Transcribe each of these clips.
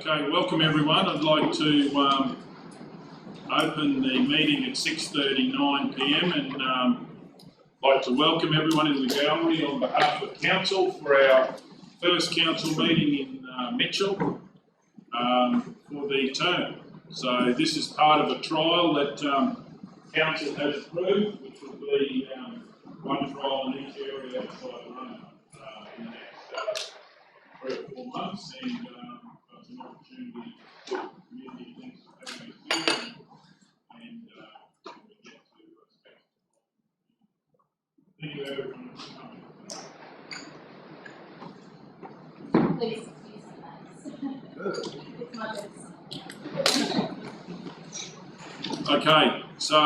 Okay, welcome everyone. I'd like to open the meeting at 6:39 p.m. and like to welcome everyone in the gallery on behalf of Council for our first Council meeting in Mitchell for the term. So this is part of a trial that Council has approved, which will be one trial in each area outside Rome in the next 3 or 4 months, and it's an opportunity for community links to having a hearing and we get to respect. Thank you everyone for coming. Please excuse me. Okay, so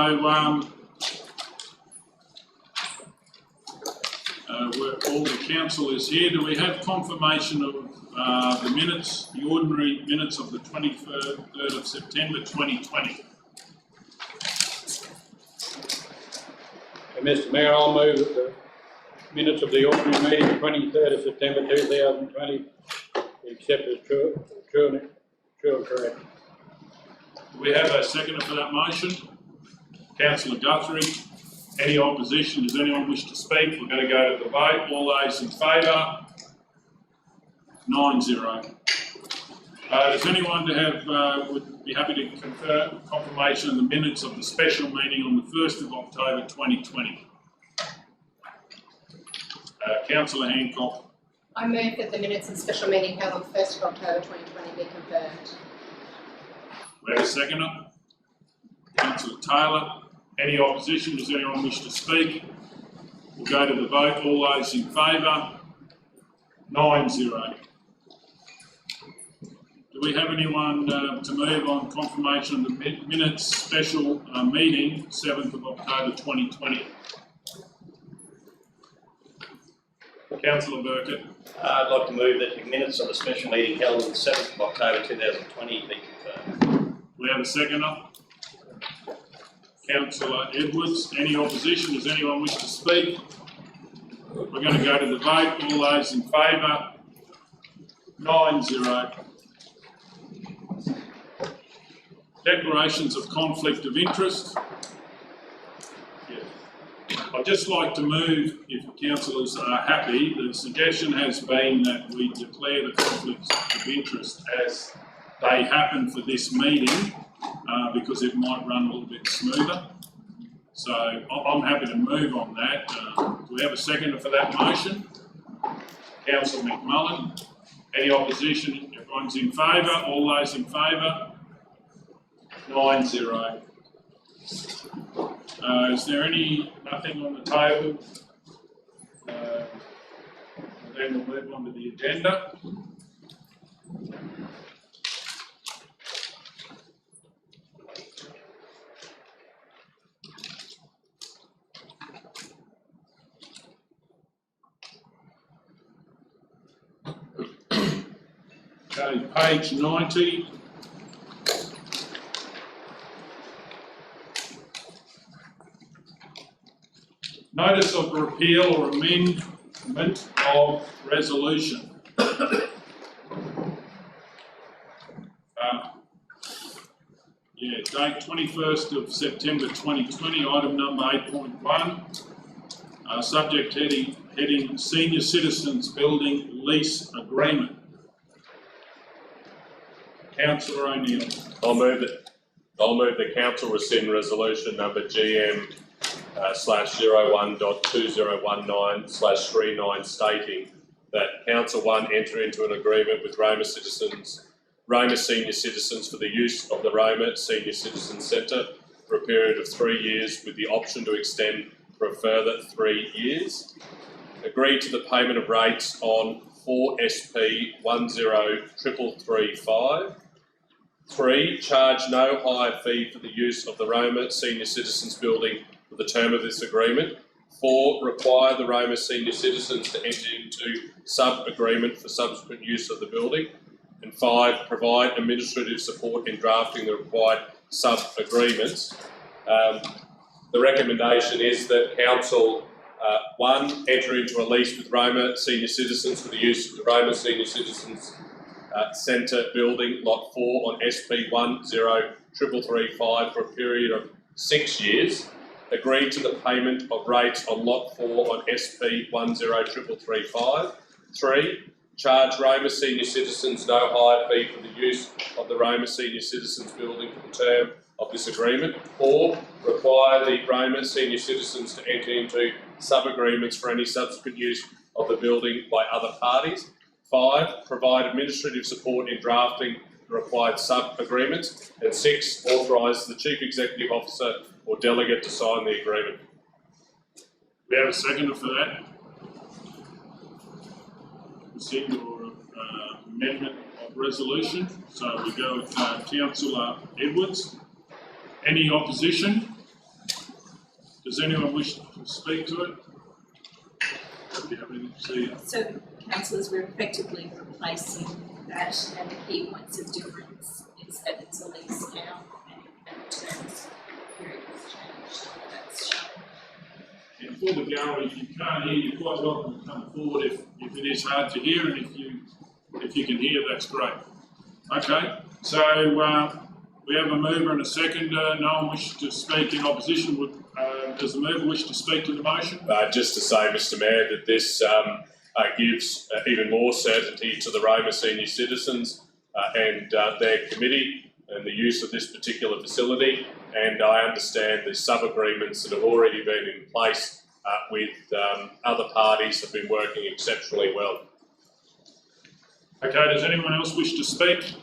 all the council is here. Do we have confirmation of the minutes, the ordinary minutes of the 23rd of September 2020? Mr. Mayor, I'll move that the minutes of the ordinary meeting 23rd of September 2020 be accepted as true and correct. Do we have a seconder for that motion? Councillor Guthrie. Any opposition? Does anyone wish to speak? We're going to go to the vote. All those in favour? 9-0. Does anyone would be happy to confirm confirmation of the minutes of the special meeting on the 1st of October 2020? Councillor Hancock. I move that the minutes of the special meeting held on the 1st of October 2020 be confirmed. We have a seconder. Councillor Taylor. Any opposition? Does anyone wish to speak? We'll go to the vote. All those in favour? 9-0. Do we have anyone to move on confirmation of the minutes special meeting 7th of October 2020? Councillor Burkett. I'd like to move that the minutes of the special meeting held on the 7th of October 2020 be confirmed. We have a seconder. Councillor Edwards. Any opposition? Does anyone wish to speak? We're going to go to the vote. All those in favour? 9-0. Declarations of conflict of interest. I'd just like to move, if councillors are happy, the suggestion has been that we declare the conflicts of interest as they happen for this meeting because it might run a little bit smoother. So I'm happy to move on that. Do we have a seconder for that motion? Councillor McMullen. Any opposition? Everyone's in favour? All those in favour? 9-0. Is there nothing on the table? Then we'll move on to the agenda. Okay, page 90. Notice of repeal or amendment of resolution. Date 21st of September 2020, item number 8.1, subject heading Senior Citizens Building Lease Agreement. Councillor O'Neill. I'll move the council rescind resolution number GM /01.2019/39 stating that Council 1 enter into an agreement with Roma Senior Citizens for the use of the Roma Senior Citizens Centre for a period of 3 years with the option to extend for a further 3 years. Agree to the payment of rates on 4SP 10335. 3. Charge no higher fee for the use of the Roma Senior Citizens Building for the term of this agreement. 4. Require the Roma Senior Citizens to enter into sub-agreement for subsequent use of the building. And 5. Provide administrative support in drafting the required sub-agreements. The recommendation is that Council 1. Enter into a lease with Roma Senior Citizens for the use of the Roma Senior Citizens Centre Building, Lot 4 on SP 10335 for a period of 6 years. Agreed to the payment of rates on Lot 4 on SP 10335. 3. Charge Roma Senior Citizens no hire fee for the use of the Roma Senior Citizens Building for the term of this agreement. 4. Require the Roma Senior Citizens to enter into sub-agreements for any subsequent use of the building by other parties. 5. Provide administrative support in drafting the required sub-agreements. And 6. Authorise the Chief Executive Officer or delegate to sign the agreement. We have a seconder for that. Rescind or amendment of resolution. So we go with Councillor Edwards. Any opposition? Does anyone wish to speak to it? Do you have anything to say? So, councillors, we're effectively replacing that, and the key points of difference is that it's a lease now, and the terms period has changed. That's shown. And for the gallery, if you can't hear, you're quite welcome to come forward if it is hard to hear, and if you can hear, that's great. Okay, so we have a mover and a seconder. No one wishes to speak in opposition. Does the mover wish to speak to the motion? Just to say, Mr Mayor, that this gives even more certainty to the Roma senior citizens and their committee and the use of this particular facility. And I understand the sub-agreements that have already been in place with other parties have been working exceptionally well. Okay, does anyone else wish to speak?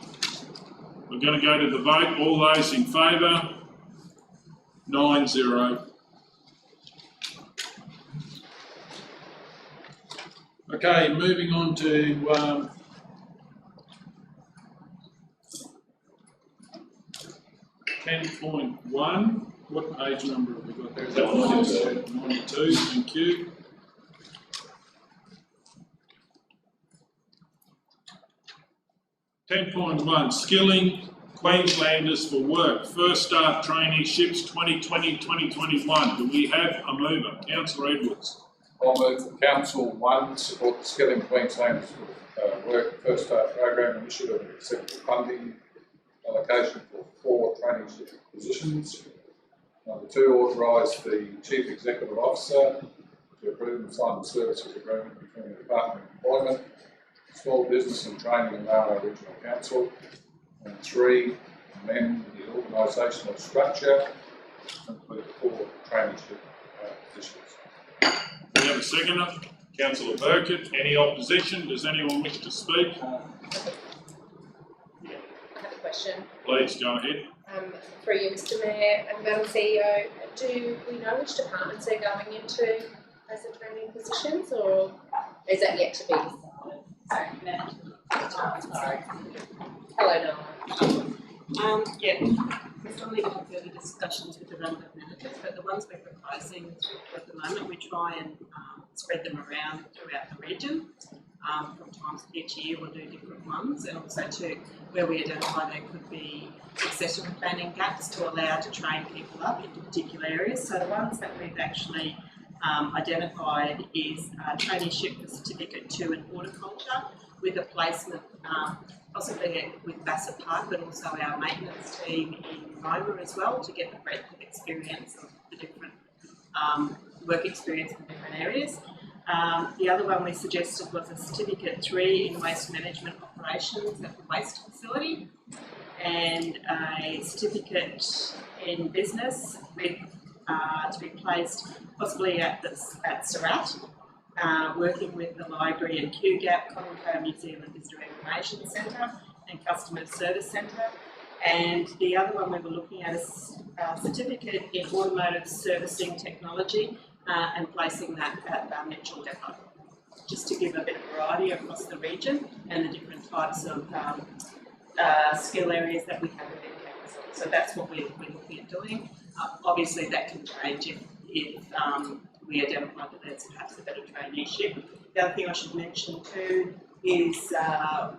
We're going to go to the vote. All those in favour? 9-0. Okay, moving on to 10.1. What page number have we got there? Is that 92? 92, thank you. .1 Skilling Queenslanders for Work. First Start Traineeships 2020-2021. Do we have a mover? Councillor Edwards. I'll move the Council 1 support the Skilling Queenslanders for Work First Start Program initiative and accept the funding allocation for 4 traineeship positions. Number 2, authorise the Chief Executive Officer to approve and sign the services agreement between the Department of Employment, Small Business and Training and Maranoa Regional Council. And 3, amend the organisational structure to include 4 traineeship positions. We have a seconder. Councillor Burkett. Any opposition? Does anyone wish to speak? I have a question. Please go ahead. For you, Mr Mayor and Madam CEO, do we know which departments they're going into as the training positions, or is that yet to be decided? Sorry. Hello, Noah. Yeah, we're still need to have further discussions with the relevant managers, but the ones we're proposing at the moment, we try and spread them around throughout the region. From times each year we'll do different ones, and also to where we identify there could be succession planning gaps to allow to train people up into particular areas. So the ones that we've actually identified is traineeship for Certificate 2 in horticulture with a placement possibly with Bassett Park, but also our maintenance team in Roma as well, to get the breadth of experience of the different work experience in different areas. The other one we suggested was a Certificate 3 in waste management operations at the waste facility, and a certificate in business with to be placed possibly at Surat, working with the library and QGAP, Commonwealth New Zealand Visitor Information Centre and Customer Service Centre. And the other one we were looking at is a certificate in automotive servicing technology and placing that at Mitchell Depot, just to give a bit of variety across the region and the different types of skill areas that we have within council. So that's what we're looking at doing. Obviously that can change if we identify that there's perhaps a better traineeship. The other thing I should mention too is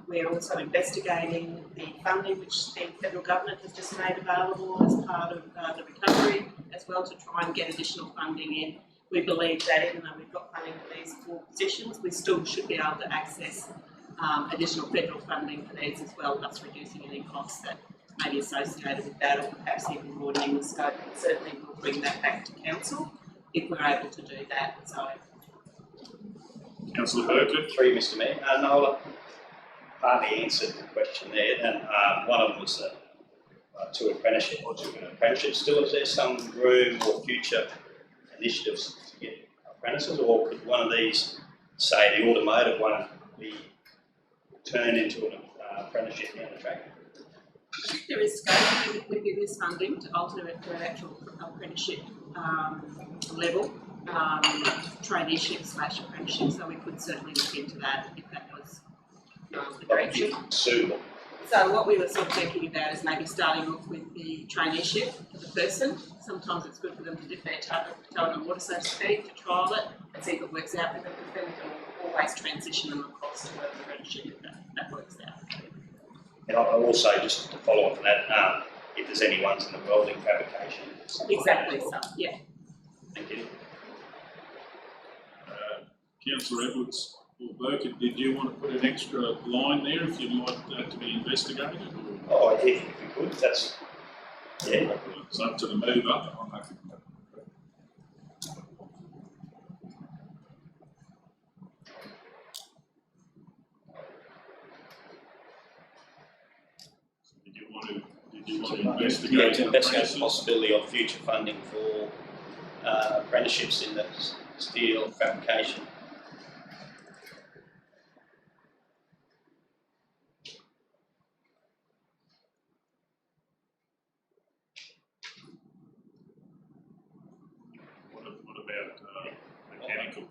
we're also investigating the funding which the federal government has just made available as part of the recovery as well, to try and get additional funding in. We believe that even though we've got funding for these 4 positions, we still should be able to access additional federal funding for these as well, thus reducing any costs that may be associated with that, or perhaps even broadening the scope. And certainly we'll bring that back to council if we're able to do that. So, Councillor Burkett. Through Mr Mayor, Nola partly answered the question there, and one of them was to apprenticeship or to an apprenticeship. Still, is there some room or future initiatives to get apprentices, or could one of these, say the automotive one, be turned into an apprenticeship down the track? I think there is scope within this funding to alter it to an actual apprenticeship level, traineeship/apprenticeship, so we could certainly look into that if that was the direction. Suitable. So what we were sort of thinking about is maybe starting off with the traineeship for the person. Sometimes it's good for them to dip their toe in the water, so to speak, to trial it and see if it works out for them, because then we can always transition them across to an apprenticeship if that works out. And I'll also, just to follow on from that, if there's any ones in the welding fabrication. Exactly so, yeah. Thank you. Councillor Edwards or Burkett, did you want to put an extra line there if you'd like that to be investigated? Oh, if we could, that's, yeah. It's up to the mover. Did you want to investigate? Yeah, to investigate the apprentices? possibility of future funding for apprenticeships in the steel fabrication. What about mechanical?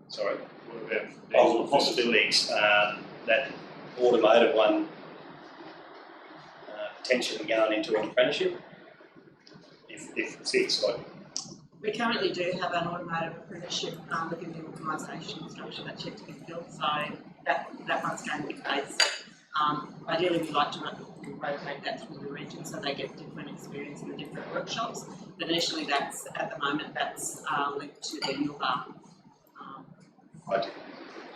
Sorry. What about Oh, diesel the possibilities, that automotive one potentially going into an apprenticeship, if it fits, like. We currently do have an automotive apprenticeship within the organisation structure that's yet to be filled, so that one's going to be phased. Ideally, we'd like to rotate that through the region so they get different experience in the different workshops. But initially, that's at the moment linked to the ULA.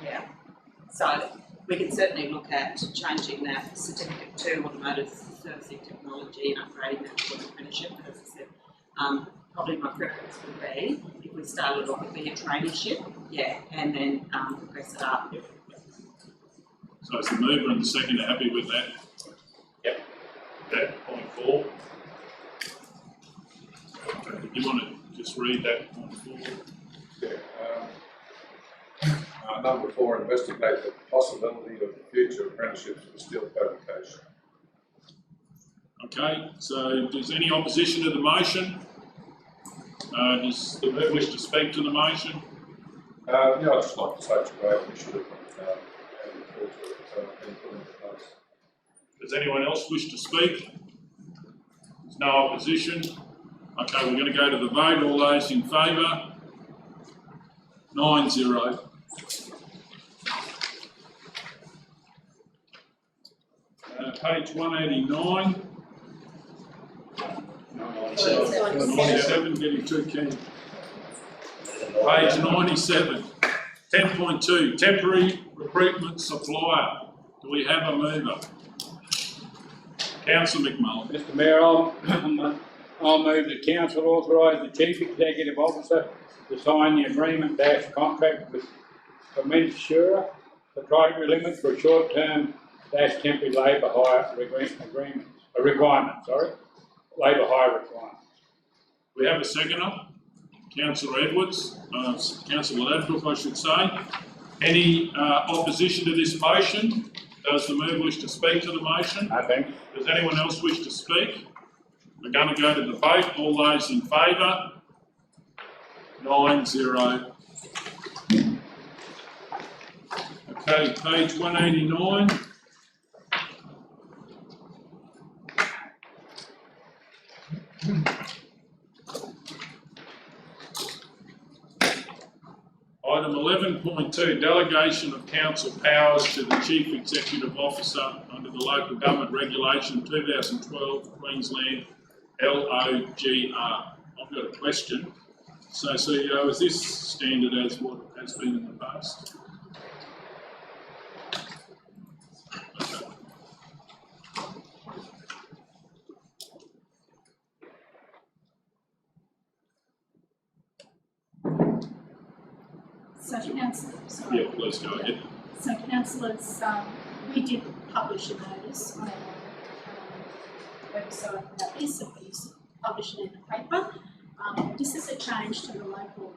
Yeah. So we can certainly look at changing that certificate to automotive servicing technology and upgrading that to an apprenticeship. But as I said, probably my preference would be if we started off with a traineeship, yeah, and then progress it up. So it's the mover and the second are happy with that? Yep. That point 4. Okay, you want to just read that point 4? Yeah, number 4, investigate the possibility of future apprenticeships for steel fabrication. Okay, so does any opposition to the motion? Does the mover wish to speak to the motion? Yeah, I'd just like to say it's a great initiative and look forward to it being put into place. Does anyone else wish to speak? There's no opposition. Okay, we're going to go to the vote. All those in favour? 9-0. Page 189. 97, getting too keen. Page 97. 10.2, temporary recruitment supplier. Do we have a mover? Councillor McMullen. Mr Mayor, I'll move the council authorise the Chief Executive Officer to sign the agreement-contract with Commensura for category limit for short-term-temporary labour hire requirements. Labour hire requirements. We have a seconder, Councillor Edwards, Councillor Ladbrook, I should say. Any opposition to this motion? Does the mover wish to speak to the motion? I think. Does anyone else wish to speak? We're going to go to the vote. All those in favour? 9-0. Okay, page 189. Item 11.2, delegation of council powers to the Chief Executive Officer under the Local Government Regulation 2012 Queensland LOGR. I've got a question. So CEO, is this standard as what has been in the past? So councillors, sorry. Yeah, please go ahead. So councillors, we did publish a notice on our website about this, and we used to publish it in the paper. This is a change to the local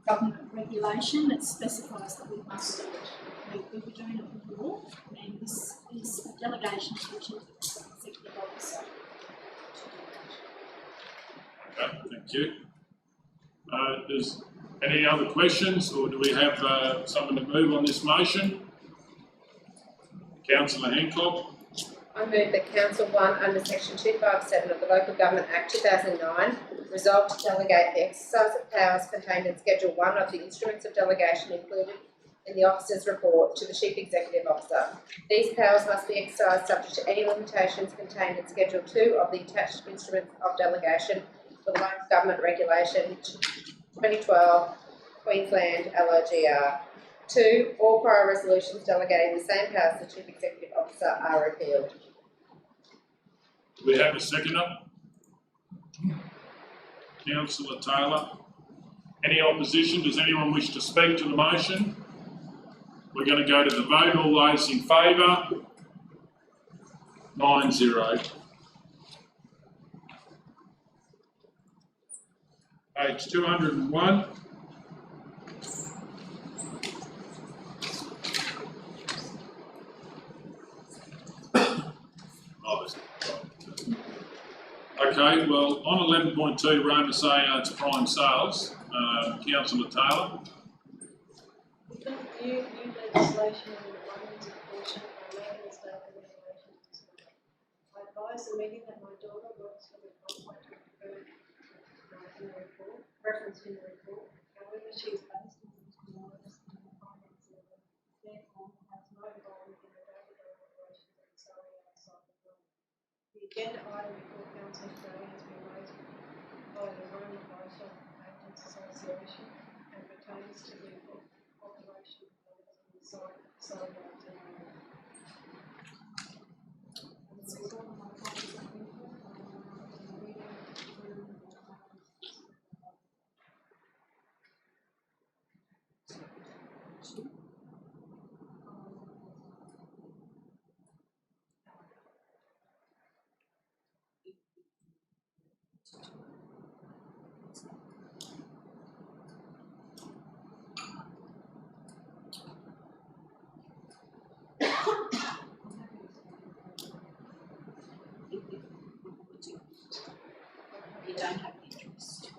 government regulation that specifies that we must do it. We were doing it with law, and this is a delegation to the Chief Executive Officer. Okay, thank you. There's any other questions, or do we have someone to move on this motion? Councillor Hancock. I move that Council 1 under Section 257 of the Local Government Act 2009 resolve to delegate the exercise of powers contained in Schedule 1 of the Instruments of Delegation included in the Officer's Report to the Chief Executive Officer. These powers must be exercised subject to any limitations contained in Schedule 2 of the attached Instruments of Delegation for the Local Government Regulation 2012 Queensland LOGR. 2. All prior resolutions delegating the same powers to the Chief Executive Officer are repealed. Do we have a seconder? Councillor Taylor. Any opposition? Does anyone wish to speak to the motion? We're going to go to the vote. All those in favour? 9-0. Page 201. Okay, well, on 11.2, Roma say it's prime sales. Councillor Taylor. We got new legislation in the London's portion by making a statement in relation to this matter. I advise the meeting that my daughter works for the contractor referred in the report, referenced in the report. However, she is based in Queensland and the finance level, therefore has no involvement in the day-to-day operations of the salary outside the firm. The agenda item before Council today has been raised by the Roma Regional Agents Association and pertains to the operation of the site You don't have interest.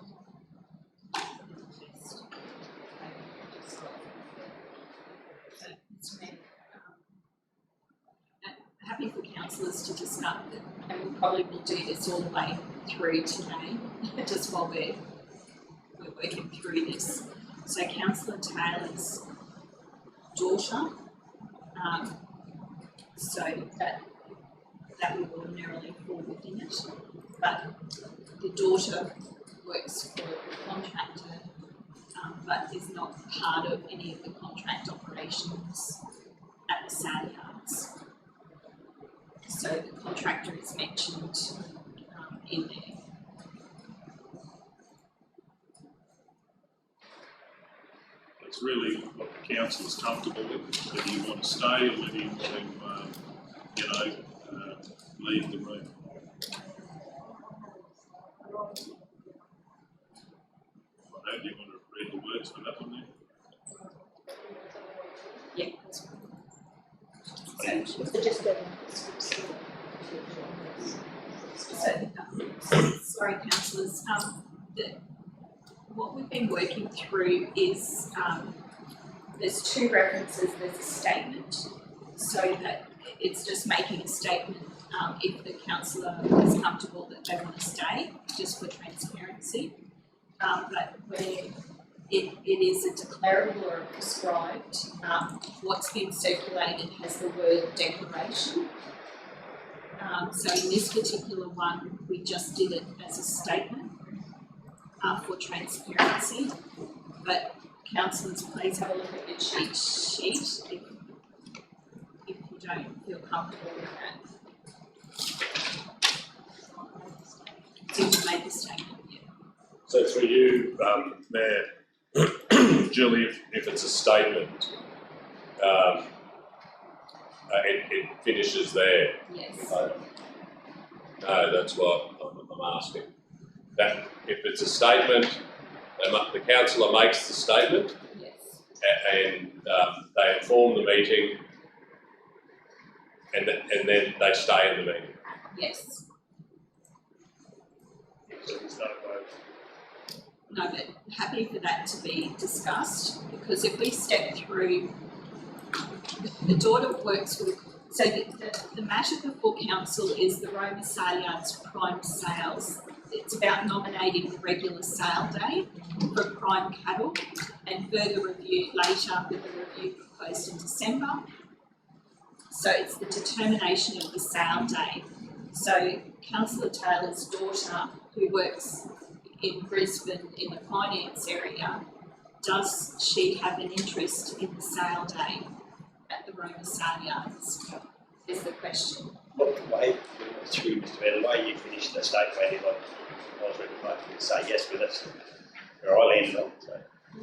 Happy for councillors to discuss it, and we'll probably will do this all the way through today, just while we're working through this. So Councillor Taylor's daughter, so that will ordinarily fall within it, but the daughter works for the contractor, but is not part of any of the contract operations at the sale yards. So the contractor is mentioned in there. It's really what the council is comfortable with, whether you want to stay or whether you want to, leave the room. Do you want to read the words for that one then? Yeah, that's right. So just go. Sorry, councillors. What we've been working through is there's two references. There's a statement, so that it's just making a statement if the councillor is comfortable that they want to stay, just for transparency. But where it is a declarable or a prescribed, what's been circulated has the word declaration. So in this particular one, we just did it as a statement for transparency. But councillors, please have a look at your cheat sheet if you don't feel comfortable with that. So you made the statement, yeah. So through you, Mayor, Julie, if it's a statement, it finishes there. Yes. No, that's what I'm asking. That if it's a statement, the councillor makes the statement Yes. and they inform the meeting and then they stay in the meeting. Yes. So there's no vote. No, but happy for that to be discussed, because if we step through, the daughter works for the, so the matter before council is the Roma sale yard's prime sales. It's about nominating the regular sale day for prime cattle and further review later with the review proposed in December. So it's the determination of the sale day. So Councillor Taylor's daughter, who works in Brisbane in the finance area, does she have an interest in the sale day at the Roma sale yards, is the question. Look, the way, through Mr. Mayor, the way you finished the statement, anybody was really likely to say yes with us, where I landed on, so.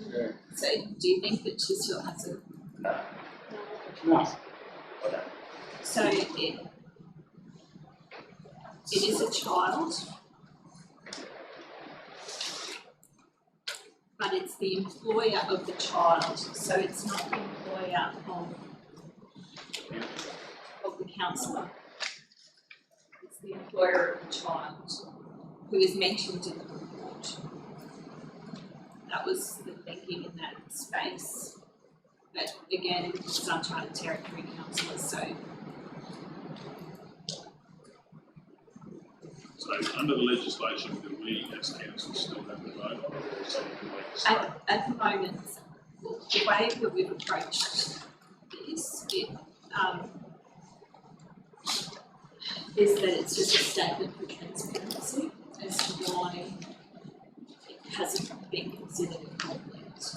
Yeah. So do you think that she still has a, No, No, I don't. so it is a child, but it's the employer of the child, so it's not the employer of the councillor. It's the employer of the child who is mentioned in the report. That was the thinking in that space. But again, it's uncharted territory, councillors, so So under the legislation, do we as council still have to vote on it, or something can we decide? at the moment, well, the way that we've approached this, is that it's just a statement for transparency as to why it hasn't been considered a conflict.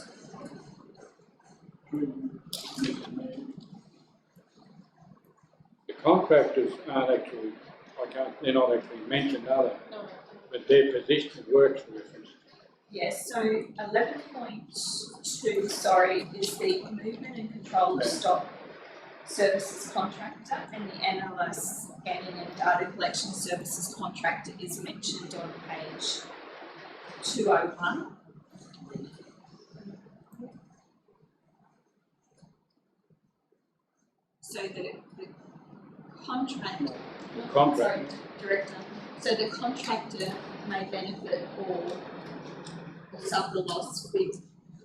the contractors aren't actually, they're not actually mentioned, are they? No. But their position of work's referenced. Yes, so 11.2, sorry, is the movement and control of stock services contractor, and the NLS scanning and data collection services contractor is mentioned on page 201. So the contract. The contract. Sorry, Director. So the contractor may benefit or suffer loss with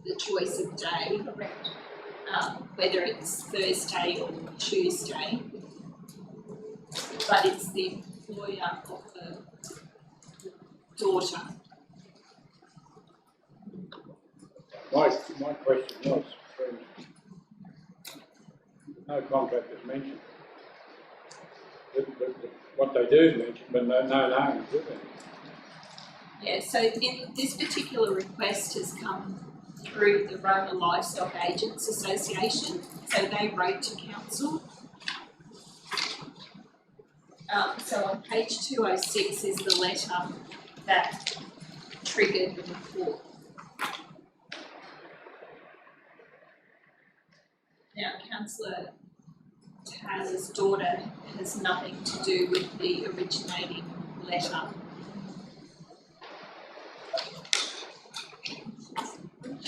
the choice of day. Correct. Whether it's Thursday or Tuesday, but it's the employer of the daughter. My question was, no contract is mentioned. What they do is mentioned, but no names, do they? Yeah, so this particular request has come through the Roma Livestock Agents Association, so they wrote to council. So on page 206 is the letter that triggered the report. Now, Councillor Taylor's daughter has nothing to do with the originating letter.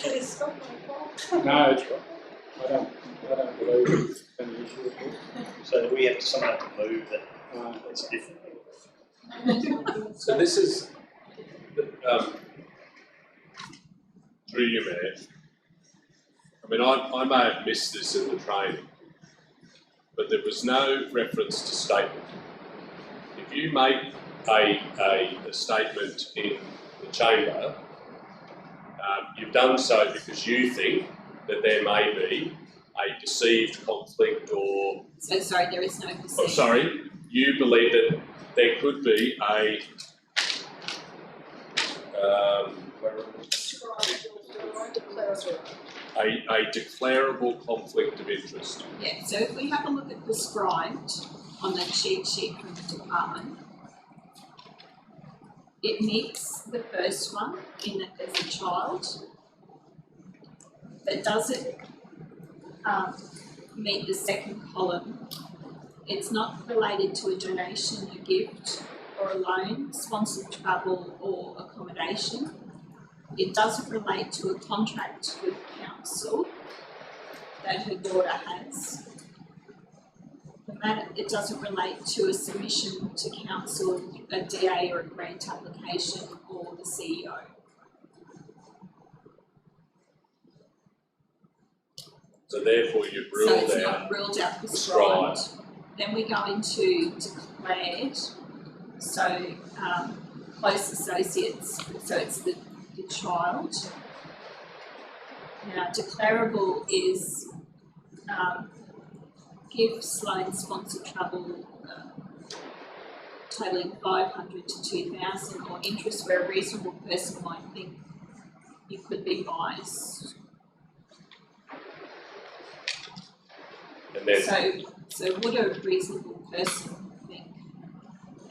It's not my fault. No, it's right. I don't believe it's any issue at all. So do we have someone have to move that Uh, it's different? So this is, through you, Mayor. I mean, I may have missed this in the training, but there was no reference to statement. If you make a statement in the chamber, you've done so because you think that there may be a perceived conflict or... So sorry, there is no perceived. Oh, sorry, you believe that there could be a declarable conflict of interest. Yeah, so if we have a look at prescribed on the cheat sheet from the department, it meets the first one in that there's a child. but does it meet the second column? It's not related to a donation, a gift, or a loan, sponsored travel or accommodation. It doesn't relate to a contract with council that her daughter has. It doesn't relate to a submission to council, a DA or a grant application, or the CEO. So therefore you've So ruled it's out not ruled out prescribed. Then we go into declared. So close associates, so it's the child. Now declarable is gifts, loans, sponsored travel, totaling 500 to 2,000, or interest where a reasonable person might think you could be biased. and then So would a reasonable person think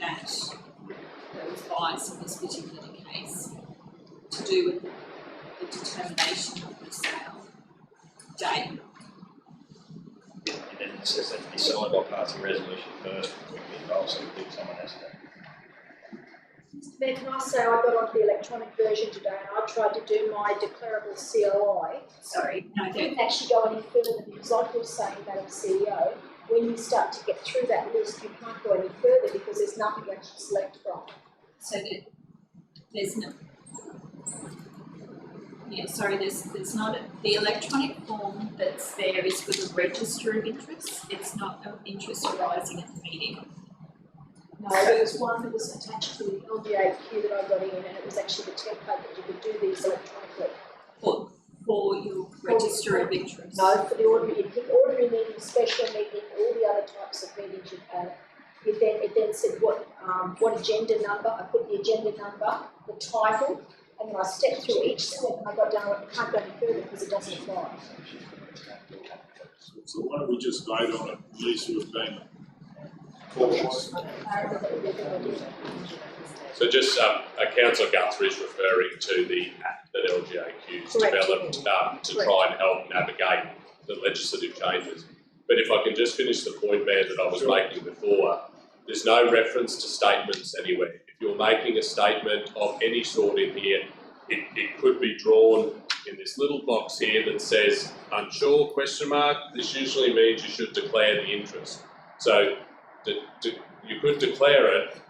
that there was bias in this particular case to do with the determination of the sale date? And then it says that to be signed by passing resolution first, we can involve, so we think someone has to. Mr. Mayor, can I say I got onto the electronic version today and I tried to do my declarable COI. Sorry, no, I didn't actually go any further because like you're saying, Madam CEO, when you start to get through that list, you can't go any further because there's nothing to actually select from. so that there's no. Yeah, sorry, there's not, the electronic form that's there is for the register of interest. It's not of interest arising at the meeting. No, there was one that was attached to the LGAQ that I got in and it was actually the template that you could do these electronically. For your register of interest. No, for the ordinary meeting, special meeting, all the other types of meetings you've had. It then said what agenda number, I put the agenda number, the title, and then I stepped through each step and I got down, I can't go any further because it doesn't apply. So why don't we just vote on it, at least we've been. So just Councillor Guthrie is referring to the app that LGAQ's developed to try and help navigate the legislative changes. But if I can just finish the point, Mayor, that I was making before, there's no reference to statements anywhere. If you're making a statement of any sort in here, it could be drawn in this little box here that says unsure question mark. This usually means you should declare the interest. So you could declare it,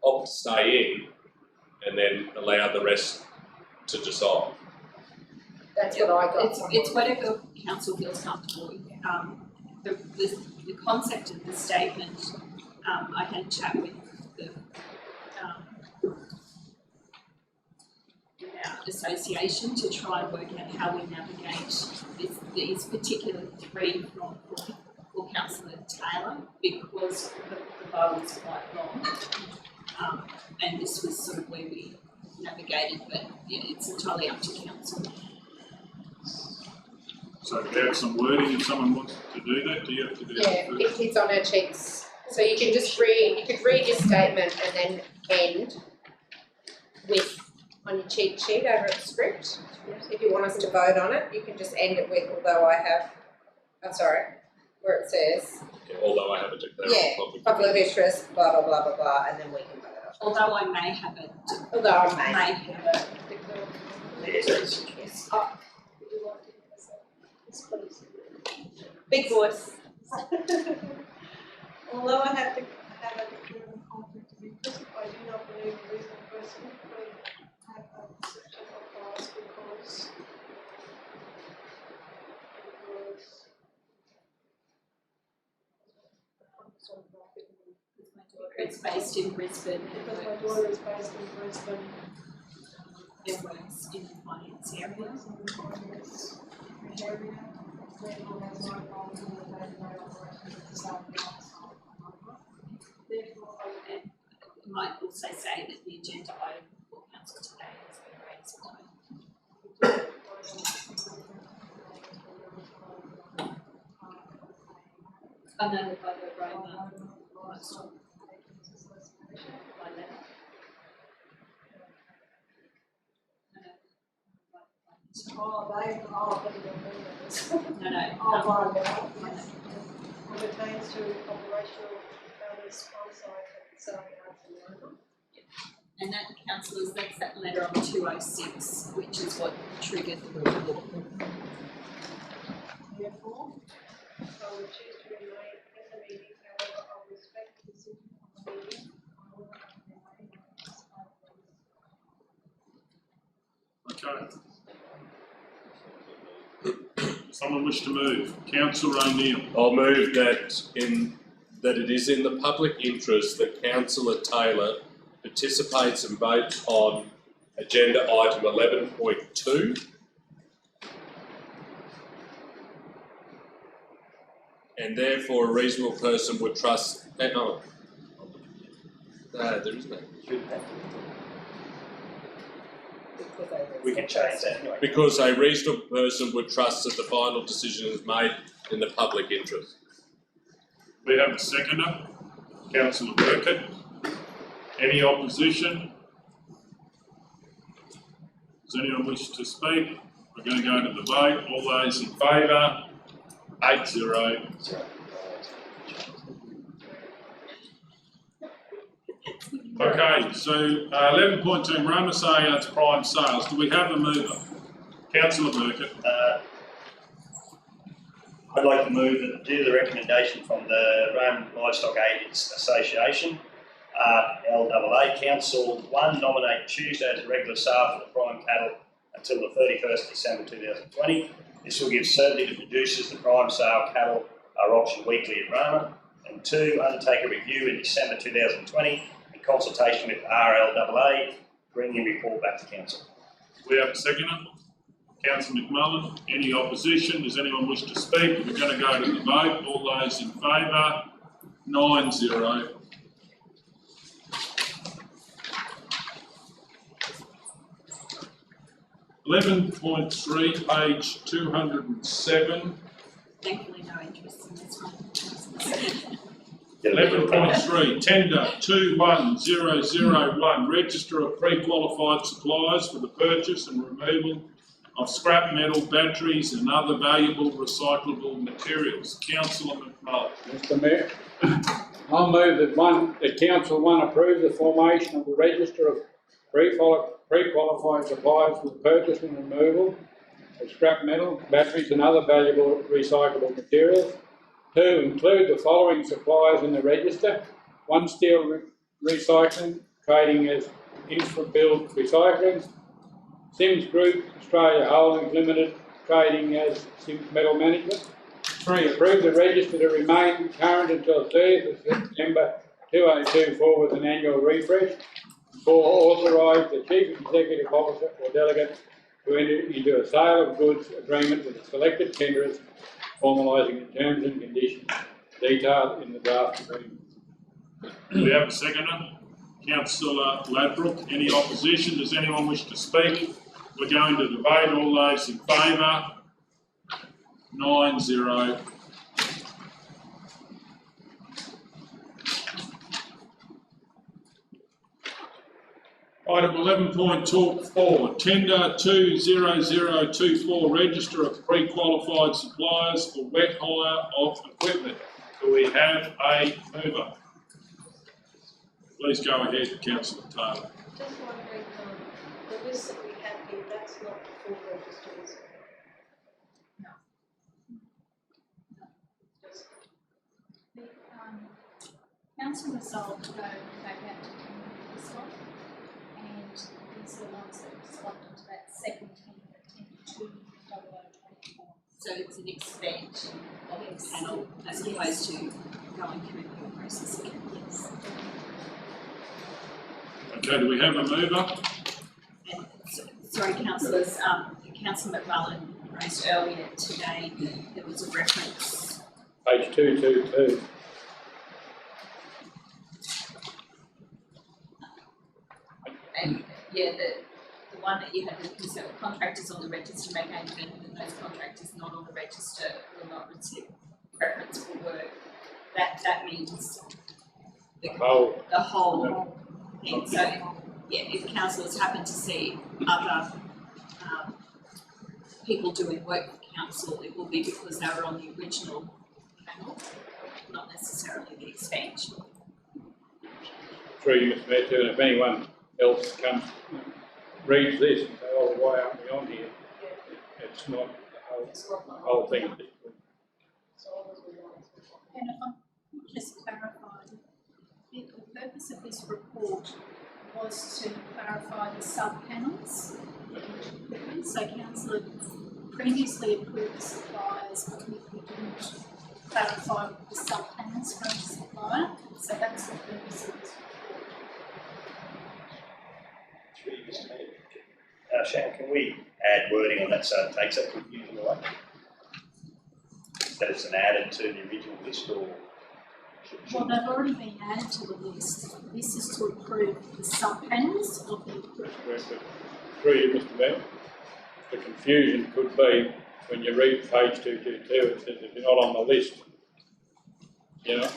opt to stay in, and then allow the rest to decide. That's what I got. It's whatever council feels comfortable with. The concept of the statement, I had a chat with the association to try and work out how we navigate these particular three for Councillor Taylor, because the vote was quite long, and this was sort of where we navigated, but yeah, it's entirely up to council. So if you have some wording, if someone wants to do that, do you have to do that first? It's on our cheeks. So you can just you could read your statement and then end with, on your cheat sheet over at script. If you want us to vote on it, you can just end it with, although I have, where it says, Although I have a declared public of interest, blah, blah, blah, blah, blah, and then we can vote on it. Although I may have a, Although I may may. have a, Yes. Would you like to say this, please? Big voice. Although I have a declarable conflict of interest, I do not believe a reasonable person could have a perception of bias because it's based in Brisbane, because my daughter is based in Brisbane, it works in the finance area. area, therefore has no involvement in the day-to-day operations of the South Wales. Therefore, I And it might also say that the agenda item for council today has been raised by. Amended by the Roma, by letter. Oh, they, oh, but you don't No, no. Oh, right, yes. And pertains to operational matters on site at Surrey Arts and Learning. And that, councillors, that's that letter on 206, which is what triggered the law. Therefore, I would choose to remain in the meeting, however, I respect the decision of the meeting. I will remain in this Okay. Someone wish to move? Councillor O'Neill. I'll move that it is in the public interest that Councillor Taylor participates and votes on agenda item 11.2. And therefore a reasonable person would trust, no, there is no. We can change that anyway. Because a reasonable person would trust that the final decision is made in the public interest. We have a seconder, Councillor Burkett. Any opposition? Does anyone wish to speak? We're going to go to the vote. All those in favour? 8-0. Okay, so 11.2, Maranoa Regional prime sales. Do we have a mover? Councillor Burkett. I'd like to move that due to the recommendation from the Rome Livestock Agents Association, LAA Council 1, nominate Tuesday as a regular sale for the prime cattle until the 31st December 2020. This will give certainty to producers the prime sale cattle are auctioned weekly at Roma. And 2, undertake a review in December 2020 in consultation with RLAA, bringing a report back to Council. We have a seconder, Councillor McMullen. Any opposition? Does anyone wish to speak? We're going to go to the vote. All those in favour? 9-0. (11.3), page 207. Thankfully, no interest in this one. 11.3, tender 21001, register of pre-qualified suppliers for the purchase and removal of scrap metal, batteries and other valuable recyclable materials. Councillor McMullen. Mr Mayor, I'll move that Council 1 approve the formation of the register of pre-qualified suppliers for the purchase and removal of scrap metal, batteries and other valuable recyclable materials. 2, include the following suppliers in the register: 1 Steel Recycling, trading as Infrabuild Recycling; Sims Group Australia Holdings Limited, trading as Sims Metal Management. 3, approve the register to remain current until 30th of September 2024 with an annual refresh. 4, authorise the Chief Executive Officer or Delegate to enter into a sale of goods agreement with the selected tenderers, formalising the terms and conditions detailed in the draft agreement. We have a seconder, Councillor Ladbrook. Any opposition? Does anyone wish to speak? We're going to the vote. All those in favour? 9-0. Item 11.4, tender 20024, register of pre-qualified suppliers for wet hire of equipment. Do we have a mover? Please go ahead, Councillor Taylor. Just wondering, the list that we have here, that's not the full register, is it? No. Just The council resolved to go back out to tender this one, and these are the ones that responded to that second tender, tender 20024. So it's an expansion of the panel as opposed to going through the whole process again. Yes. Okay, do we have a mover? And sorry, councillors, Councillor McMullen raised earlier today, there was a reference. Page 222. And yeah, the one that you had, because there were contractors on the register may gain benefit, and those contractors not on the register will not receive preference for work. That means the whole thing. So yeah, if councillors happen to see other people doing work for council, it will be because they were on the original panel, not necessarily the expansion. Through you, Mr Mayor, too, and if anyone else comes, reads this and say, oh, why aren't we on here? It's not the whole thing. And if I could just clarify, the purpose of this report was to clarify the sub-panels. So council had previously approved the suppliers, but we didn't clarify the sub-panels from the supplier, so that's the purpose of this report. Through you, Mr Mayor. Shan, can we add wording on that so it takes that confusion away? That it's an added to the original list or? Well, they've already been added to the list. This is to approve the sub-panels of the Through you, Mr Mayor, the confusion could be when you read page 222, it says if you're not on the list, you know,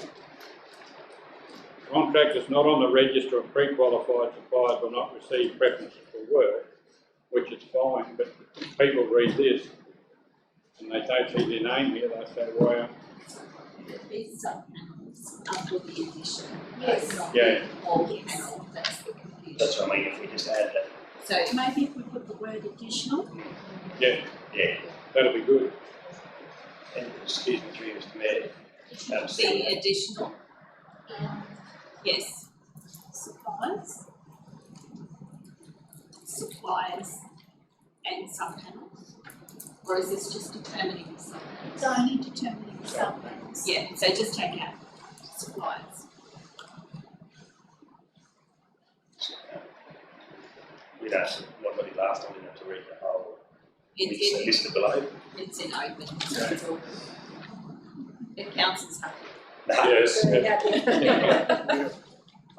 contractors not on the register of pre-qualified suppliers will not receive preferences for work, which is fine, but people read this and they don't see their name here, they say, why aren't these sub-panels are for the addition. Yes. Not Yeah. the whole panel, that's the confusion. That's what I mean, if we just add that. So maybe if we put the word additional, Yeah, Yeah. that'll be good. And excuse me, through you, Mr Mayor. the additional, yes, suppliers and sub-panels? Or is this just determining the sub-panels? It's only determining the sub-panels. Yeah, so just take out suppliers. You know, what we last time, we didn't have to read the whole. We just It's listed below. it's in open, so it's all, if council's happy. Yes. Very happy.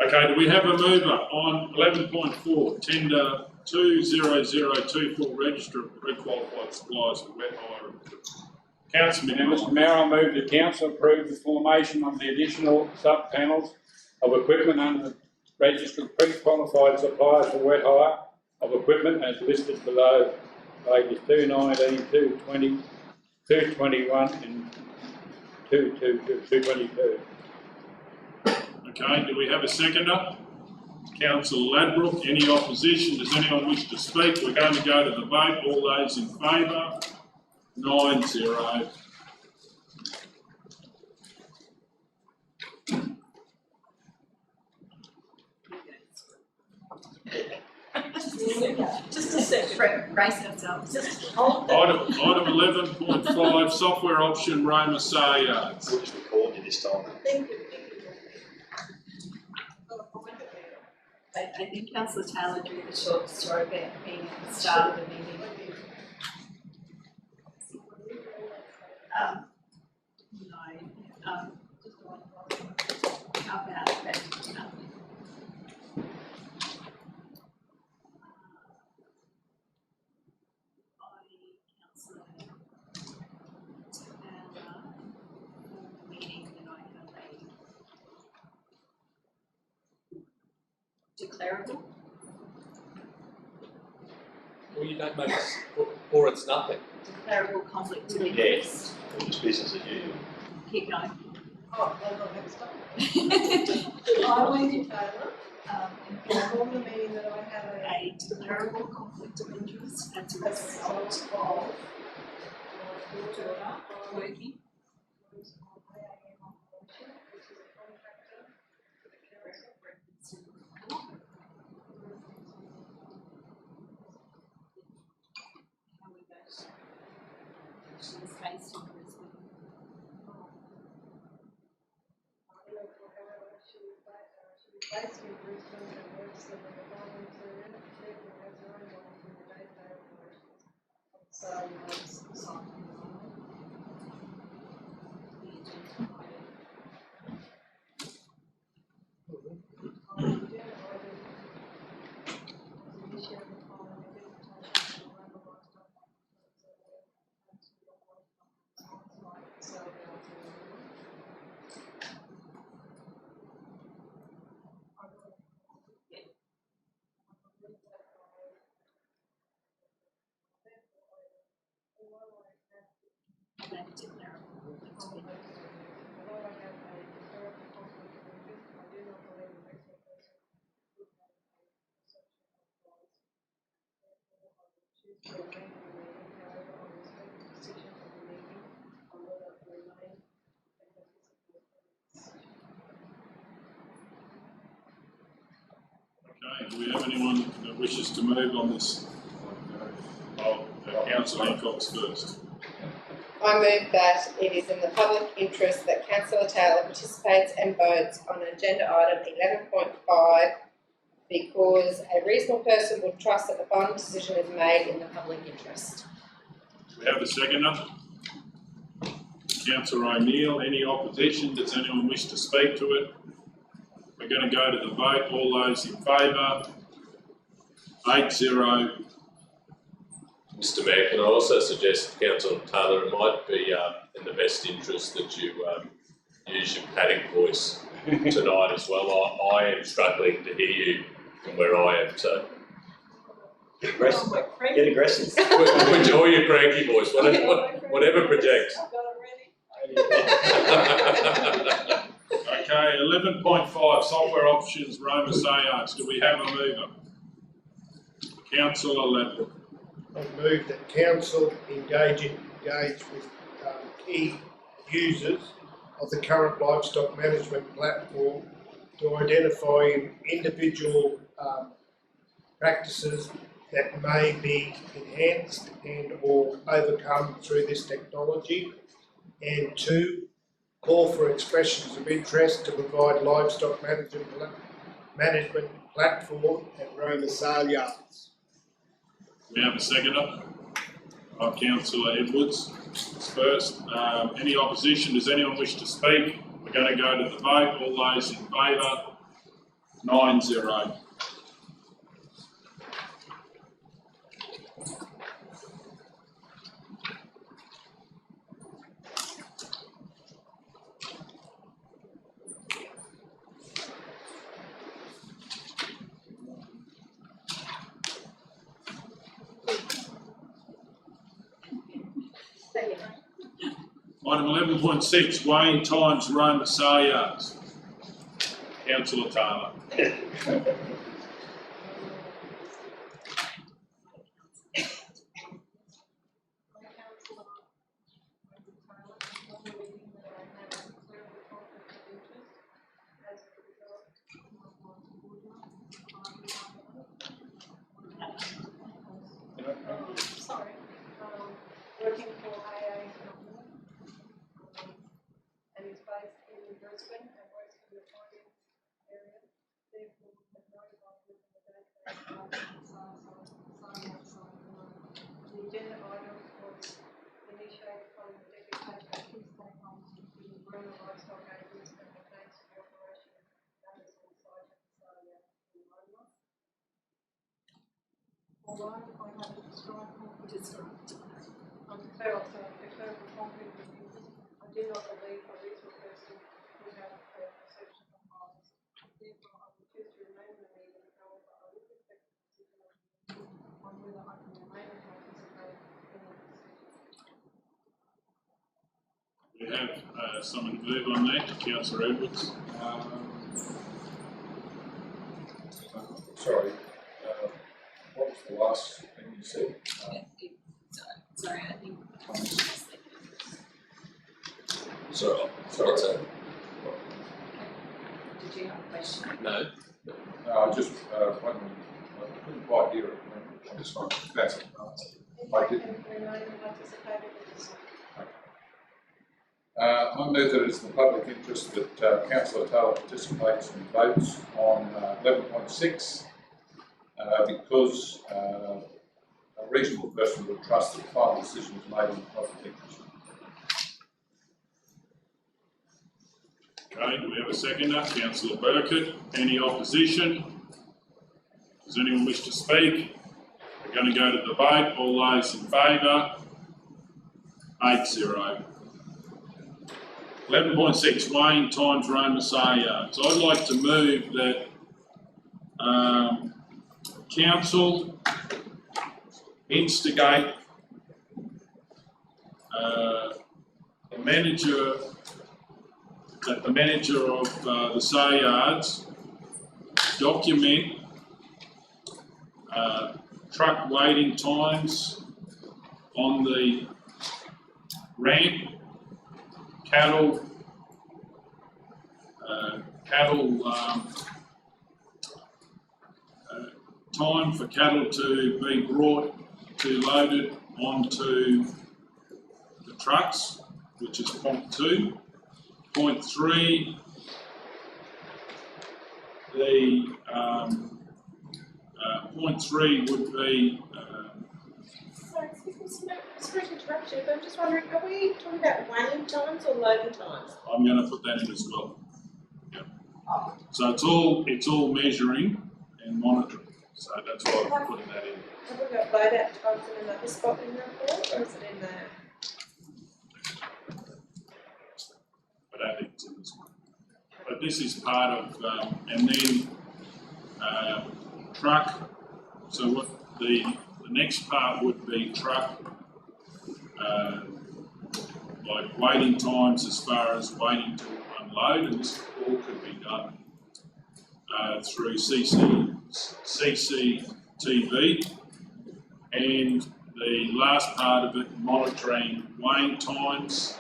Okay, do we have a mover on 11.4, tender 20024, register of pre-qualified suppliers for wet hire? Councillor Now, Mr Mayor, I move the council approve the formation of the additional sub-panels of equipment under the register of pre-qualified suppliers for wet hire of equipment as listed below, pages 219, 220, 221 and 222. Okay, do we have a seconder? Councillor Ladbrook, any opposition? Does anyone wish to speak? We're going to go to the vote. All those in favour? 9-0. Just a second, brace ourselves. Item 11.5, software option Roma Sale Yards. We'll just record you this time. I think councillor Taylor drew the short story about being at the start of the meeting. No, how about that? Councillor Taylor, meeting that I have a declarable. Well, you don't make it, or it's nothing. Declarable conflict of Yes. interest. It's business as usual. Keep going. Oh, well, not next time. I Wendy Taylor, inform the meeting that I have a declarable conflict of interest as a as a result result of of my daughter working who's on AAM operation, which is a contractor for the council. she was based in Brisbane. However, she was based in Brisbane and works in the finance area, therefore has her own life in the day-to-day operations. So, Cycling around. The agenda item. negative narrative. Although I have a historical conflict of interest, I do not believe the next person would have a perception of bias. Therefore, I will choose to remain in the meeting, however, I respect the decision of the meeting on whether to remain and participate in the decision. Okay, do we have anyone that wishes to move on this? Oh, Councillor Hancock's first. I move that it is in the public interest that Councillor Taylor participates and votes on agenda item 11.5 because a reasonable person would trust that the final decision is made in the public interest. We have a seconder. Councillor O'Neill, any opposition? Does anyone wish to speak to it? We're going to go to the vote. All those in favour? 8-0. Mr Mayor, can I also suggest, Councillor Taylor, it might be in the best interest that you use your paddock voice tonight as well. I am struggling to hear you from where I am, so. Get aggressive. Get aggressive. Or your cranky voice, whatever projects. I've got it ready. Okay, 11.5 software options, Roma Sayards. Do we have a mover? Councillor Ledford. I move that council engage with key users of the current livestock management platform to identify individual practices that may be enhanced and or overcome through this technology, and 2, call for expressions of interest to provide livestock management platform at Roma Sale Yards. We have a seconder. Councillor Edwards is first. Any opposition? Does anyone wish to speak? We're going to go to the vote. All those in favour? 9-0. Item 11.6, Wayne Times Roma Sale Yards. Councillor Taylor. Sorry, working for AA and is based in Brisbane and works in the finance area. Therefore, have no involvement in the day-to-day The agenda item was initiated from the dedication of key stakeholders including rural livestock agents and pertains to the operation of others on site at the Australia in Maranoa. Although I have a strong confidence declare conflict of interest, I do not believe a reasonable person would have a perception of bias. Therefore, I will choose to remain in the meeting, however, I will respect the decision of the meeting on whether I can remain and participate in the decision. We have someone to move on that, Councillor Edwards. Sorry, what was the last thing you said? Sorry, I think. Sorry. Did you have a question? No. I just wondering, I couldn't quite hear it. I just wanted to that's it. I didn't. Remain and participate in the decision. I move that it's in the public interest that Councillor Taylor participates and votes on 11.6 because a reasonable person would trust that the final decision is made in the public interest. Okay, we have a seconder, Councillor Burkett. Any opposition? Does anyone wish to speak? We're going to go to the vote. All those in favour? 8-0. 11.6, Wayne Times Roma Sale Yards. I'd like to move that council instigate the manager of the sale yards document truck waiting times on the ramp, cattle, time for cattle to be brought to loaded onto the trucks, which is point 2. Point 3, the point 3 would be Sorry, sorry to interrupt you, but I'm just wondering, are we talking about weighing times or loading times? I'm going to put that in as well. Yep. So it's all measuring and monitoring. So that's why I'm putting that in. Have we got load out times in another spot in the report, or is it in there? I don't think it's in this one. But this is part of, and then truck. So what the next part would be truck, like waiting times as far as waiting to unload, and this all could be done through CCTV. And the last part of it, monitoring weighing times,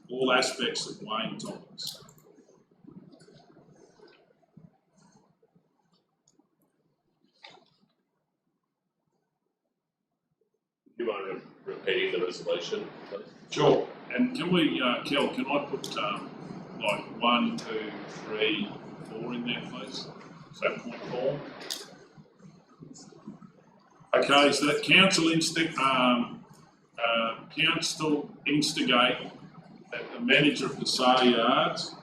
all aspects of weighing times. You mind repeating the resolution, please? Sure. And can we, Kel, can I put like 1, 2, 3, 4 in there, please? So point 4. Okay, so that council instigate that the manager of the sale yards,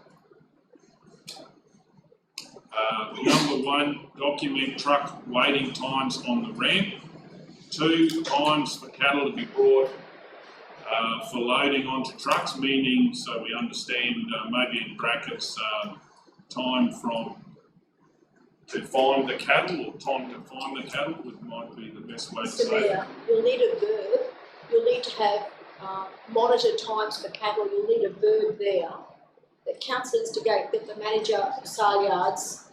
number 1, document truck waiting times on the ramp. 2, times for cattle to be brought for loading onto trucks, meaning, so we understand maybe in brackets, time to find the cattle, or time to find the cattle might be the best way to Mr. say it. Mayor, you'll need a verb, you'll need to have monitor times for cattle, you'll need a verb there. That council instigate that the manager of sale yards.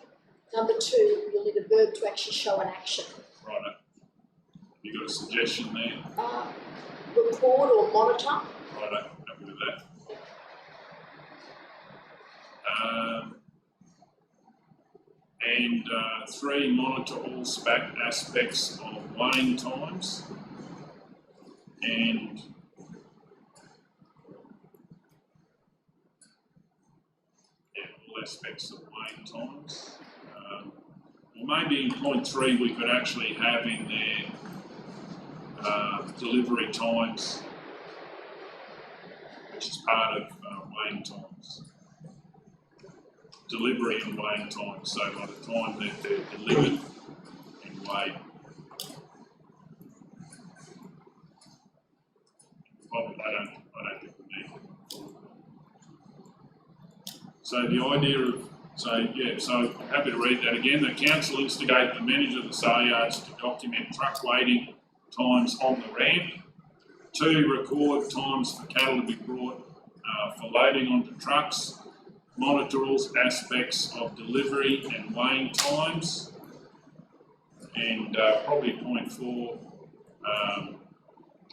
Number 2, you'll need a verb to actually show an action. Right. You got a suggestion there? Record or monitor. Right, happy with that. 3, monitor all aspects of weighing times. And all aspects of weighing times. Or maybe in point 3 we could actually have in there delivery times, which is part of weighing times. Delivery and weighing times, so by the time that they're delivered and weighed. Probably, I don't think we need it. So the idea of, so I'm happy to read that again. The council instigate the manager of the sale yards to document truck waiting times on the ramp. 2, record times for cattle to be brought for loading onto trucks. Monitor all aspects of delivery and weighing times. And probably point 4,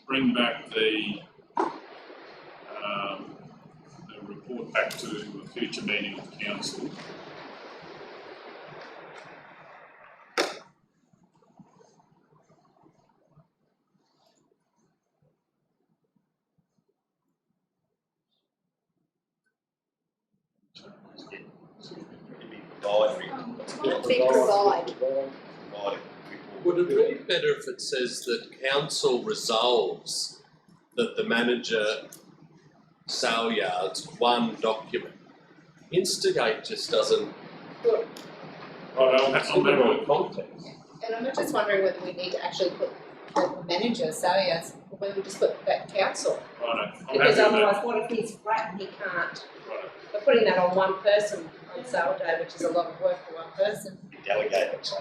bring back the report back to a future meeting of council. Provide. Would it be better if it says that council resolves that the manager sale yards 1 document? Instigate just doesn't. Good. Right, I'm in the wrong context. And I'm just wondering whether we need to actually put the manager, sale yards, or whether we just put that council. Right, I'm Because happy with otherwise, that. what if he's flat and he can't? Right. We're putting that on one person on sale day, which is a lot of work for one person. You delegate it.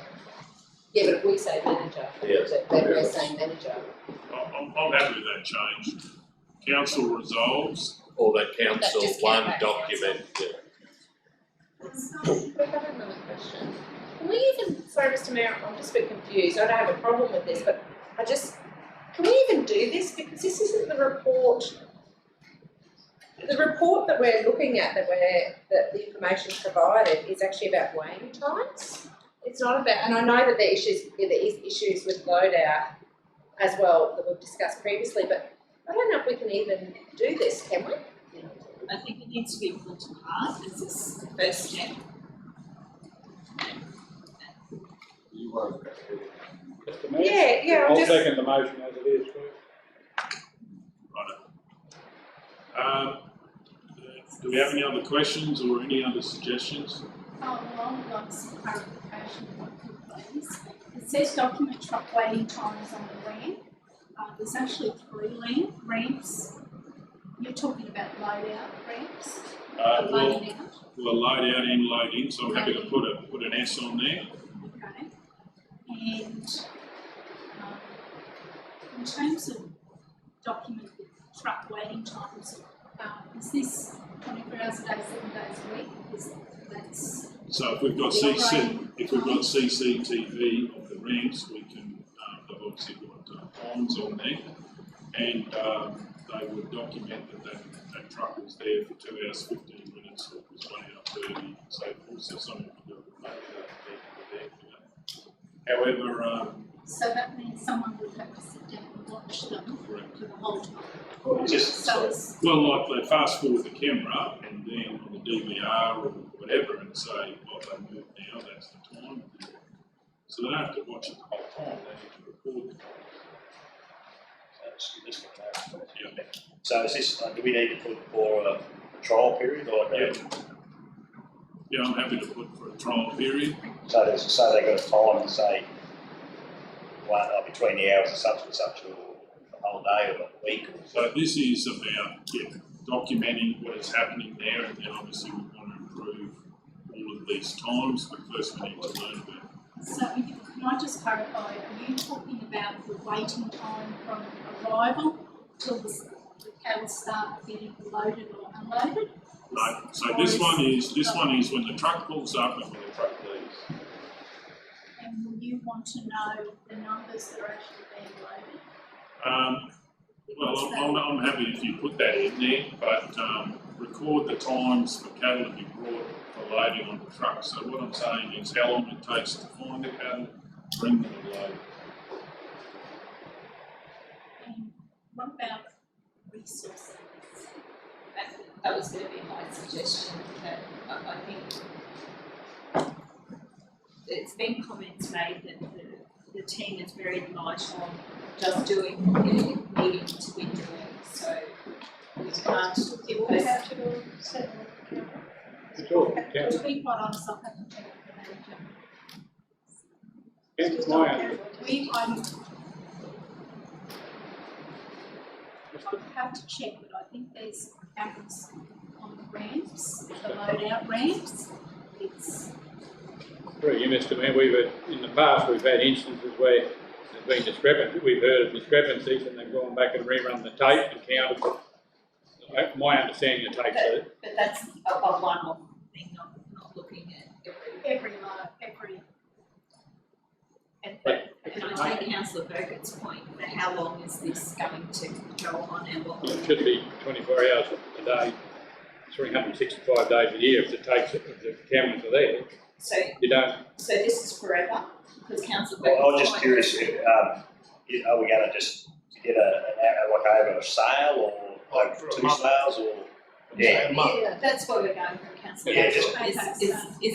Yeah, but if we say manager, Yes. then we're saying manager. I'm happy with that change. council resolves. Or that council just one came back, document, yeah. I have another question. Can we even, sorry Mr Mayor, I'm just a bit confused, I don't have a problem with this, but can we even do this? Because this isn't the report. The report that we're looking at, that the information provided is actually about waiting times. It's not about, and I know that there is issues with loadout as well that we've discussed previously, but I don't know if we can even do this, can we? I think it needs to be pulled apart as this first step. You won't. Mr Mayor? Yeah, I'll second the motion as it is first. Right. Do we have any other questions or any other suggestions? Oh, well, I would like some clarification, if I could, please. It says document truck waiting times on the ramp. There's actually 3 ramps. You're talking about load-out ramps? Loading out? We'll load out and load in, so I'm happy to put an S on there. Okay. And in terms of document truck waiting times, is this 24 hours a day, 7 days a week? That's So if we've got CCTV of the ramps, we can, they've obviously got ponds on there, and they would document that truck was there for 2 hours 15 minutes, or it was 1 hour 30, so also someone can do it remotely, there for that. However, so that means someone would have to sit down and watch them correct. for the whole time. Just, Well, like they fast forward the camera and then on the DVR or whatever and say, oh, they moved now, that's the time. So they don't have to watch it the whole time, they need to record the time. So is this, do we need to put for a trial period or? Yeah, I'm happy to put for a trial period. So they got a time to say, between the hours of such and such, or the whole day or a week or so. So this is about, documenting what is happening there, and then obviously we want to improve all of these times, but first we need to learn about it. So can I just clarify, are you talking about the waiting time from arrival till the cattle start getting loaded or unloaded? No, so this one is when the truck pulls up and when the truck leaves. And will you want to know the numbers that are actually being loaded? Well, I'm happy if you put that in there, but record the times for cattle to be brought for loading on the truck. So what I'm saying is how long it takes to find the cattle, bring them and load. And what about resources? That was going to be my suggestion, that I think there's been comments made that the team is very light on just doing what they're needing to be doing, so we can't give We'll us. have to do several cameras. To be quite honest, I'll have to check with the manager. It's my I have to check, but I think there's cameras on the ramps, the load-out ramps. It's through you, Mr Mayor, in the past we've had instances where there's been discrepancies, we've heard of discrepancies and they've gone back and rerun the tape and counted. My understanding of tapes are. But that's a one-off thing, not looking at every load, every. And I take Councillor Burgett's point, that how long is this going to go on and what? It should be 24 hours a day, 365 days a year if the tapes, if the cameras are there. So you don't. So this is forever, because Councillor Well, Burgett's. I was just curious, if, are we going to just get over a sale or like 2 sales or? Yeah, that's where we're going from, Councillor. Yeah, just is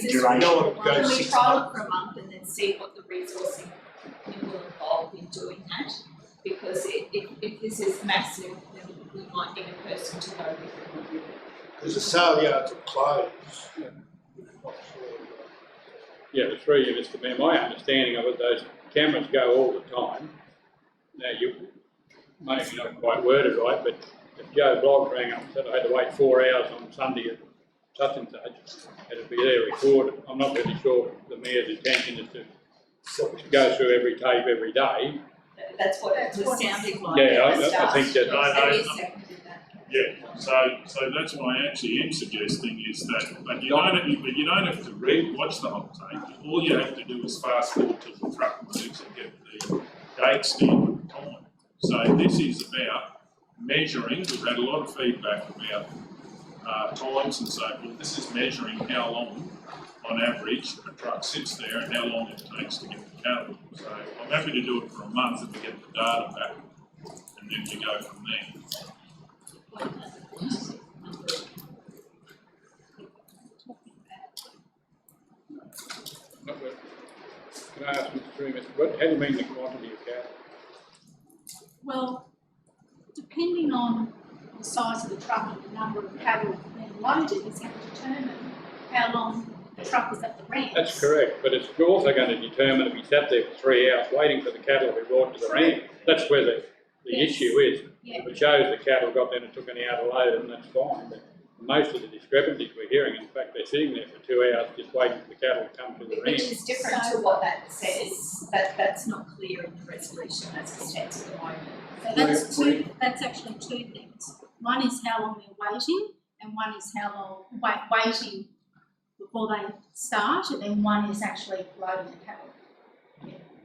this duration. can we trial it for a month and then see what the resourcing will involve in doing that? Because if this is massive, then we might need a person to go with it. Because the sale yards are closed. Yeah, the three of us, Mr Mayor, my understanding of it, those cameras go all the time. Now, you maybe not quite worded right, but if Joe Bloggs rang up and said I had to wait 4 hours on Sunday at such and such, it'd be there recorded. I'm not really sure the Mayor's intention is to go through every tape every day. That's what it was sounding like. Yeah, at the I think start. that. That is seconded. Yeah, so that's what I actually am suggesting is that, but you don't have to watch the whole tape. All you have to do is fast forward to the truck moves and get the date stamp at the time. So this is about measuring. We've had a lot of feedback about times and so forth. This is measuring how long, on average, a truck sits there and how long it takes to get the cattle. So I'm happy to do it for a month if we get the data back, and then we go from there. Can I ask Mr. Freeman, how do you mean the quantity of cattle? Well, depending on the size of the truck and the number of cattle being loaded is going to determine how long the truck is at the ramp. That's correct, but it's also going to determine if he sat there for 3 hours waiting for the cattle to be brought to the ramp. That's where the Yes. issue is. Yeah. If it shows the cattle got there and it took an hour to load them, that's fine, but most of the discrepancies we're hearing, in fact, they're sitting there for 2 hours just waiting for the cattle to come to the ramp. Which is different to what that says, that's not clear in the resolution as it stands at the moment. So that's actually two things. One is how long they're waiting, and one is how long waiting before they start, and then one is actually loading the cattle.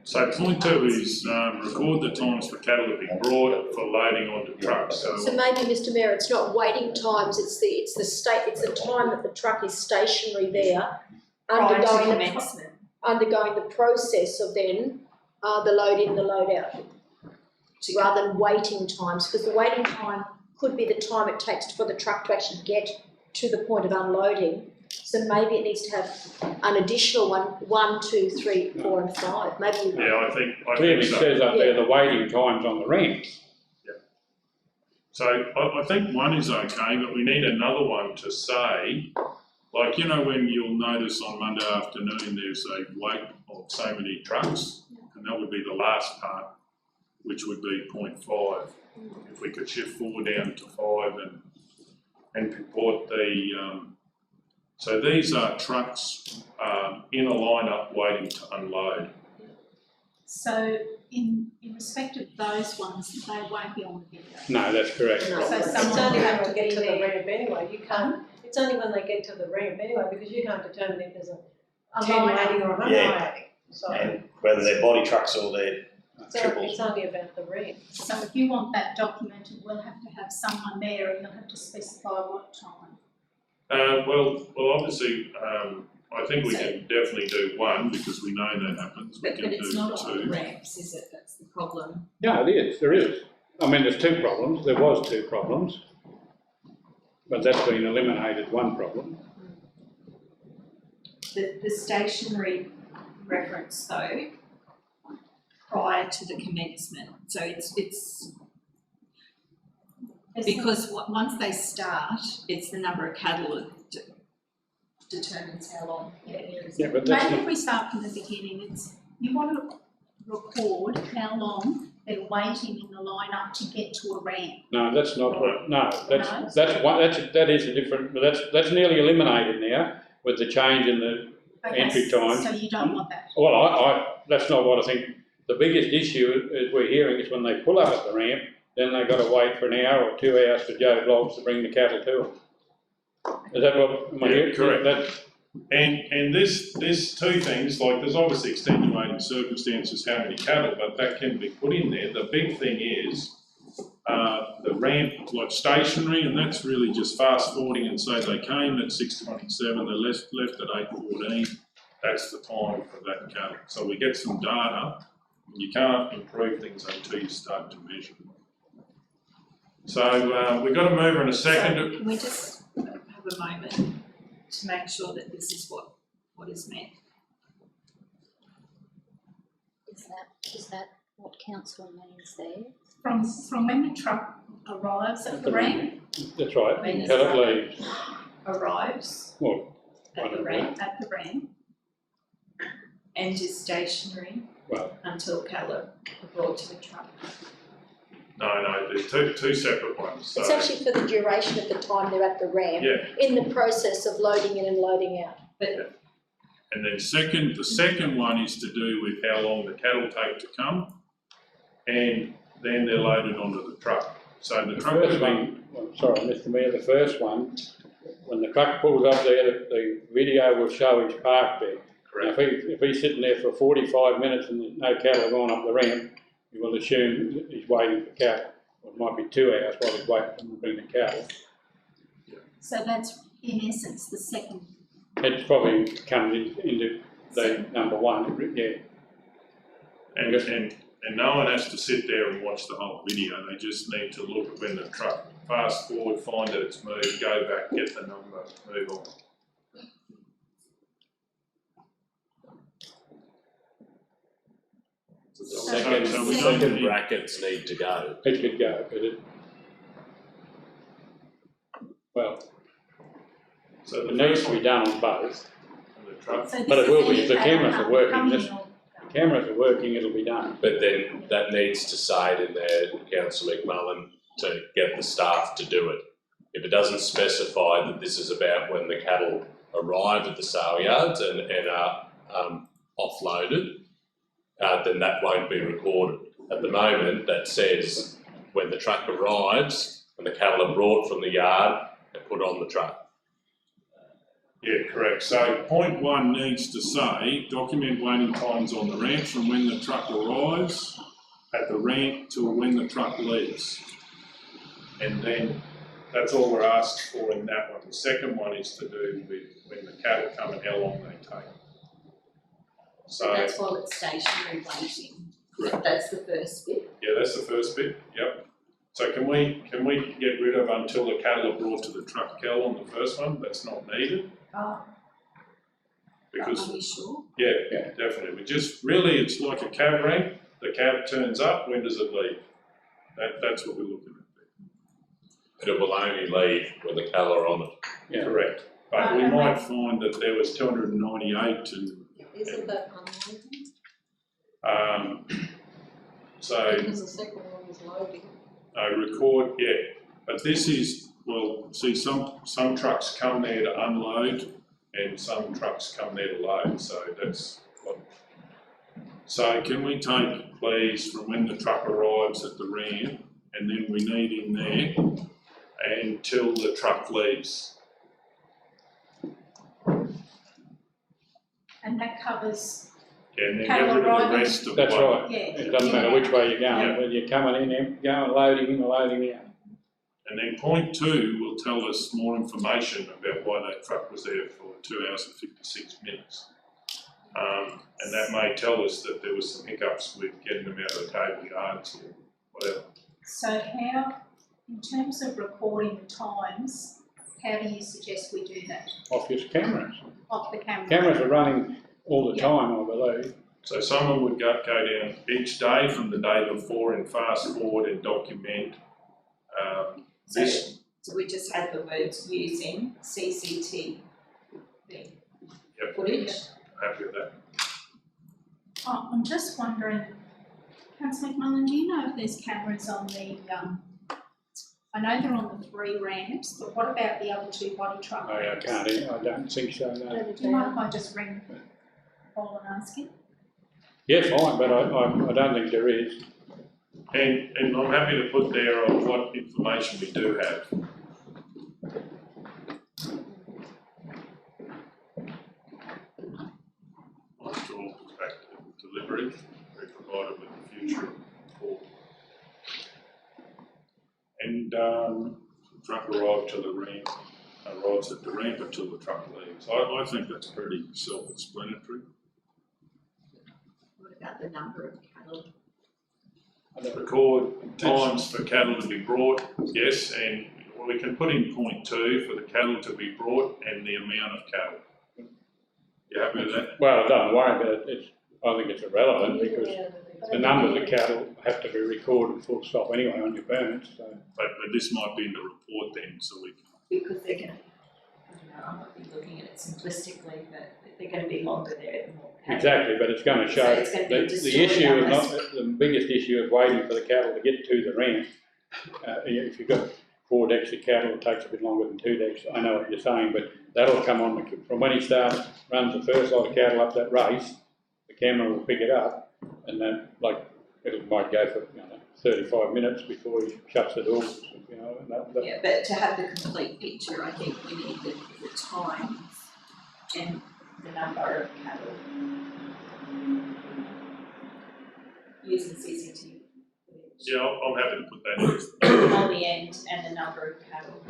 So point 2 is record the times for cattle to be brought for loading onto trucks. So maybe, Mr. Mayor, it's not waiting times, it's the time that the truck is stationary there, undergoing the process of then the load in, the load out, rather than waiting times, because the waiting time could be the time it takes for the truck to actually get to the point of unloading. So maybe it needs to have an additional 1, 2, 3, 4 and 5. Maybe yeah, I think Clearly so. says up there the waiting times on the ramps. So I think 1 is okay, but we need another one to say, like, you know, when you'll notice on Monday afternoon there's a wait of so many trucks, and that would be the last part, which would be point 5. If we could shift 4 down to 5 and report the so these are trucks in a lineup waiting to unload. So in respect of those ones, they won't be on the video. No, that's correct. So It's someone only will when have to they get be to the there. ramp anyway, you can't, it's only when they get to the ramp anyway, because you can't determine if there's a 10 lineup. waiting or a 100 Yeah. waiting. So And whether they're body trucks or they're triples. it's only about the ramp. So if you want that documented, we'll have to have someone there, and you'll have to specify what time. Well, obviously, I think we can definitely do 1 because we know that happens. We But can it's do not on the 2. ramps, is it? That's the problem. No, it is, there is. I mean, there's 2 problems, there was 2 problems, but that's been eliminated, 1 problem. The stationary reference though, prior to the commencement, so it's because once they start, it's the number of cattle that determines how long it is. Yeah, but that's Maybe not, if we start from the beginning, you want to record how long they're waiting in the lineup to get to a ramp. no, that's not what, no, that is a different, that's nearly eliminated now with the change in the entry time. So you don't want that. Well, that's not what I think. The biggest issue is we're hearing is when they pull up at the ramp, then they've got to wait for an hour or 2 hours for Joe Bloggs to bring the cattle to them. Is that what, am I hearing? Correct. And there's 2 things, like there's obviously extenuating circumstances, how many cattle, but that can be put in there. The big thing is the ramp, like stationary, and that's really just fast forwarding and say they came at 6:27, they left at 8:14, that's the time for that cattle. So we get some data, and you can't improve things until you start to measure. So we've got to move in a second. So can we just have a moment to make sure that this is what is meant? Is that what council means there? From when the truck arrives at the ramp, That's right, When is cattle that? leaves. Arrives Well, at the ramp at the ramp, and is stationary well, until cattle are brought to the truck. No, there's two separate ones. So, it's actually for the duration of the time they're at the ramp, yeah. in the process of loading in and loading out. But And then the second one is to do with how long the cattle take to come, and then they're loaded onto the truck. So the The truck will first be, one, well, sorry, Mr Mayor, the first one, when the truck pulls up there, the video will show he's parked there. Now, correct, if he's sitting there for 45 minutes and no cattle are going up the ramp, you will assume he's waiting for cattle. Or it might be 2 hours while he's waiting for them to bring the cattle. So that's in essence the second. It probably comes into the number one, yeah. and no one has to sit there and watch the whole video, they just need to look when the truck, fast forward, find that it's moved, go back, get the number, move on. The So second, we the don't second need- brackets need to go. It could go, but it, well, So it the needs first to be one, done on both. the truck, So But it this will is be, if the any cameras cattle are working, coming this, in or the cameras are working, it'll be done. But then that needs to say it in there, Councillor McMullen, to get the staff to do it. If it doesn't specify that this is about when the cattle arrive at the sale yards and are offloaded, then that won't be recorded. At the moment, that says when the truck arrives and the cattle are brought from the yard and put on the truck. yeah, correct, so point one needs to say, document waiting times on the ramp from when the truck arrives at the ramp to when the truck leaves. And then, that's all we're asked for in that one. The second one is to do with when the cattle come and how long they take. So, That's while it's stationary waiting. correct. That's the first bit. Yeah, that's the first bit, yep. So can we get rid of until the cattle are brought to the truck kill on the first one? That's not needed, Oh, because, are we sure? yeah, definitely. We just, really, it's like a cab rank. The cab turns up, when does it leave? That's what we're looking at. But it will only leave when the cattle are on it. Yeah. Correct, but we might find that there was 298 and, Isn't that unloading? so, Because the second one is loading. record, yeah, but this is, well, see, some trucks come there to unload and some trucks come there to load, so that's what. So can we take, please, from when the truck arrives at the ramp, and then we need in there until the truck leaves. and that covers, Yeah, and then Cattle get rid of the arriving. rest of That's what. right. yeah. It doesn't matter which way you're going, Yeah. whether you're coming in, going loading in or loading out. And then point two will tell us more information about why that truck was there for 2 hours and 56 minutes. And that may tell us that there was some hiccups with getting them out of the cable yards or whatever. So how, in terms of recording the times, how do you suggest we do that? Off your cameras. Off the camera? Cameras are running all the Yeah. time, I believe. So someone would go down each day from the day before and fast forward and document this. So we just had the words using CCTV Yep, footage. happy with that. Oh, I'm just wondering, Councillor McMullen, do you know if there's cameras on the, I know they're on the 3 ramps, but what about the other 2 body truck I ramps? can't, I don't think so, no. Do you mind if I just ring Paul and ask him? Yeah, fine, but I don't think there is. And I'm happy to put there on what information we do have. Like to all back to delivery, we provided with the future report. And truck arrived to the ramp, arrives at the ramp until the truck leaves. I think that's pretty self-explanatory. What about the number of cattle? Record times for cattle to be brought, yes, and we can put in point 2 for the cattle to be brought and the amount of cattle. You happy with that? Well, don't worry about it, I think it's irrelevant because the numbers of cattle have to be recorded full stop anyway on your permits, so. But this might be in the report then, so we can. Because they're gonna, I don't know, I might be looking at it simplistically, but they're gonna be longer there the more cattle. Exactly, but it's going to show, So it's gonna be the distorted issue is unless- not, the biggest issue is waiting for the cattle to get to the ramp. If you've got 4 decks of cattle, it takes a bit longer than 2 decks, I know what you're saying, but that'll come on, from when he runs the first lot of cattle up that race, the camera will pick it up, and then, like, it might go for, 35 minutes before he shuts the doors, you know, and that. Yeah, but to have the complete picture, I think we need the times and the number of cattle using CCTV footage Yeah, I'm happy to put that in. on the end and the number of cattle.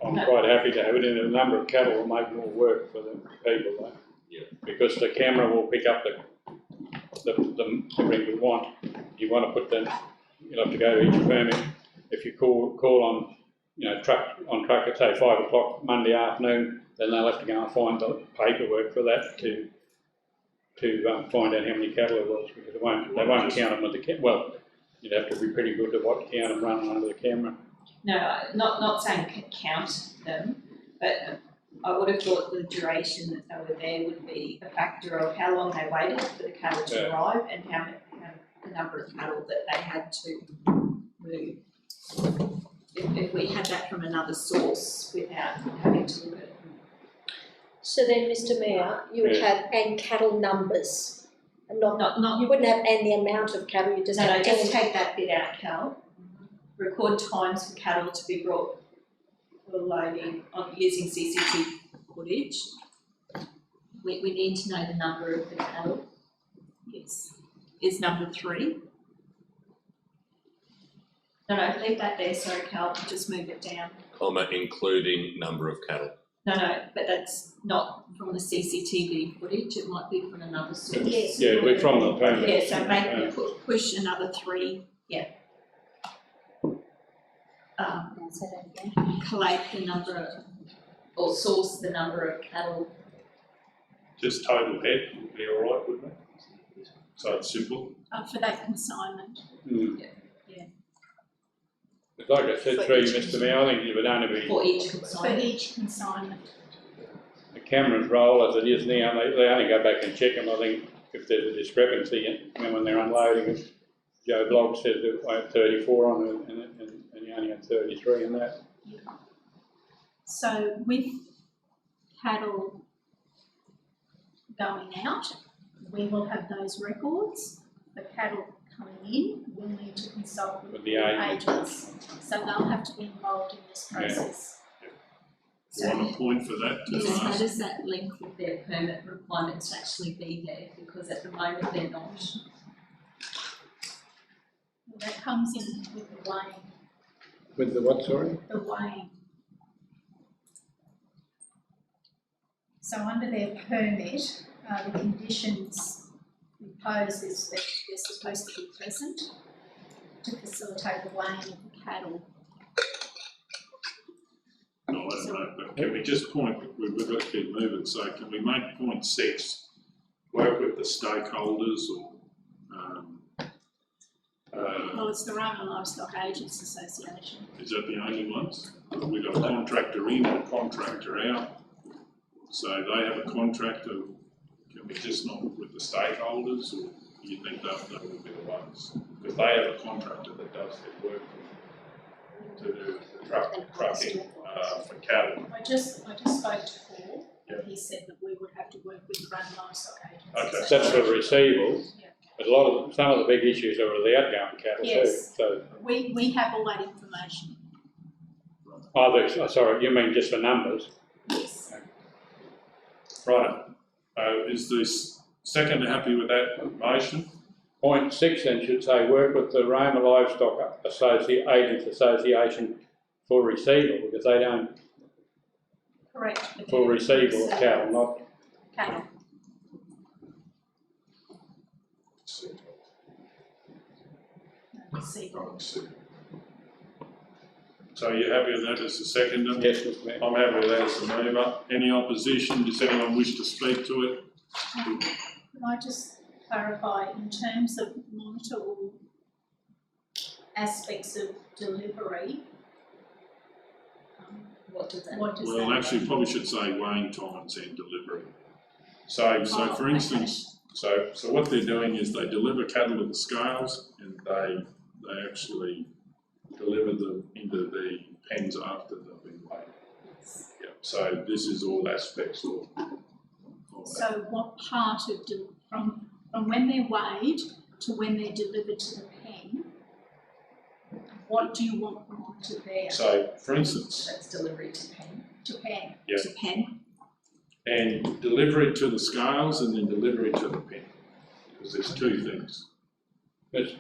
I'm quite happy to have it in. A number of cattle will make more work for the people, though. Yeah. Because the camera will pick up the ring you want. You want to put the, you'll have to go to each permit. If you call on, you know, truck at say 5 o'clock Monday afternoon, then they'll have to go and find the paperwork for that to find out how many cattle there was, because they won't count them with the well, you'd have to be pretty good to count them running under the camera. No, not saying count them, but I would have thought the duration that they were there would be a factor of how long they waited for the cattle to arrive and how the number of cattle that they had to move. If we had that from another source without having to look at it. So then, Mr Mayor, you would have and cattle numbers, and not you wouldn't have and the amount of cattle. You just have just take that bit out, Cal. Record times for cattle to be brought for loading on using CCTV footage. We need to know the number of the cattle. Yes, is number 3. No, leave that there. Sorry, Cal. Just move it down. Comma, including number of cattle. No, but that's not from the CCTV footage. It might be from another source. Yes. Yeah, we're from the permit. Yeah, so make push another 3. Yeah. Collate the number of, or source the number of cattle. Just total head would be all right, wouldn't it? So it's simple. For that consignment. Mm. Yeah. But like I said through you, Mr Mayor, I think it would only be For each For consignment. each consignment. the camera's role as it is now. They only go back and check them. I think if there's a discrepancy when they're unloading it. Joe Blogg said that I had 34 on it and you only had 33 in that. So with cattle going out, we will have those records. The cattle coming in, we'll need to consult with the agents. So they'll have to be involved in this process. You want a point for that? Yes, how does that link with their permit requirements to actually be there? Because at the moment they're not. That comes in with the weighing. With the what, sorry? The weighing. So under their permit, the conditions imposed is that they're supposed to be present to facilitate the weighing of the cattle. No, I don't know, but can we just point, we've got to keep moving, so can we make point 6, work with the stakeholders or Well, it's the Roman Livestock Agents Association. is that the only ones? We've got a contractor in and a contractor out. So they have a contractor, can we just not with the stakeholders, or do you think that will be the ones? Because they have a contractor that does their work to do the trucking for cattle. I just spoke to Paul, Yeah. and he said that we would have to work with the Roman Livestock Agents. Okay. That's for receivables. Yeah. But some of the big issues are with the outgoing cattle Yes. too. So, We have all that information. sorry, you mean just for numbers? Yes. Right, is this second happy with that motion? Point 6 then should say work with the Roma Livestock Agents Association for receival, because they don't, Correct. but for they're receival of cattle, not cattle. Receival. So you're happy with that as a seconder? yes, Mr Mayor. I'm happy with that as a mover. Any opposition? Does anyone wish to speak to it? Can I just clarify, in terms of monitor all aspects of delivery, What does that? Well, actually, probably should say weighing times and delivery. So for instance, so what they're doing is they deliver cattle to the scales and they actually deliver them into the pens after they've been weighed. Yeah. So this is all aspects of So that. what part of from from when they're weighed to when they're delivered to the pen, what do you want them onto there? So, for instance, That's delivery to pen. To pen. Yeah. To pen. and delivery to the scales and then delivery to the pen, because there's two things. That's,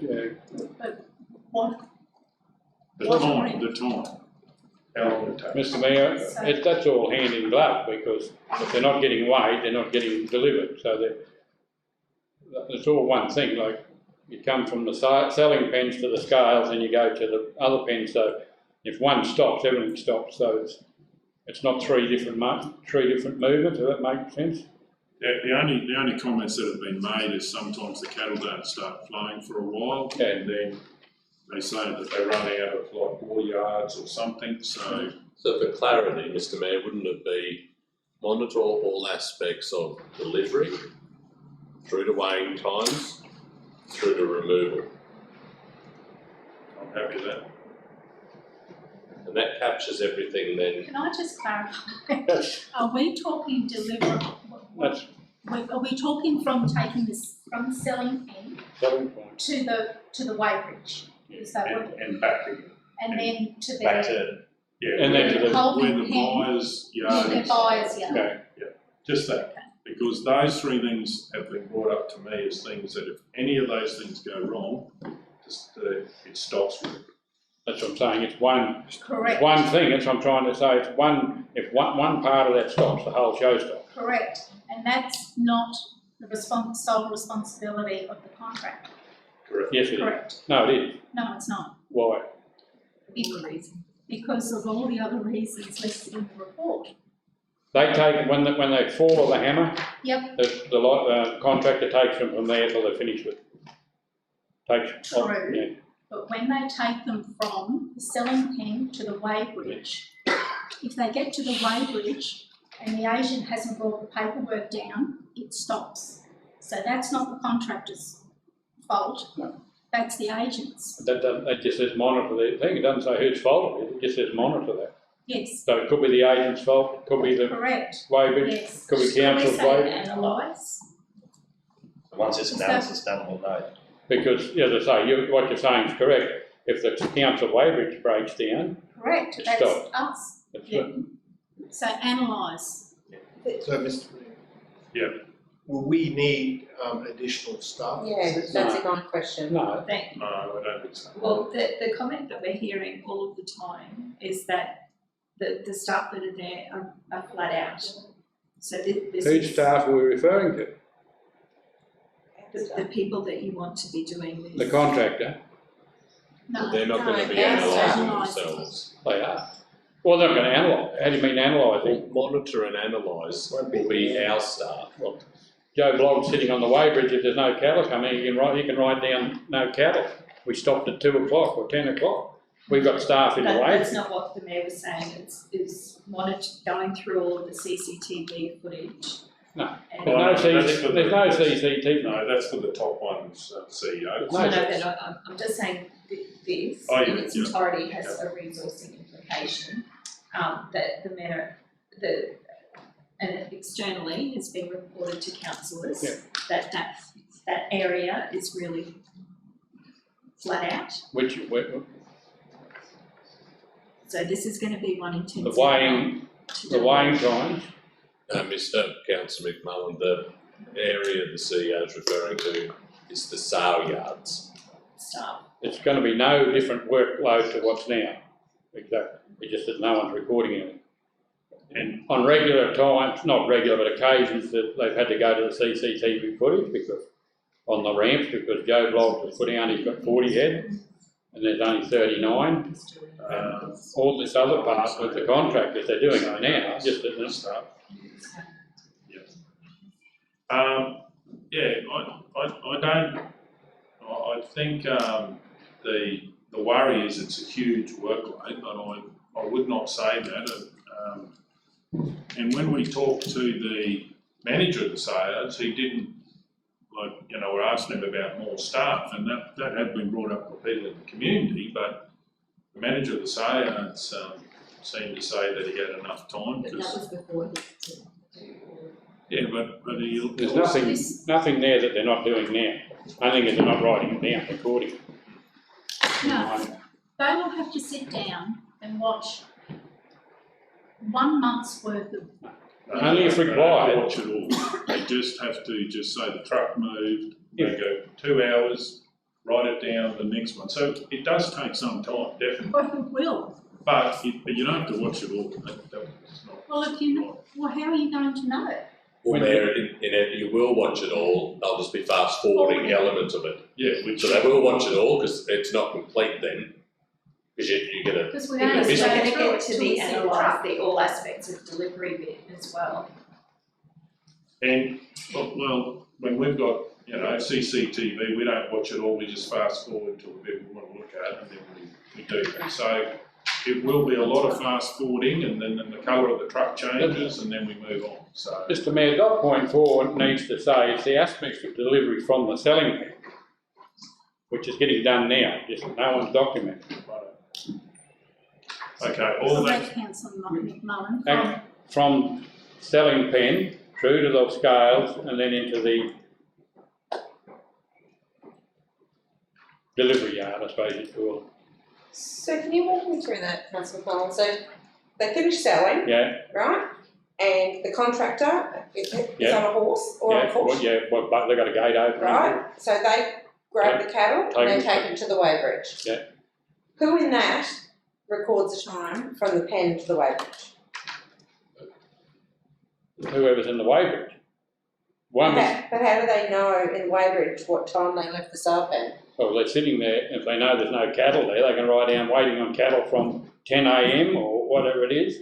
But what, The What time, how long it takes. Mr Mayor, that's all hand in glove, because if they're not getting weighed, they're not getting delivered, so it's all one thing, like you come from the selling pens to the scales and you go to the other pens, so if one stops, everything stops, so it's not three different movements, does that make sense? The only comments that have been made is sometimes the cattle don't start flowing for a while, and then they say that they run out of like 4 yards or something, so. So for clarity, Mr Mayor, wouldn't it be monitor all aspects of delivery, through to weighing times, through to removal? I'm happy with that. And that captures everything then. can I just clarify? Are we talking delivery? That's Are we talking from taking this, from the selling pen selling point. to the weighbridge? Is that what? And back again. And then to Back their to, Yeah, And then to the- where the buyer's yard the is. buyer's yard. Okay, Just that, because those three things have been brought up to me as things that if any of those things go wrong, just, it stops work. that's what I'm saying, it's one Correct. thing, that's what I'm trying to say, it's one, if one part of that stops, the whole show stops. Correct. And that's not the sole responsibility of the contractor. Correct. Yes, it is. Correct. No, it is. No, it's not. Why? Because of all the other reasons listed in the report. They take, when they fall the hammer, Yep. the contractor takes them from there till they're finished with. Takes, True. yeah. But when they take them from the selling pen to the weighbridge, if they get to the weighbridge and the agent hasn't brought the paperwork down, it stops. So that's not the contractor's fault, that's the agent's. That just says monitor the thing, it doesn't say whose fault it is, it just says monitor that. Yes, So it could be the agent's fault, it could be the correct, weighbridge, yes. could be council's Shall we say weighbridge. analyse? once this analysis is done, we'll know. Because, as I say, what you're saying is correct, if the council weighbridge breaks down, Correct, It that's stops. us. it's, Yeah. So analyse. So, Mr. Mayor. Yeah. Will we need additional staff? Yeah, that's a good question. no, Thank No, I don't think so. Well, the comment that we're hearing all of the time is that the staff that are there are flat out. So this whose is staff are we referring to? the people that you want to be doing this. The contractor, No. They're not going to be No, analysing analyse. themselves. they are. Well, they're not going to analyse, how do you mean analyse it? Well, monitor and analyse will be our staff. Well, Joe Blogg's sitting on the weighbridge, if there's no cattle coming, he can write down no cattle. We stopped at 2 o'clock or 10 o'clock. We've got staff in the That's way. not what the mayor was saying, it's going through all of the CCTV footage. No. And There's no that's for there's no CCTV. No, that's for the top one's CEO. No, No, but I'm just saying this Oh, yeah, in its yeah. entirety has a resourcing implication, that the matter, and it externally has been reported to councillors Yeah. that area is really flat out. So this is going to be one intensive. The weighing times, Mr Councillor McMullen, the area the CEO is referring to is the sale yards. Staff. it's going to be no different workload to what's now. Exactly. It just that no one's recording it. And on regular times, not regular, but occasions that they've had to go to the CCTV footage because on the ramps because Joe Bloggs has put down he's got 40 head and there's only 39. All this other part with the contractors, they're doing it now, just at this stuff. I think the worry is it's a huge workload, and I would not say that. And when we talked to the manager of the sales, he didn't, we're asking him about more staff, and that had been brought up by people in the community, but the manager of the sales seemed to say that he had enough time. But that was before he Yeah, but he'll. There's nothing there that they're not doing now. I think is they're not writing it down, recording it. No, they will have to sit down and watch 1 month's worth of. Only if They don't required. watch it all. They just have to just say the truck moved, they go 2 hours, write it down, the next one. So it does take some time, definitely. Well, it will. But you don't have to watch it all. That's not. Well, if you know, well, how are you going to know it? Well, Mayor, in it, you will watch it all, they'll just be fast forwarding elements of it. Yeah, which. So they will watch it all, because it's not complete then, because you're gonna, Because we Because only we're go gonna through get it to till the we see the analyse truck. the all aspects of delivery bit as well. And, well, when we've got, CCTV, we don't watch it all, we just fast forward to a bit we want to look at, and then we do. And so it will be a lot of fast forwarding, and then the colour of the truck changes, and then we move on, so. Mr Mayor, .4 needs to say it's the aspects of delivery from the selling pen, which is getting done now, just no one's documented. Okay, all that, Correct, Councillor McMullen. And from selling pen through to the scales and then into the delivery yard, I suppose you'd call it. So can you walk me through that, Councillor McCollum? So they finish selling, Yeah, right? And the contractor is Yeah. on a horse or on yeah, foot, well, yeah, well, but they've got a gate open. right? So they grab the cattle and they take them to the weighbridge. Yeah. Who in that records the time from the pen to the weighbridge? Whoever's in the weighbridge. One, But how do they know in weighbridge what time they left the sale pen? well, they're sitting there, if they know there's no cattle there, they can write down waiting on cattle from 10 AM or whatever it is,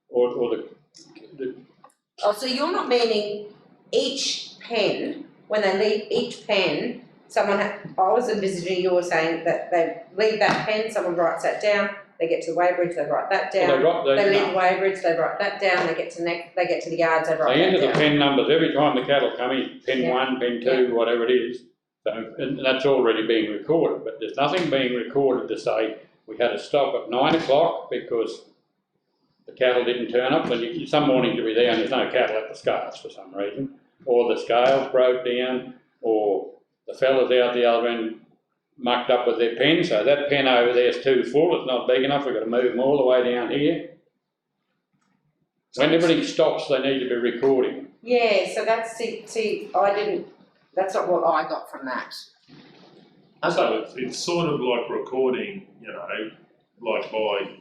or the Oh, so you're not meaning each pen, when they leave each pen, I was envisaging you were saying that they leave that pen, someone writes that down, they get to the weighbridge, they write that down. They leave the weighbridge, they write that down, they get to the yards, they write They that enter the down. pen numbers every time the cattle come in, pen Yeah. 1, pen 2, whatever it is. So, and that's already being recorded, but there's nothing being recorded to say we had to stop at 9 o'clock because the cattle didn't turn up. Then some mornings you'll be there and there's no cattle at the scales for some reason, or the scales broke down, or the fellas out the other end mucked up with their pen, so that pen over there is too full, it's not big enough, we've got to move them all the way down here. When everything stops, they need to be recording. Yeah, so that's, that's not what I got from that. so it's sort of like recording, like by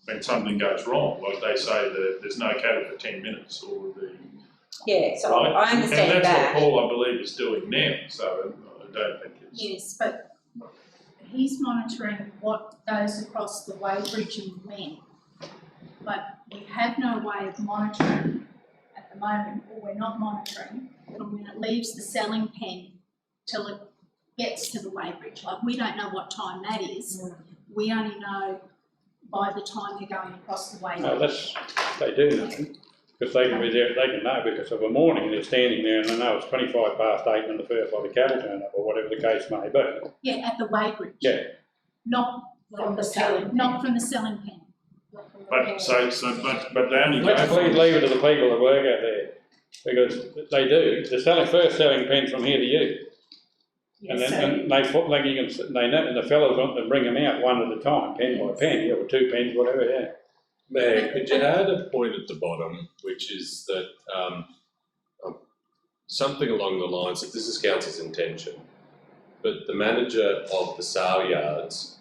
when something goes wrong, like they say that there's no cattle for 10 minutes or the. Yeah, so Right? I understand And that's that. what Paul, I believe, is doing now, so I don't think it's. Yes, but he's monitoring what goes across the weighbridge and when. But we have no way of monitoring at the moment, or we're not monitoring from when it leaves the selling pen till it gets to the weighbridge. Like, we don't know what time that is. We only know by the time they're going across the weighbridge. They do know, because they can be there, they can know because of a morning they're standing there and they know it's 25 past 8 and the first lot of cattle turn up, or whatever the case may be. Yeah, at the weighbridge. Yeah. Not from the selling pen. But they only go. Let's please leave it to the people that work out there, because they do. The first selling pen's from here to you. And then and they know, and the fellows want to bring them out one at a time, pen by pen, or 2 pens, whatever, yeah. Mayor, could you add a point at the bottom, which is that something along the lines of, this is council's intention, but the manager of the sale yards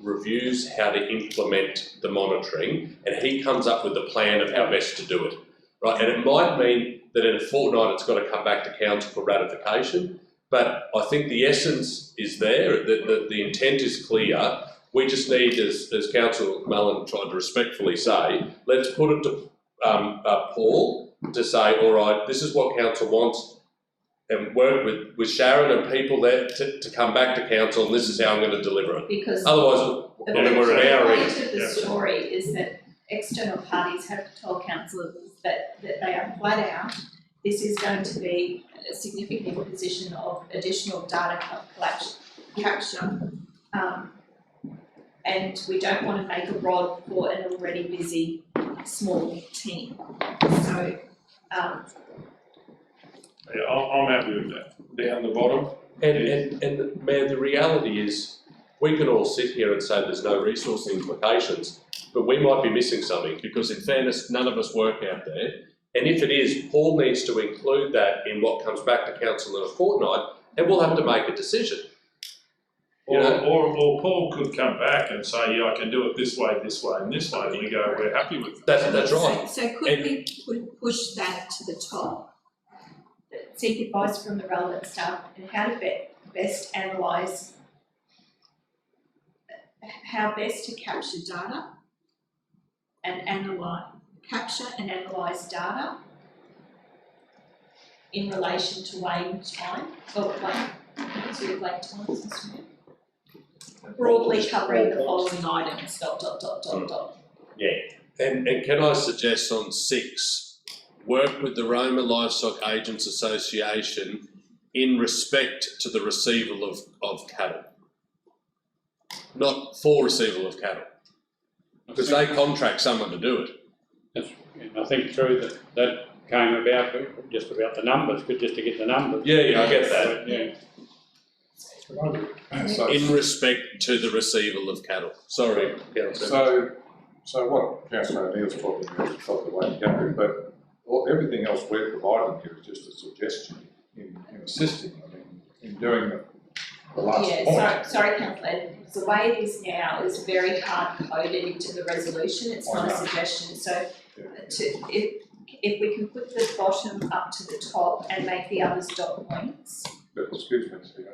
reviews how to implement the monitoring, and he comes up with a plan of how best to do it, right? And it might mean that in a fortnight it's got to come back to council for ratification, but I think the essence is there, the intent is clear. We just need, as Councillor Mullen tried to respectfully say, let's put it to Paul to say, all right, this is what council wants, and work with Sharon and people there to come back to council, and this is how I'm going to deliver it. Because Oh, the we're an hour in. point of the story is that external parties have told councillors that they are flat out, this is going to be a significant position of additional data capture. And we don't want to make a rod for an already busy small team. So Um, Yeah, I'm happy with that. Down the bottom. And Mayor, the reality is, we can all sit here and say there's no resource implications, but we might be missing something, because in fairness, none of us work out there. And if it is, Paul needs to include that in what comes back to council in a fortnight, and we'll have to make a decision. You know? Or Paul could come back and say, yeah, I can do it this way, and this way, and we go, we're happy with that. That's right. So could we push that to the top? Seek advice from the relevant staff and how to best analyse, how best to capture data and capture and analyse data in relation to waiting time, wait times, broadly covering the following items, ... Yeah. And can I suggest on 6, work with the Roma Livestock Agents Association in respect to the receival of cattle. Not for receival of cattle. Because they contract someone to do it. And I think through that came about just about the numbers, but just to get the numbers. Yeah, I get that. Yeah. So, In respect to the receival of cattle. Sorry, Councillor. so what Councillor O'Neill's talking about is probably the way to go, but everything else we're providing here is just a suggestion in assisting, in doing the last point. Sorry, Councillor, the way it is now is very hard coded into the resolution, it's not a suggestion, so if we can put the bottom up to the top and make the others dot points. But excuse me, Stephen,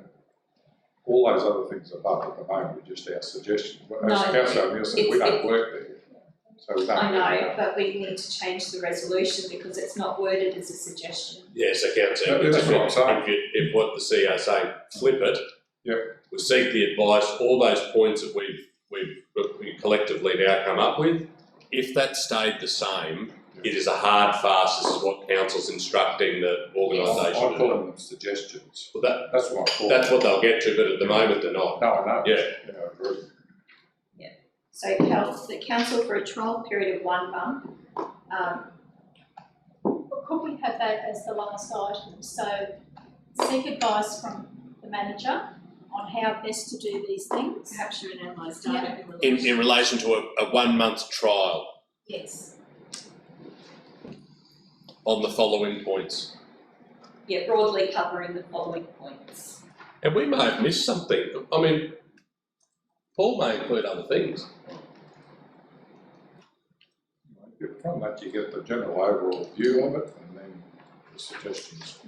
all those other things above at the moment are just our suggestions. As Councillor O'Neill said, we don't work there. So we don't I know, but we need to change the resolution because it's not worded as a suggestion. Yeah, so Councillor, that's what I'm saying. If what the CEO is saying, flip it. Yep. We seek the advice, all those points that we've collectively now come up with. If that stayed the same, it is a hard fast. This is what council's instructing the organisation I'm to calling do. them suggestions. Well, That's what I'm calling that's what they'll get to, but at the moment they're not. No, I know. Yeah. I agree. So the council for a trial period of 1 month, Could we have that as the last item? So seek advice from the manager on how best to do these things. Capture and analyse data In relation to a 1 month trial Yes. on the following points. yeah, broadly covering the following points. And we may have missed something. I mean, Paul may include other things. From that you get the general overall view of it, and then the suggestions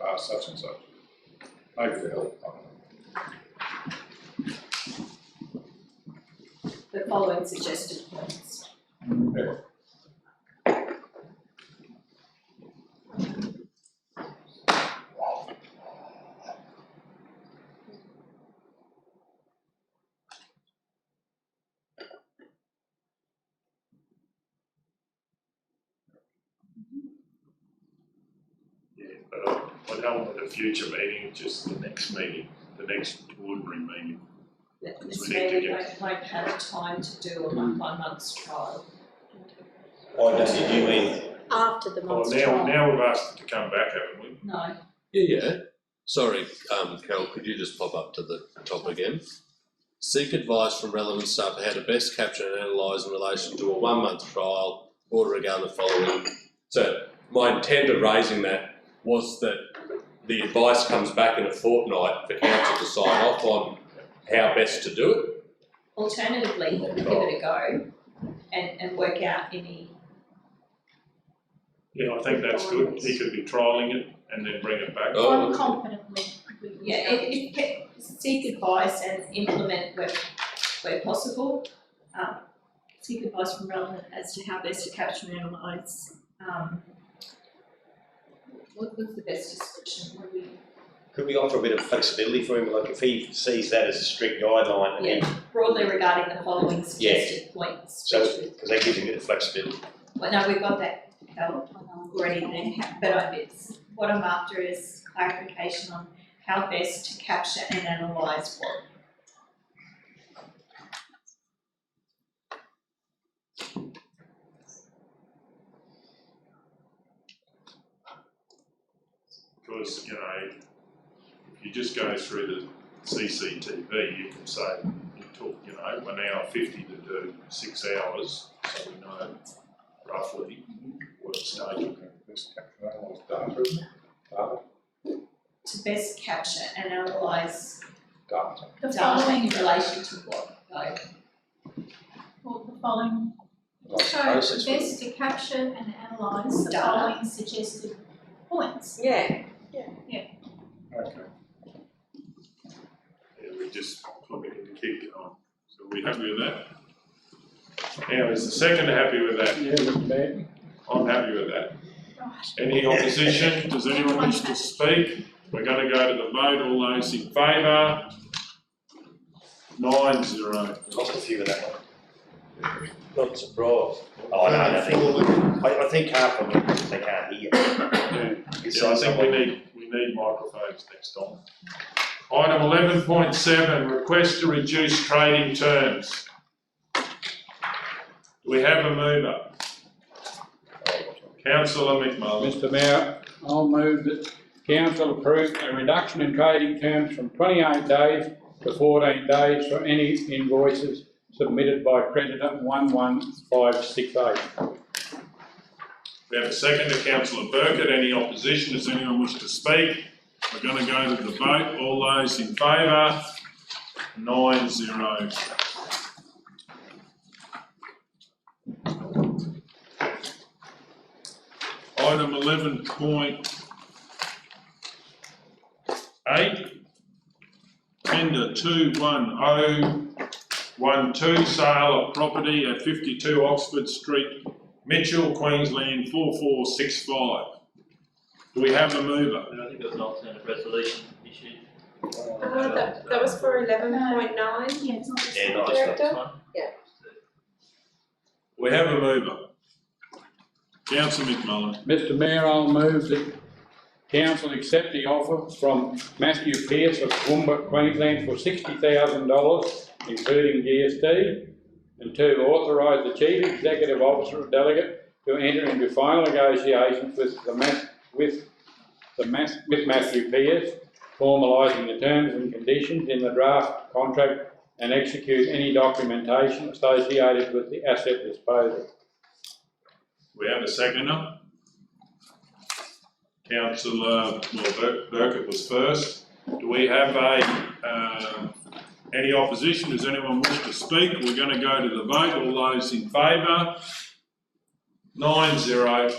are such and such. Maybe to help, I don't know. The following suggested points. Yeah. But I don't want the future meeting, just the next meeting, the next ordinary meeting. This way we won't have time to do a month-by-month trial. Oh, Darcy, do you mean? after the Well, month's now trial. we've asked them to come back, haven't we? No. Yeah. Sorry, Carol, could you just pop up to the top again? Seek advice from relevant staff on how to best capture and analyse in relation to a 1 month trial or regarding the following. So my intent of raising that was that the advice comes back in a fortnight for council to sign off on how best to do it. Alternatively, he can give it a go and work out any. Yeah, I think that's good. He could be trialling it and then bring it back. Oh, I'm confidently. Yeah, if seek advice and implement where possible. seek advice from relevant as to how best to capture and analyse. What was the best description? What do we? Could we offer a bit of flexibility for him, like if he sees that as a strict guideline and Yeah, broadly regarding the following suggested points. so, because that gives him a bit of flexibility. Well, no, we've got that already there, but what I'm after is clarification on how best to capture and analyse what. because, you know, if you just go through the CCTV, you can say it took, you know, 1 hour 50 to do 6 hours, so we know roughly what it's taking. Best capture analyse data, isn't it? Data, To best capture and analyse data. The data following, in relation to what, though? well, the following, Like so process. best to capture and analyse the Data. following suggested points. Yeah. Okay. Yeah, we just probably need to keep it on. So are we happy with that? Now, is the second happy with that? Yeah, Mr. Mayor. I'm I'm happy with that. Right. Any opposition? Does anyone wish to speak? We're going to go to the vote. All those in favour? 9-0. Lost a few of that one. Not surprised. Oh, no, I think half of them, they can't hear. Yeah, I think we need microphones next time. Item 11.7, request to reduce trading terms. Do we have a mover? Councillor McMullen. Mr. Mayor, I'll move that council approve a reduction in trading terms from 28 days to 14 days for any invoices submitted by creditor 11568. We have a second to Councillor Burkett. Any opposition? Does anyone wish to speak? We're going to go to the vote. All those in favour? 9-0. Item 11.8, tender 21012, sale of property at 52 Oxford Street, Mitchell, Queensland 4465. Do we have a mover? And I think there's an alternate resolution issued. That was for 11.9. Yeah, it's not. Yeah, no, it's not. Director? We have a mover. Councillor McMullen. Mr. Mayor, I'll move that council accept the offer from Matthew Pearce of Woomba, Queensland for $60,000, including GST, and 2, authorise the Chief Executive Officer or Delegate to enter into final negotiations with Matthew Pearce, formalising the terms and conditions in the draft contract and execute any documentation associated with the asset disposal. We have a seconder. Councillor, Burkett was first. Do we have any opposition? Does anyone wish to speak? We're going to go to the vote. All those in favour? 9-0.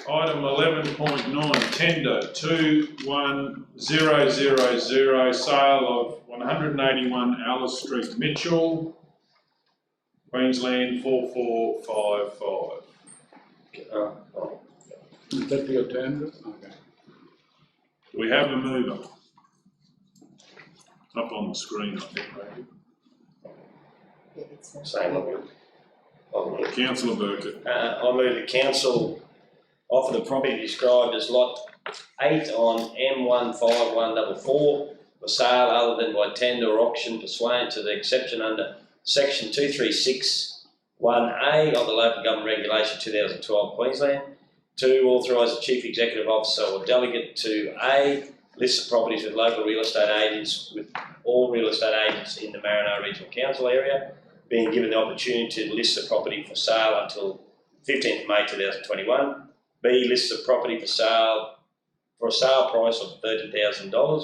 Item 11.9, tender 21000, sale of 181 Alice Street, Mitchell, Queensland 4455. Is that the alternative? Okay. Do we have a mover? Up on the screen, I think, maybe. Same one. Councillor Burkett. I move the council offer the property described as lot 8 on M15144 for sale other than by tender or auction pursuant to the exception under section 2361A of the Local Government Regulation 2012 Queensland. 2, authorise the Chief Executive Officer or Delegate to A, list of properties with local real estate agents with all real estate agents in the Maranoa Regional Council area being given the opportunity to list the property for sale until 15th May 2021. B, lists of property for sale for a sale price of $30,000.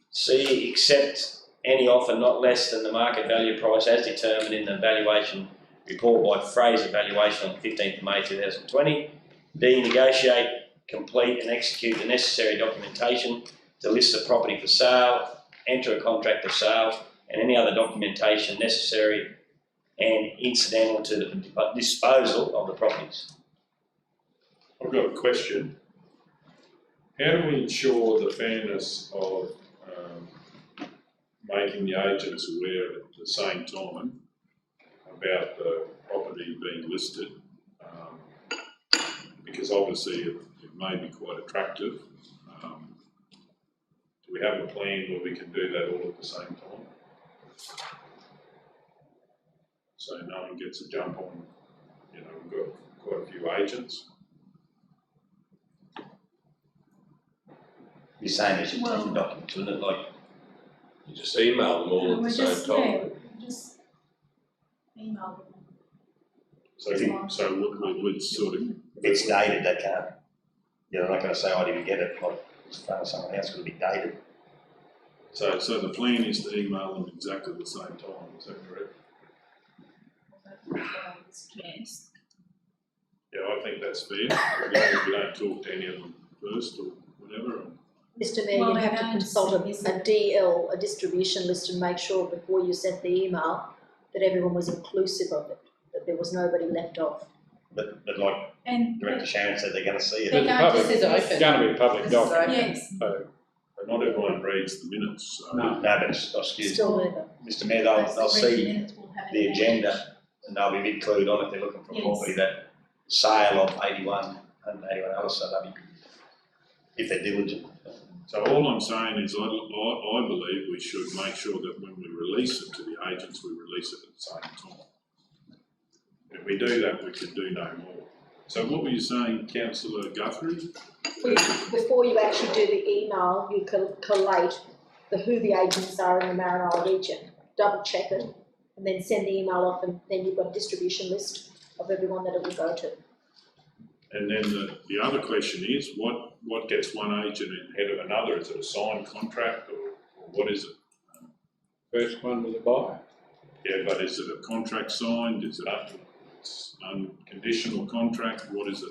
C, accept any offer not less than the market value price as determined in the valuation report by Fraser Valuation on 15th May 2020. D, negotiate, complete and execute the necessary documentation to list the property for sale, enter a contract of sale and any other documentation necessary and incidental to the disposal of the properties. I've got a question. How do we ensure the fairness of making the agents aware at the same time about the property being listed? Because obviously it may be quite attractive. Do we have a plan where we can do that all at the same time? So no one gets a jump on you know, we've got quite a few agents. You're saying they should take Well- the documents, wouldn't it, like, You just email them all at We're the same just, time. yeah, just email them. So we'd sort of, if it's dated, they can't, you know, they're not gonna say, I didn't get it, like, it's from someone else, it'll be dated. so the plan is to email them exactly at the same time, is that correct? Yes. Yeah, I think that's fair, as long as we don't talk to any of them first or whatever. Mr Mayor, Well, you they're have to going to consult send a this- DL, a distribution list, and make sure before you sent the email that everyone was inclusive of it, that there was nobody left off. But like And, Director Sharon said, they're gonna see They're it. going public- This is It's open. going to be a public This is document. open. yes, So, But not everyone reads the minutes, so. no. No, but, excuse me, Still there though. Mr Mayor, they'll see minutes will have the it. agenda, and they'll be included on if they're looking for a Yes. property, that sale of 81 others, so they'll be, if they're diligent. So all I'm saying is I believe we should make sure that when we release it to the agents, we release it at the same time. If we do that, we can do no more. So what were you saying, councillor Guthrie? Before you actually do the email, you collate who the agents are in the Maranoa region, double check it, and then send the email off, and then you've got a distribution list of everyone that it will go to. And then the other question is, what gets one agent ahead of another? Is it a signed contract or what is it? First one with the buyer. Yeah, but is it a contract signed? Is it unconditional contract? What is it?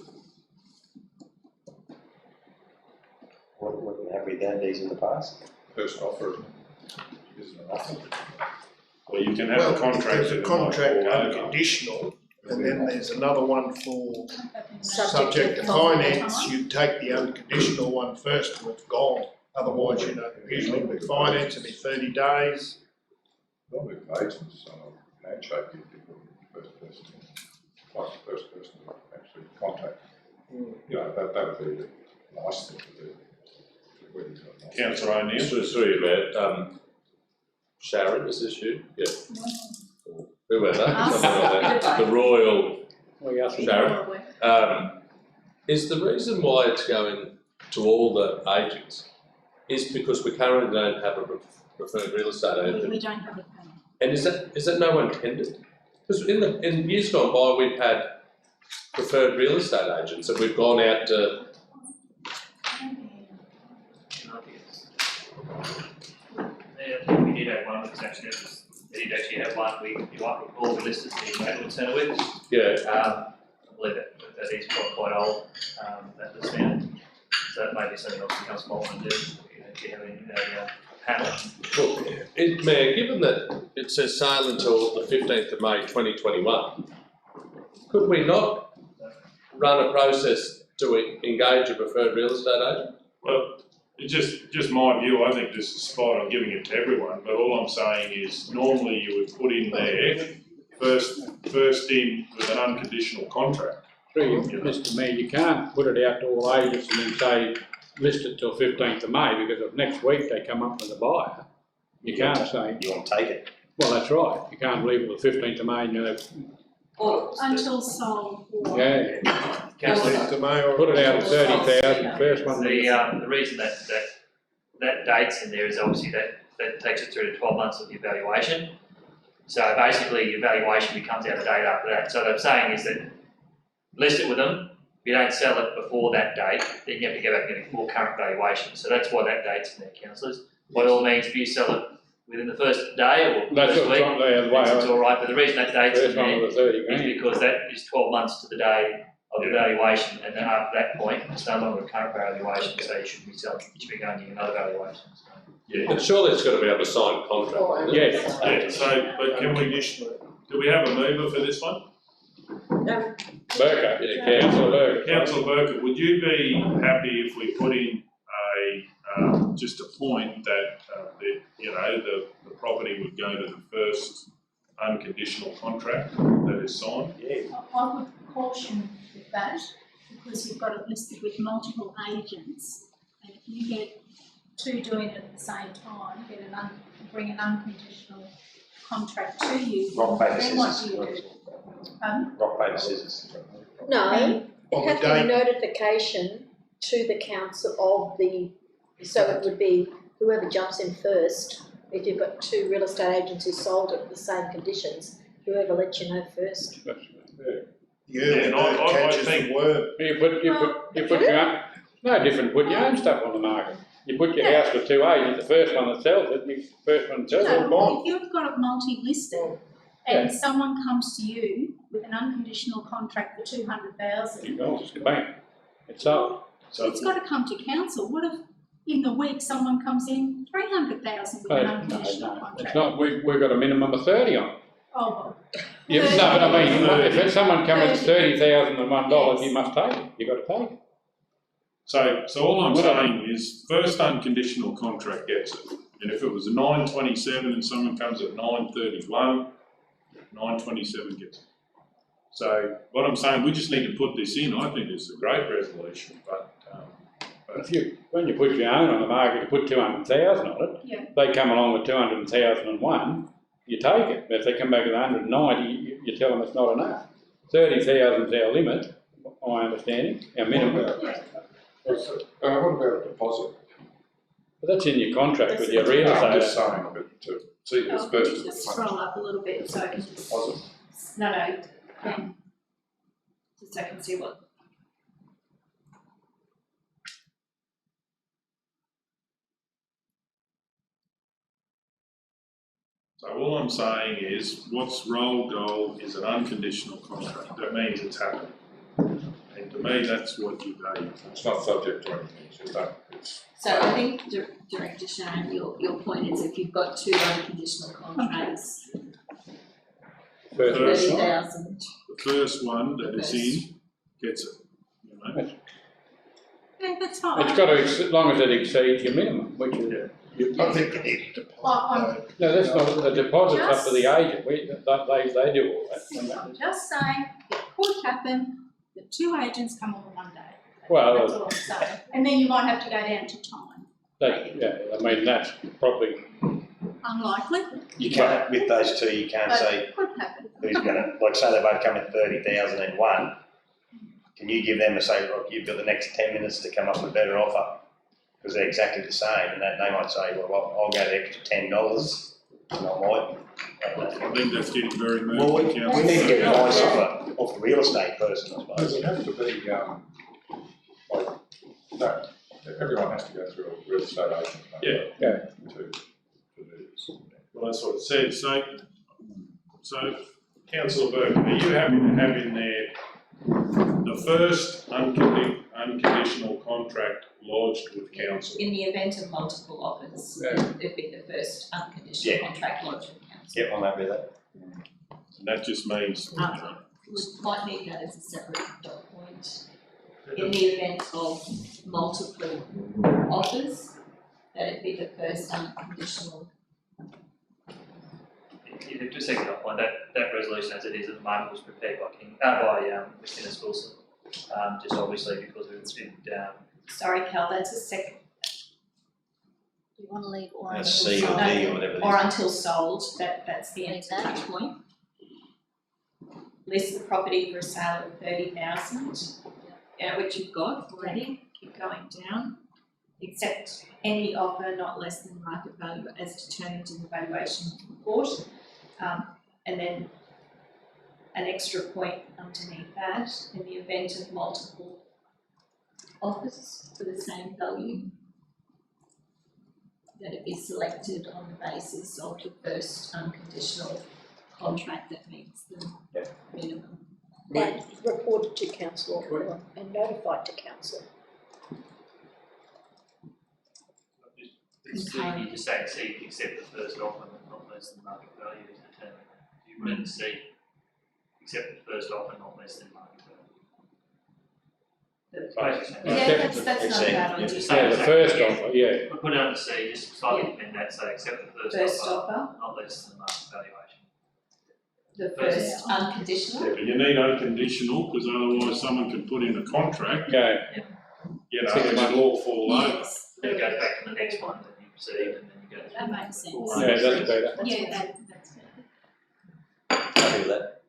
Have we done these in the past? First offer, isn't it offer? Well, you can have a contract. There's a that might contract fall over. unconditional, and then there's another one for subject to Subject to finance. You take the unconditional one first and it's gone. Otherwise, you know, usually with finance, it'll be 30 days. Normally with agents, handshake, you put the first person, twice the first person to actually contact. You know, that would be a nice thing to do. Councillor O'Neill? Sorry about, Sharon, is this you? Yeah. Or whoever, someone like that. The Royal Well, yes, Sharon. Is the reason why it's going to all the agents is because we currently don't have a preferred real estate agent? We don't have a panel. And is that no one tendered? Because in years gone by, we've had preferred real estate agents and we've gone out to. Yeah, I think we did have one, because actually, we did actually have one, you might recall, we listed the Maitland Centre with. Yeah. I believe that is quite old, that was found. So that may be something else the council might want to do, if you have a panel. Well, Mayor, given that it says sale until the 15th of May 2021, could we not run a process to engage a preferred real estate agent? Well, it's just my view, I think this is spot on giving it to everyone, but all I'm saying is normally you would put in there, first in with an unconditional contract. Through you, Mr Mayor, you can't put it out to all agents and then say, list it till 15th of May, because if next week they come up with a buyer, you can't say, You want to take it? well, that's right, you can't leave it till 15th of May, and Or Until sold or. yeah, Councillor, To May or- put it out at 30,000, first one. the reason that date's in there is obviously that takes it through to 12 months of the evaluation. So basically, your valuation becomes out of date after that. So what I'm saying is that list it with them. If you don't sell it before that date, then you have to go back and get a full current valuation. So that's why that date's in there, councillors. By all means, if you sell it within the first day or That's first what's week, on there, the way it's all right. But the reason that date's in first one there with the 30 is grand. because that is 12 months to the day of the valuation, and then after that point, it's no longer a current valuation, so you shouldn't be selling, you should be going to get another valuation. Yeah. But surely it's got to be able to sign a contract. isn't it? Yes, Yeah, so, but can we, do we have a mover for this one? Burker, Yeah, councillor Burker. Councillor Burke, would you be happy if we put in just a point that, the property would go to the first unconditional contract that is signed? I would caution with that, because you've got it listed with multiple agents, and if you get two doing it at the same time, bring an unconditional contract to you, Rock, paper, then what scissors. do you do? Rock, paper, scissors. No, On it the has to be date, notification to the council of the, so it would be whoever jumps in first. If you've got two real estate agents who sold it with the same conditions, whoever lets you know first. the Yeah, early and bird I catches think- the worm. You put your own, no different, put your own stuff on the market. You put your house with two agents, the first one that sells it, the first one that sells it, No, if you've got it multi-listed and someone comes to you with an unconditional contract for 200,000, you go, just bang, it's sold. So it's got to come to council. What if in the week someone comes in 300,000 with an unconditional No, contract? it's not, we've got a minimum of 30 on it. Oh, Yeah, no, but I mean, if someone comes at $30,001, you must take it, you've got to take it. So all I'm saying is, first unconditional contract gets it. And if it was a 927 and someone comes at 931, 927 gets it. So what I'm saying, we just need to put this in. I think it's a great resolution, but When you put your own on the market, you put 200,000 on it. Yeah. They come along with 200,001, you take it. But if they come back with 190, you tell them it's not enough. 30,000 is our limit, my understanding, our minimum. What about a deposit? But that's in your contract with your real I'm estate. just saying, but to see this Could person. you just scroll up a little bit so I can just, Deposit. no, just so I can see what. so all I'm saying is, what's roll goal is an unconditional contract. That means it's happening. And to me, that's what you value. It's not subject to anything, it's just that, it's. So I think Director Sharon, your point is if you've got two unconditional contracts, First one. 30,000. The first one that is in gets it, you know? yeah, that's fine. It's got to, as long as it exceeds your minimum, which is. I think you need a deposit. No, that's not, the deposit's up to the agent, they do all that. I'm just saying, it could happen that two agents come on one day. Well, That's all I'm saying. And then you might have to go down to time. I mean, that's probably, Unlikely, You can't, with those two, you can't but say it could happen. who's gonna, like say they both come at 30,001, can you give them a say, look, you've got the next 10 minutes to come up with a better offer? Because they're exactly the same, and that they might say, well, I'll go the extra $10, and I might. I think that's getting very Well, moving, we need to get advice off the real estate person, I Does suppose. it have to be, like, no, everyone has to go through a real estate agent. Yeah. To do this. well, that's what it said. So Councillor Burke, are you happy to have in there the first unconditional contract lodged with council? In the event of multiple offers, Yeah. it'd be the first unconditional Yeah. contract lodged with council. Yep, I'm happy with that. And that just means, you know, We might need that as a separate dot point. In the event of multiple offers, that'd be the first unconditional. Yeah, just second that point, that resolution as it is at the moment was prepared by Ms. Dennis Wilson. Just obviously because it's been, Sorry, Cal, that's a second. Do you want to leave or That's C or D or whatever it is. Or until sold, that's the end touch point. List the property for a sale of 30,000, which you've got already, keep going down. Accept any offer not less than market value as determined in the valuation report. And then an extra point underneath that, in the event of multiple offers for the same value, that it be selected on the basis of the first unconditional contract that meets the minimum. And reported to council and notified to council. you just say C, accept the first offer, not less than market value is determined. You put in C, accept the first offer, not less than market value. Yeah, that's not a bad idea. yeah, the first offer, yeah. We'll put it on the C, just slightly amend that, so accept the First first offer, offer, not less than market valuation. the first unconditional. yeah, but you need unconditional, because otherwise someone can put in a contract, Okay, you know, and it'll all fall over. Yes. Then it goes back to the next one that you received, and then you go. That makes sense. yeah, that's better. Yeah, that's better. Happy with that.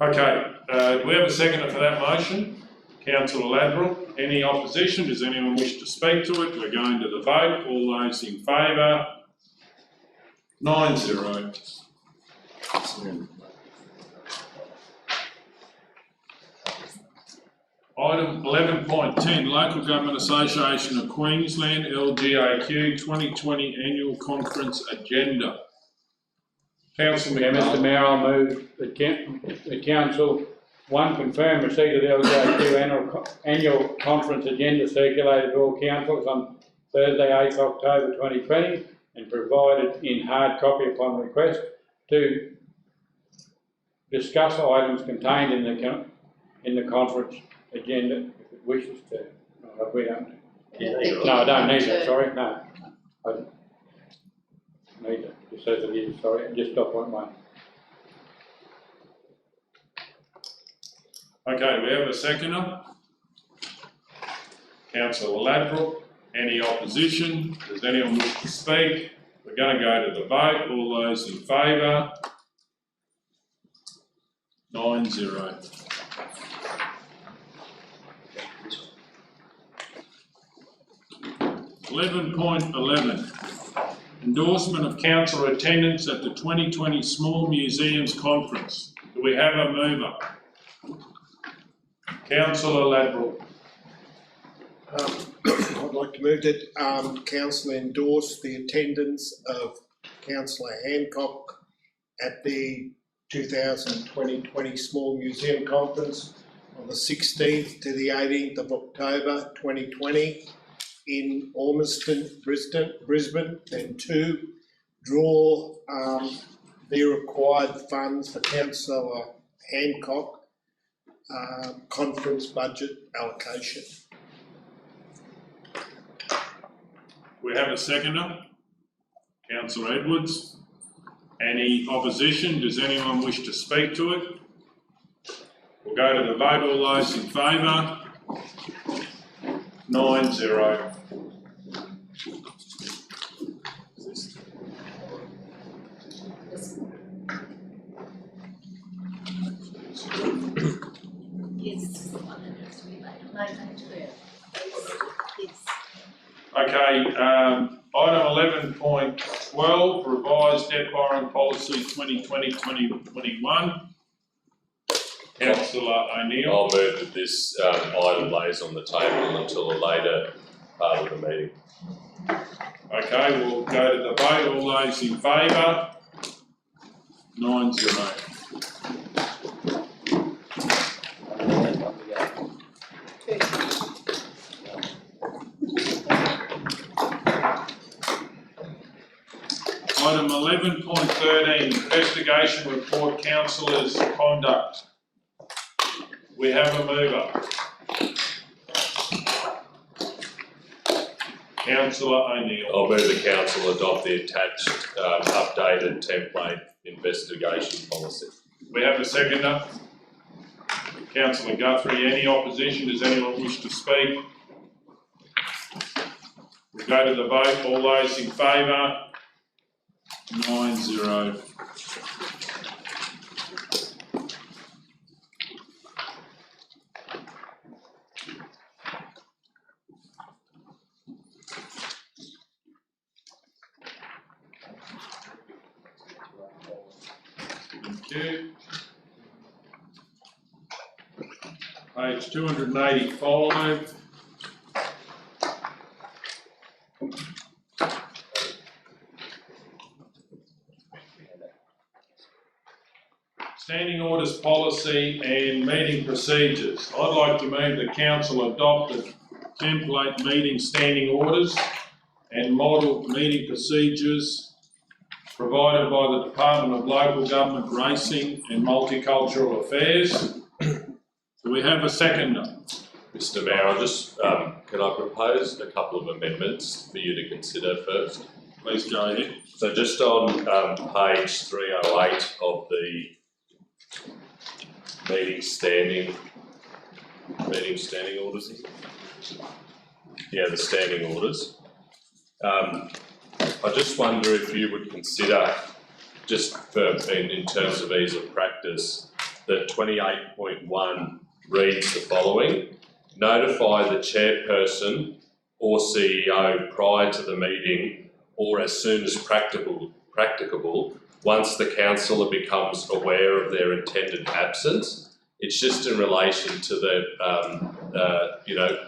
Okay, do we have a seconder for that motion? Councillor Ladbrall. Any opposition? Does anyone wish to speak to it? We're going to the vote. All those in favour? 9-0. Item 11.10, Local Government Association of Queensland, LGAQ 2020 Annual Conference Agenda. Councillor Yeah, McMahon. Mr Mayor, I move the council, one, confirm receipt of the LGAQ annual conference agenda circulated to all councils on Thursday, 8th October 2020 and provided in hard copy upon request. Two, discuss items contained in the conference agenda if it wishes to. No, we don't. No, I don't need it, sorry, no. I don't need it, just as it is, sorry, just stop point one. Okay, we have a seconder. Councillor Ladbrall. Any opposition? Does anyone wish to speak? We're going to go to the vote. All those in favour? 9-0. .11, endorsement of council attendance at the 2020 Small Museums Conference. Do we have a mover? Councillor Ladbrall. I'd like to move that council endorse the attendance of Councillor Hancock at the 2020 Small Museum Conference on the 16th to the 18th of October 2020 in Ormiston, Brisbane, and two, draw the required funds for Councillor Hancock conference budget allocation. We have a seconder, Councillor Edwards. Any opposition? Does anyone wish to speak to it? We'll go to the vote. All those in favour? 9-0. Yes, the one that has to be later. Okay, item 11.12, revised debt borrowing policy 2020-2021. Councillor O'Neill. I'll move that this item lays on the table until a later part of the meeting. Okay, we'll go to the vote. All those in favour? 9-0. Item 11.13, investigation report, councillors' conduct. We have a mover. Councillor O'Neill. I'll move the council adopt the attached updated template investigation policy. We have a seconder. Councillor Guthrie. Any opposition? Does anyone wish to speak? We go to the vote. All those in favour? 9-0. Thank you. Page 285. Standing orders policy and meeting procedures. I'd like to move the council adopt the template meeting standing orders and model meeting procedures provided by the Department of Local Government, Racing and Multicultural Affairs. Do we have a seconder? Mr Mayor, I just, can I propose a couple of amendments for you to consider first? Please go ahead. So just on page 308 of the meeting standing orders. Yeah, the standing orders. I just wonder if you would consider just in terms of ease of practice, that 28.1 reads the following: notify the chairperson or CEO prior to the meeting or as soon as practicable once the councillor becomes aware of their intended absence. It's just in relation to the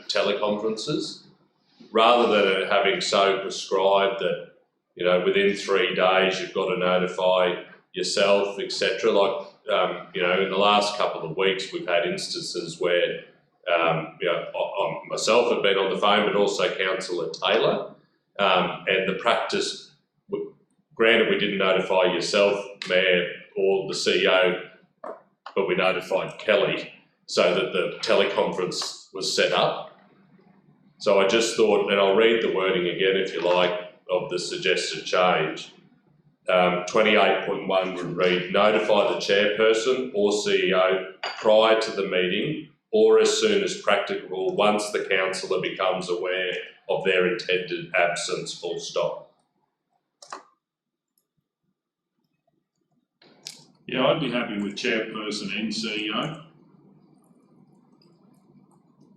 teleconferences, rather than it having so prescribed that within 3 days you've got to notify yourself, etc. Like in the last couple of weeks we've had instances where I myself have been on the phone, but also Councillor Taylor, and the practice. Granted, we didn't notify yourself, Mayor, or the CEO, but we notified Kelly so that the teleconference was set up. So I just thought, and I'll read the wording again if you like, of the suggested change. 28.1 would read: notify the chairperson or CEO prior to the meeting or as soon as practicable once the councillor becomes aware of their intended absence, full stop. Yeah, I'd be happy with chairperson and CEO.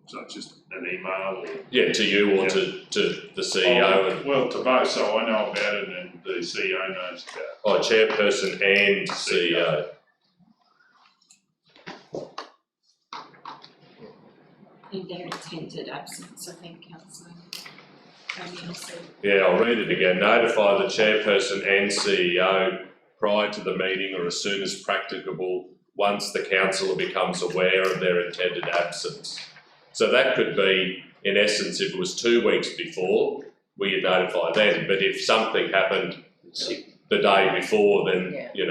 So just an email or... Yeah, to you or to the CEO. Well, to both, so I know about it and the CEO knows about it. Oh, chairperson and CEO. In their intended absence, I think, Councillor O'Neill said. Yeah, I'll read it again. Notify the chairperson and CEO prior to the meeting or as soon as practicable once the councillor becomes aware of their intended absence. So that could be, in essence, if it was 2 weeks before, we notify then. But if something happened the day before, then, Yeah. You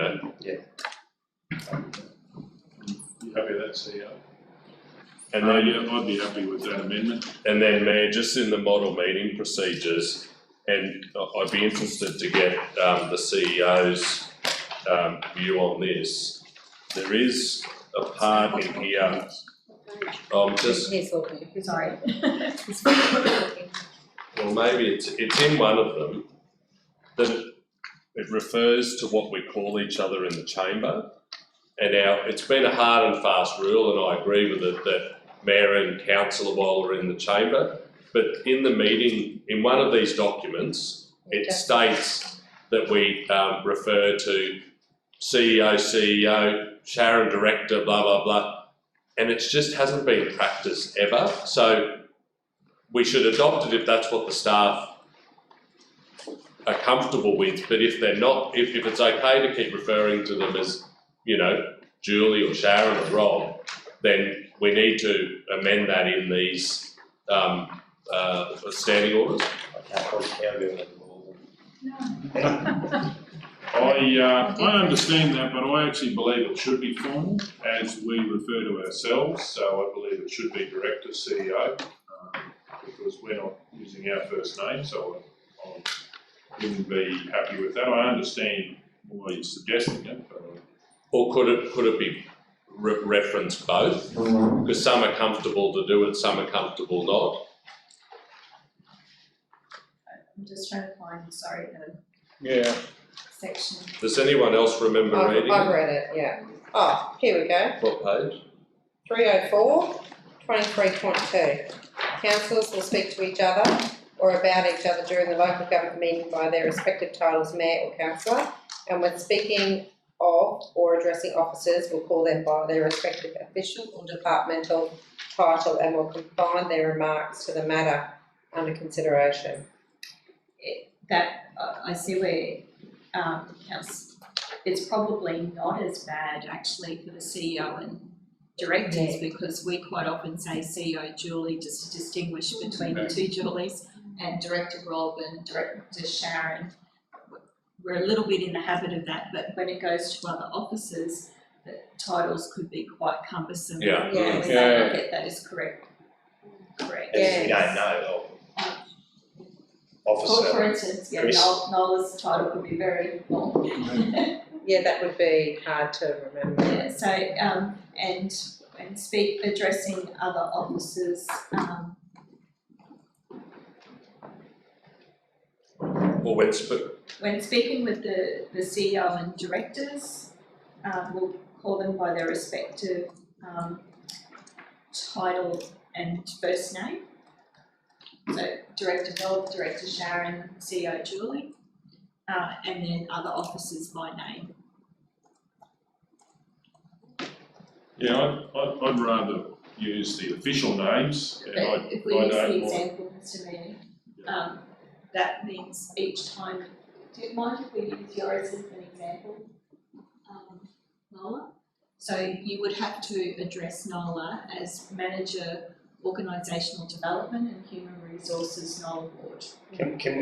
happy with that, CEO? And then, yeah, I'd be happy with that amendment. And then, Mayor, just in the model meeting procedures, and I'd be interested to get the CEO's view on this. There is a part in here. He's looking. Sorry. Well, maybe it's in one of them that it refers to what we call each other in the chamber. And now it's been a hard and fast rule, and I agree with it, that Mayor and Councillor while we're in the chamber. But in the meeting, in one of these documents, it states that we refer to CEO, Sharon Director, blah, blah, blah. And it just hasn't been practiced ever. So we should adopt it if that's what the staff are comfortable with. But if they're not, if it's okay to keep referring to them as, Julie or Sharon or Rob, then we need to amend that in these standing orders. I understand that, but I actually believe it should be formal as we refer to ourselves. So I believe it should be Director, CEO, because we're not using our first name. So I wouldn't be happy with that. I understand why you're suggesting it, but or could it be reference both? Because some are comfortable to do it, some are comfortable not. I'm just trying to find, Yeah. section. Does anyone else remember reading I've it? read it, yeah. Oh, here we go. What page? 304, 23.2. Councillors will speak to each other or about each other during the local government meeting by their respective titles, Mayor or Councillor, and when speaking of or addressing officers will call them by their respective official or departmental title and will confine their remarks to the matter under consideration. I see where, it's probably not as bad actually for the CEO and directors, because we quite often say CEO Julie just to distinguish between the two Julies, and Director Rob and Director Sharon. We're a little bit in the habit of that, but when it goes to other officers, the titles could be quite cumbersome. Yeah. Yeah. We don't get that is correct. Correct. If we don't know, officer. For instance, yeah, Chris. Nola's title could be very long. Yeah, that would be hard to remember. Yeah, so and speak addressing other officers. or When speaking with the CEO and directors, we'll call them by their respective title and first name. So Director Bob, Director Sharon, CEO Julie, and then other officers by name. Yeah, I'd rather use the official names. And But if we I use don't the want- example, Mr Mayor, that means each time, do you mind if we use yours as an example, Nola? So you would have to address Nola as Manager, Organisational Development and Human Resources, Nola Board.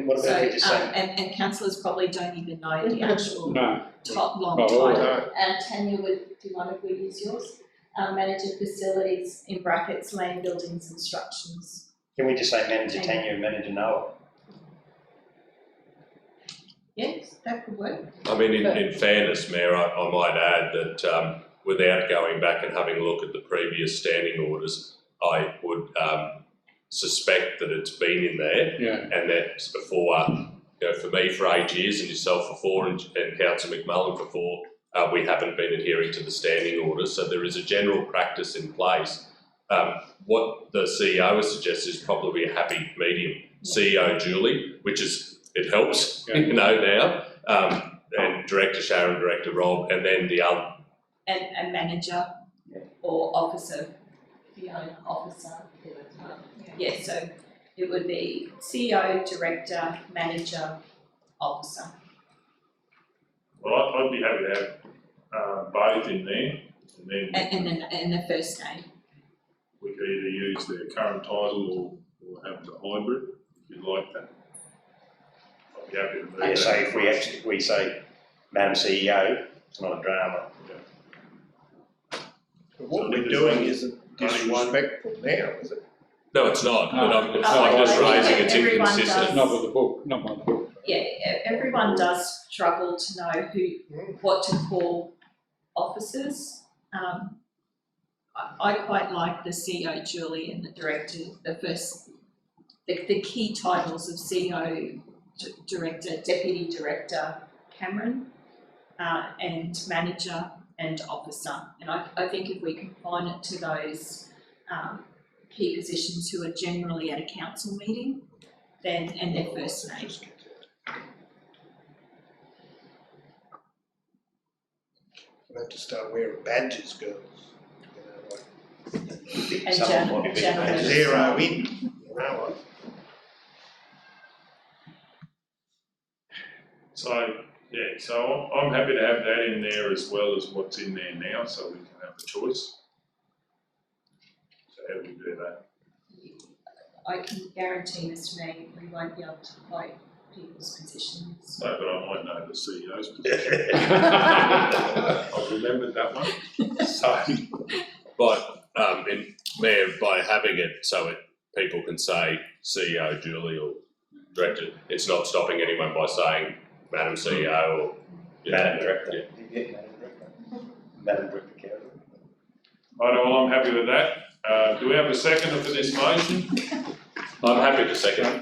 What So, about if you just say, and councillors probably don't even know the actual No. top long Oh, title. no. And Tanya, do you mind if we use yours? Manager Facilities, in brackets, Land Buildings Instructions. can we just say Manager Tanya and Manager Noah? Yes, that could work. I mean, in fairness, Mayor, I might add that without going back and having a look at the previous standing orders, I would suspect that it's been in there, and that before, for me for 8 years and yourself for 4 and Councillor McMullen for 4, we haven't been adhering to the standing orders. So there is a general practice in place. What the CEO has suggested is probably a happy medium. CEO Julie, which is, it helps, now, and Director Sharon, Director Rob, and then the other. And manager or officer, Fiona, officer. So it would be CEO, director, manager, officer. Well, I'd be happy to have both in there, and then And the first name. we could either use their current title or have the hybrid, if you'd like that. I'd be happy to do that. So if we say Madam CEO, it's not a drama. But what we're doing isn't disrespectful now, is it? No, it's not, but I'm I just think raising it's everyone inconsistent. does. Not with the book, not my book. Yeah, everyone does struggle to know what to call officers. I quite like the CEO Julie and the director, the key titles of CEO, director, deputy director Cameron, and manager and officer. And I think if we confine it to those key positions who are generally at a council meeting, then, and their first name. We'll have to start wearing badges, girls. And Someone might be gentlemen. Zero in, you know what? So, yeah, so I'm happy to have that in there as well as what's in there now, so we can have a choice. So how do we do that? I can guarantee, Mr Mayor, we won't be able to quote people's positions. No, but I might know the CEO's position. I've remembered that one. So, Mayor, by having it so people can say CEO Julie or Director, it's not stopping anyone by saying Madam CEO or Madam Director. Madam Director Carroll. right, well, I'm happy with that. Do we have a seconder for this motion? I'm happy to second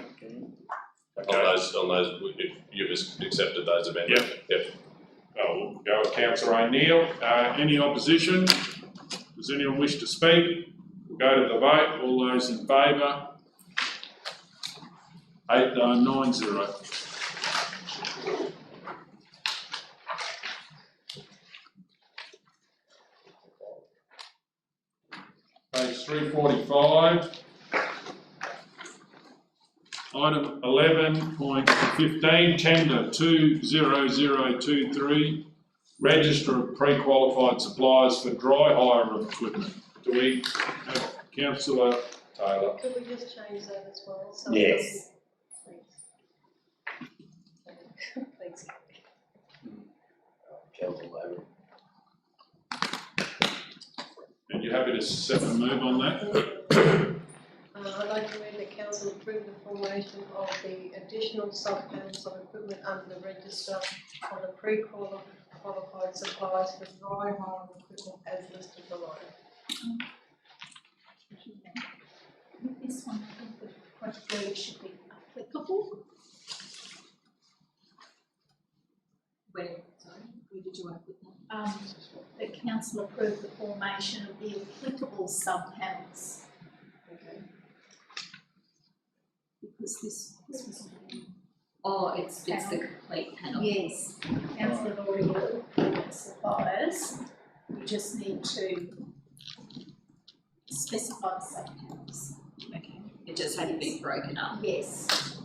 Okay. on those, if you've accepted those amendments. Yep. We'll go with Councillor O'Neill. Any opposition? Does anyone wish to speak? We'll go to the vote. All those in favour? 9-0. Page 345. Item 11.15, tender 20023, register of pre-qualified suppliers for dry hire of equipment. Do we have Councillor Taylor? Could we just change that as well? So Yes. Thanks. And you happy to set a move on that? I'd like to move that council approve the formation of the additional sub-accounts of equipment under the register of the pre-qualified suppliers for dry hire of equipment as listed below. With this one, I think the word should be applicable. did you work with that? The council approved the formation of the applicable sub-panels. Because this was. Oh, it's the complete panel. Yes, council have already approved suppliers, we just need to specify the sub-panels. Okay, it just hadn't been broken up. Yes.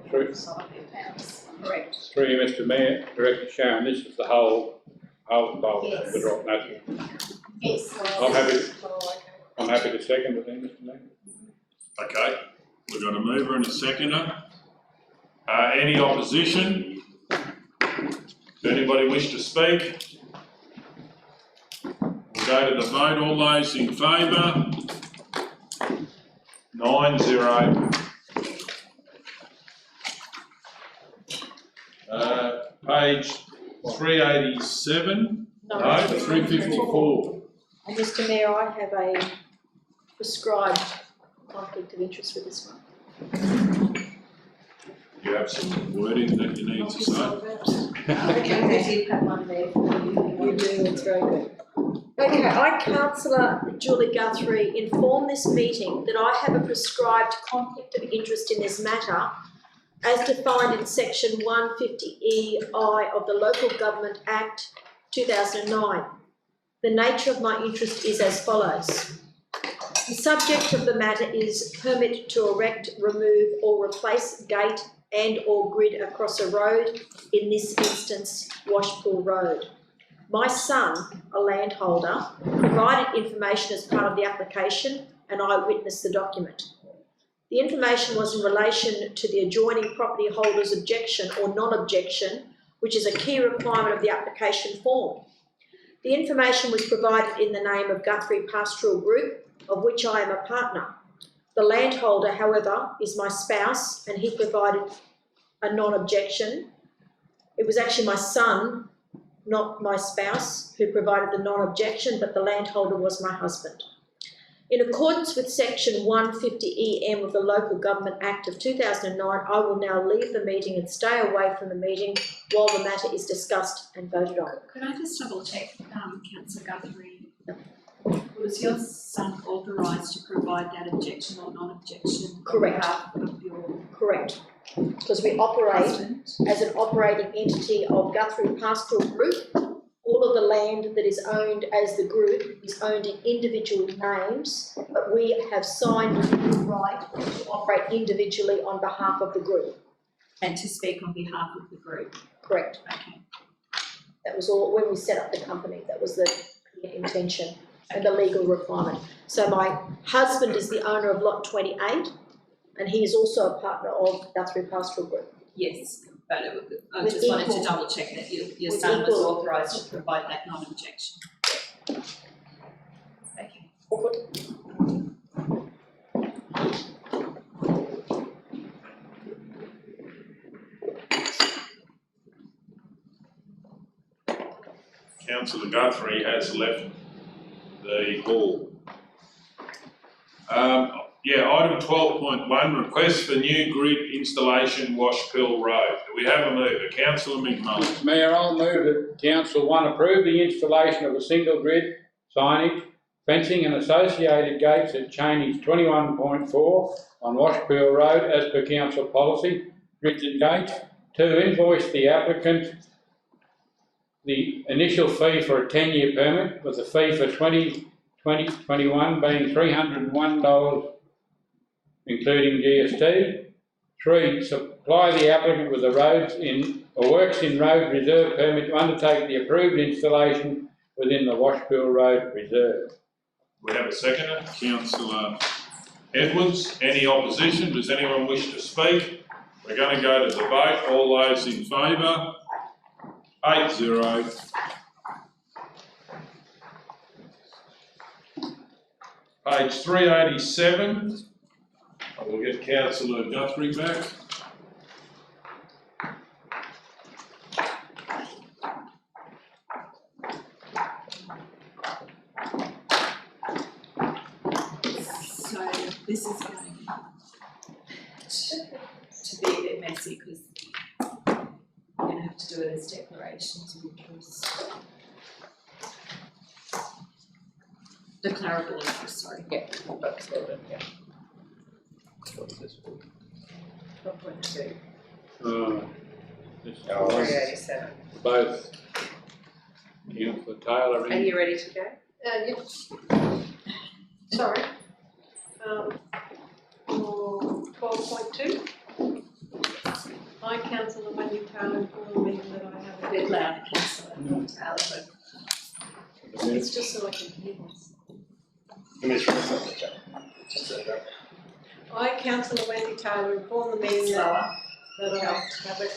Through, Sub-panels, correct. through you, Mr Mayor, Director Sharon, this is the whole bulk Yes. of the drop, nothing. Yes. I'm happy to second it then, Mr Mayor. Okay, we've got a mover and a seconder. Any opposition? Does anybody wish to speak? We'll go to the vote. All those in favour? 9-0. Page 387. No, 354. Mr Mayor, I have a prescribed conflict of interest with this one. You have some wording that you need to say. Okay, you have one there. You do, it's very good. Okay, I, Councillor Julie Guthrie, inform this meeting that I have a prescribed conflict of interest in this matter as defined in section 150EI of the Local Government Act 2009. The nature of my interest is as follows. The subject of the matter is permit to erect, remove or replace gate and or grid across a road, in this instance Washpool Road. My son, a landholder, provided information as part of the application and I witnessed the document. The information was in relation to the adjoining property holder's objection or non-objection, which is a key requirement of the application form. The information was provided in the name of Guthrie Pastoral Group, of which I am a partner. The landholder, however, is my spouse and he provided a non-objection. It was actually my son, not my spouse, who provided the non-objection, but the landholder was my husband. In accordance with section 150EM of the Local Government Act of 2009, I will now leave the meeting and stay away from the meeting while the matter is discussed and voted on. Could I just double check, Councillor Guthrie, was your son authorised to provide that objection or non-objection? Correct. Of your Correct. Because we operate husband? as an operating entity of Guthrie Pastoral Group. All of the land that is owned as the group is owned in individual names, but we have signed the right to operate individually on behalf of the group. And to speak on behalf of the group? Correct. Okay. That was all, when we set up the company, that was the intention and the legal requirement. So my husband is the owner of lot 28 and he is also a partner of Guthrie Pastoral Group. Yes, but I With just wanted to equal- double check that your with son was equal- authorised to provide that non-objection. Okay. Councillor Guthrie has left the hall. Item 12.1, request for new grid installation Washpill Road. Do we have a mover? Councillor McMullen. Mayor, I'll move that Council 1 approve the installation of a single grid, signage, fencing and associated gates at Chaney's 21.4 on Washpill Road as per Council policy, grids and gates. 2, invoice the applicant the initial fee for a 10-year permit, with the fee for 2021 being $301 including GST. 3, supply the applicant with the works in road reserve permit to undertake the approved installation within the Washpill Road Reserve. We have a seconder, Councillor Edwards. Any opposition? Does anyone wish to speak? We're going to go to the vote. All those in favour? 8-0. Page 387. I will get Councillor Guthrie back. So this is going to be a bit messy because do it as declarations of interest. Declarable interest, sorry. Yeah, that's what it, yeah. 12.2, This is 387. both Councillor Taylor Are and you ready to go? Yeah. Sorry. For 12.2. I, Councillor Wendy Taylor, inform me that I have A bit louder, Councillor Taylor. It's just so I can hear this. I, Councillor Wendy Taylor, inform the meeting that I have a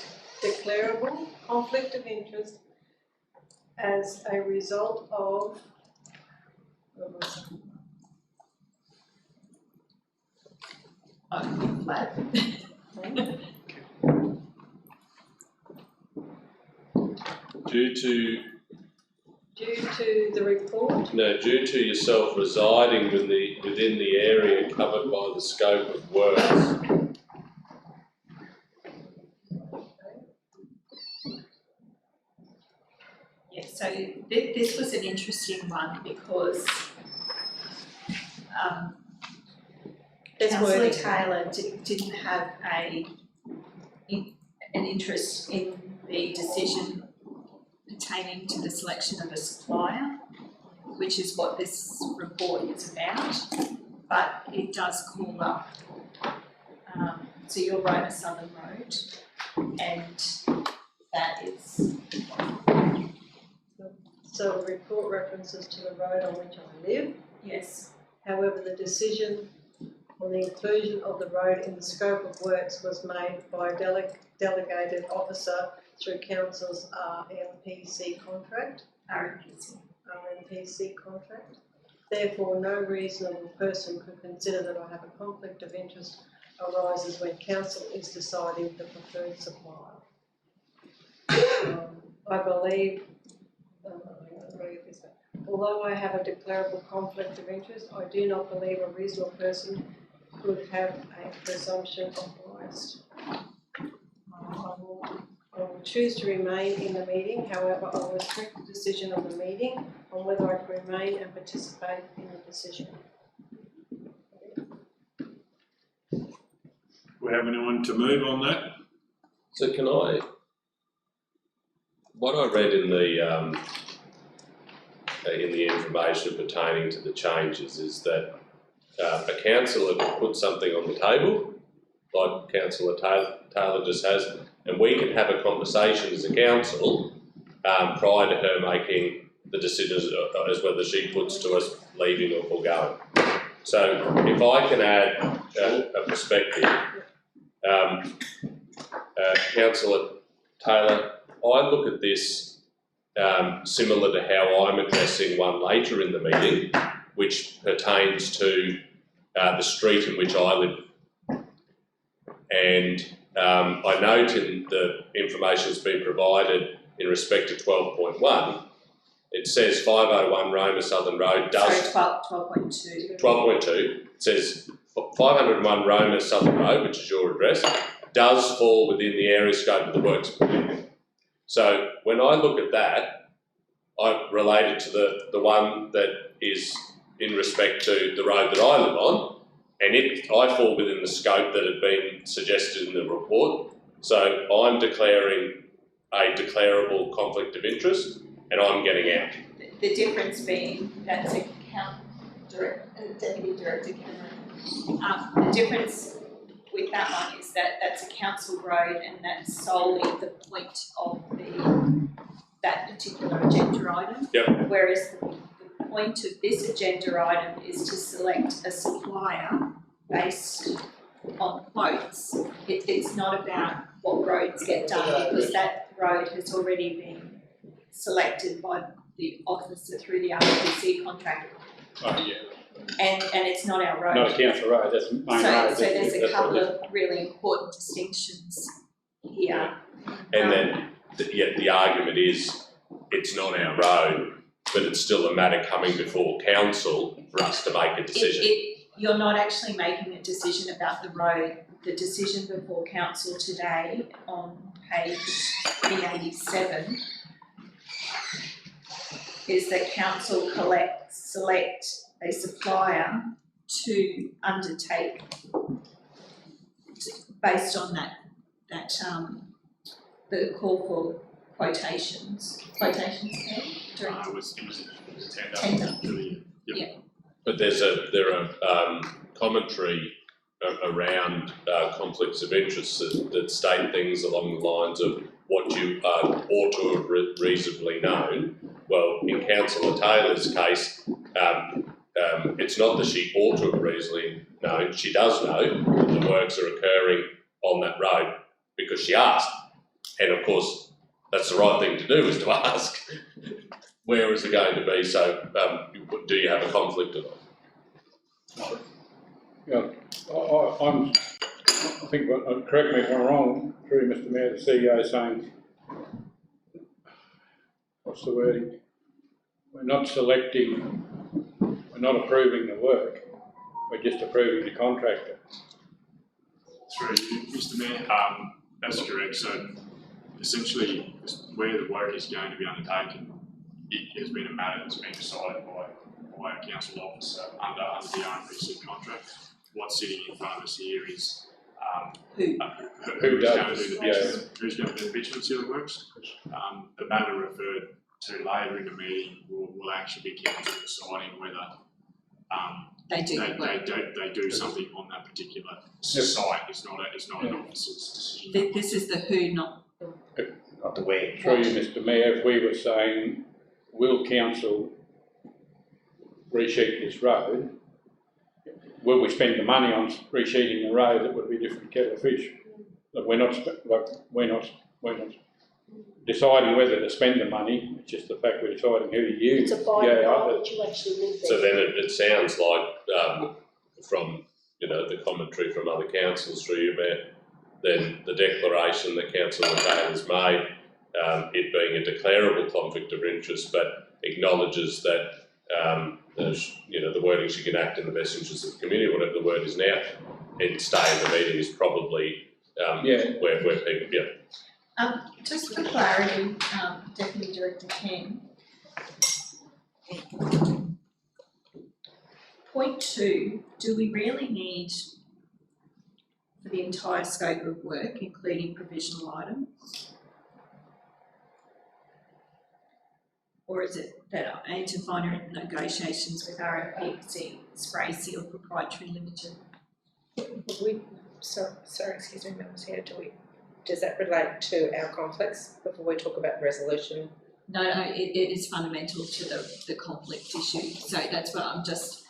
declarable conflict of interest as a result of Flat. Due to the report due to yourself residing within the area covered by the scope of works. Yeah, so this was an interesting one because Councillor Taylor didn't have an interest in the decision pertaining to the selection of a supplier, which is what this report is about, but it does call up so your Roma Southern Road, and that is. So the report references to the road on which I live. Yes. However, the decision on the inclusion of the road in the scope of works was made by a delegated officer through Council's RMPC contract. RMPC contract. Therefore, no reasonable person could consider that I have a conflict of interest arises when Council is deciding the preferred supplier. I believe, although I have a declarable conflict of interest, I do not believe a reasonable person could have a presumption of bias. I will choose to remain in the meeting, however, I will respect the decision of the meeting on whether I can remain and participate in the decision. We have anyone to move on that? So what I read in the information pertaining to the changes is that a councillor could put something on the table, like Councillor Taylor just has, and we can have a conversation as a council prior to her making the decisions as whether she puts to us leaving or going. So if I can add a perspective, Councillor Taylor, I look at this similar to how I'm addressing one later in the meeting, which pertains to the street in which I live. And I note in the information that's been provided in respect to 12.1, it says 501 Roma Southern Road does... Sorry, 12.2. 12.2, it says 501 Roma Southern Road, which is your address, does fall within the area scope of the works. So when I look at that, I relate it to the one that is in respect to the road that I live on, and I fall within the scope that had been suggested in the report. So I'm declaring a declarable conflict of interest, and I'm getting out. The difference being that's a Deputy Director Cameron. The difference with that one is that that's a council road, and that's solely the point of that particular agenda item. Yep. Whereas the point of this agenda item is to select a supplier based on quotes. It's not about what roads get done, because that road has already been selected by the officer through the RPC contract. Oh, yeah. And it's not our road. Not a council road, that's main road. So there's a couple of really important distinctions here. And then, the argument is, it's not our road, but it's still a matter coming before council for us to make a decision. You're not actually making a decision about the road the decision before council today on page B87 is that council select a supplier to undertake based on that the call for quotations Ken? It was a Tender. But there are commentary around conflicts of interest that state things along the lines of what you ought to have reasonably known. Well, in Councillor Taylor's case, it's not that she ought to have reasonably known. She does know that the works are occurring on that road because she asked. And of course, that's the right thing to do, is to ask, where is it going to be? So do you have a conflict at all? Yeah, I think, correct me if I'm wrong, through Mr Mayor, the CEO saying, what's the wording? We're not approving the work, we're just approving the contractor. Through you, Mr Mayor, that's correct. So essentially, where the work is going to be undertaken, it has been a matter that's been decided by a council officer under the RMPC contract. What's sitting in front of us here is who's going to do the bitumen sealer works. The matter referred to later in the meeting will actually be council deciding whether they do something on that particular site. It's not an officer's decision. This is the who, not the where. Through you, Mr Mayor, if we were saying, will council resheet this road, will we spend the money on resheeting the road? That would be a different kettle of fish. But we're not deciding whether to spend the money. It's just the fact we're deciding who to use. It's a buy that you actually live there. So then it sounds like, from the commentary from other councils through you, Mayor, then the declaration that Councillor Taylor's made, it being a declarable conflict of interest, but acknowledges that the wording she can act in the best interest of the community, whatever the word is now, and stay in the meeting is probably where people, just for clarity, Deputy Director Ken. Point 2, do we really need, for the entire scope of work, including provisional items? Or is it that I need to find negotiations with RMPC, Spray Seal Proprietary Limited? Sorry, excuse me, Ms. Here, does that relate to our conflicts before we talk about resolution? No, it is fundamental to the conflict issue. So that's what I'm just,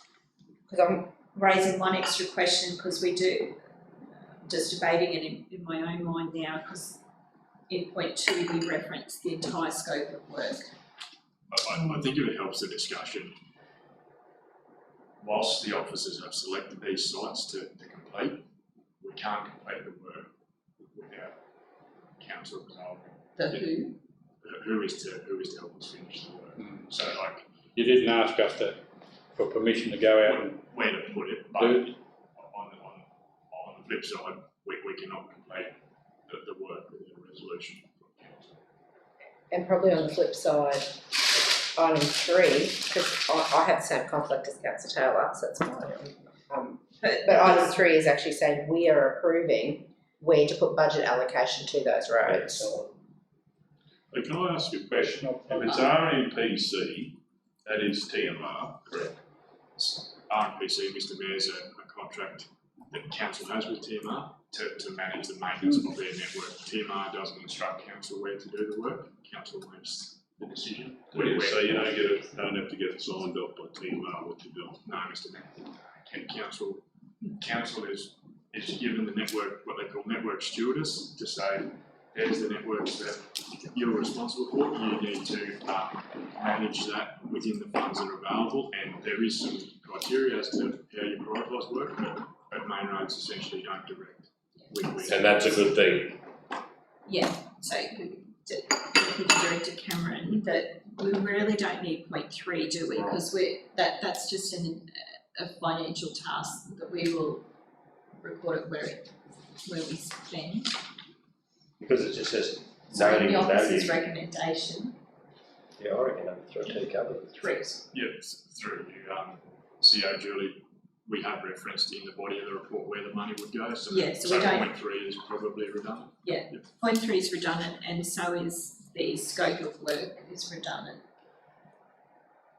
because I'm raising one extra question, because we do, just debating it in my own mind now, because in point 2 we reference the entire scope of work. I think if it helps the discussion, whilst the officers have selected these sites to complete, we can't complete the work without council resolving. The who? Who is to help us finish the work. So you didn't ask us for permission to go out and where to put it, but on the flip side, we cannot complete the work without a resolution from council. And probably on the flip side, item 3, because I have the same conflict as Councillor Taylor, so that's fine. But item 3 is actually saying we are approving where to put budget allocation to those roads. But can I ask you a question? If it's RMPC, that is TMR, correct? RMPC, Mr Mayor's a contract that council has with TMR to manage the maintenance of their network. TMR doesn't instruct council where to do the work, council makes the decision. So you don't have to get it signed off by TMR what to do? No, Mr Mayor. Council is given the network, what they call network stewardess, to say, there's the networks that you're responsible for, you need to manage that within the funds that are available, and there is some criteria as to how you prioritise work, but main roads essentially don't direct. And that's a good thing. Yeah, so Director Cameron, that we really don't need point 3, do we? Because that's just a financial task that we will record it where it where we spend. Because it just says So in noting the the officer's value. recommendation, Yeah, I reckon number 3 covered it. threes. Yes, through you, CO Julie, we have referenced in the body of the report where the money would go, so. Yeah, so we don't- point 3 is probably redundant. Point 3 is redundant, and so is the scope of work is redundant.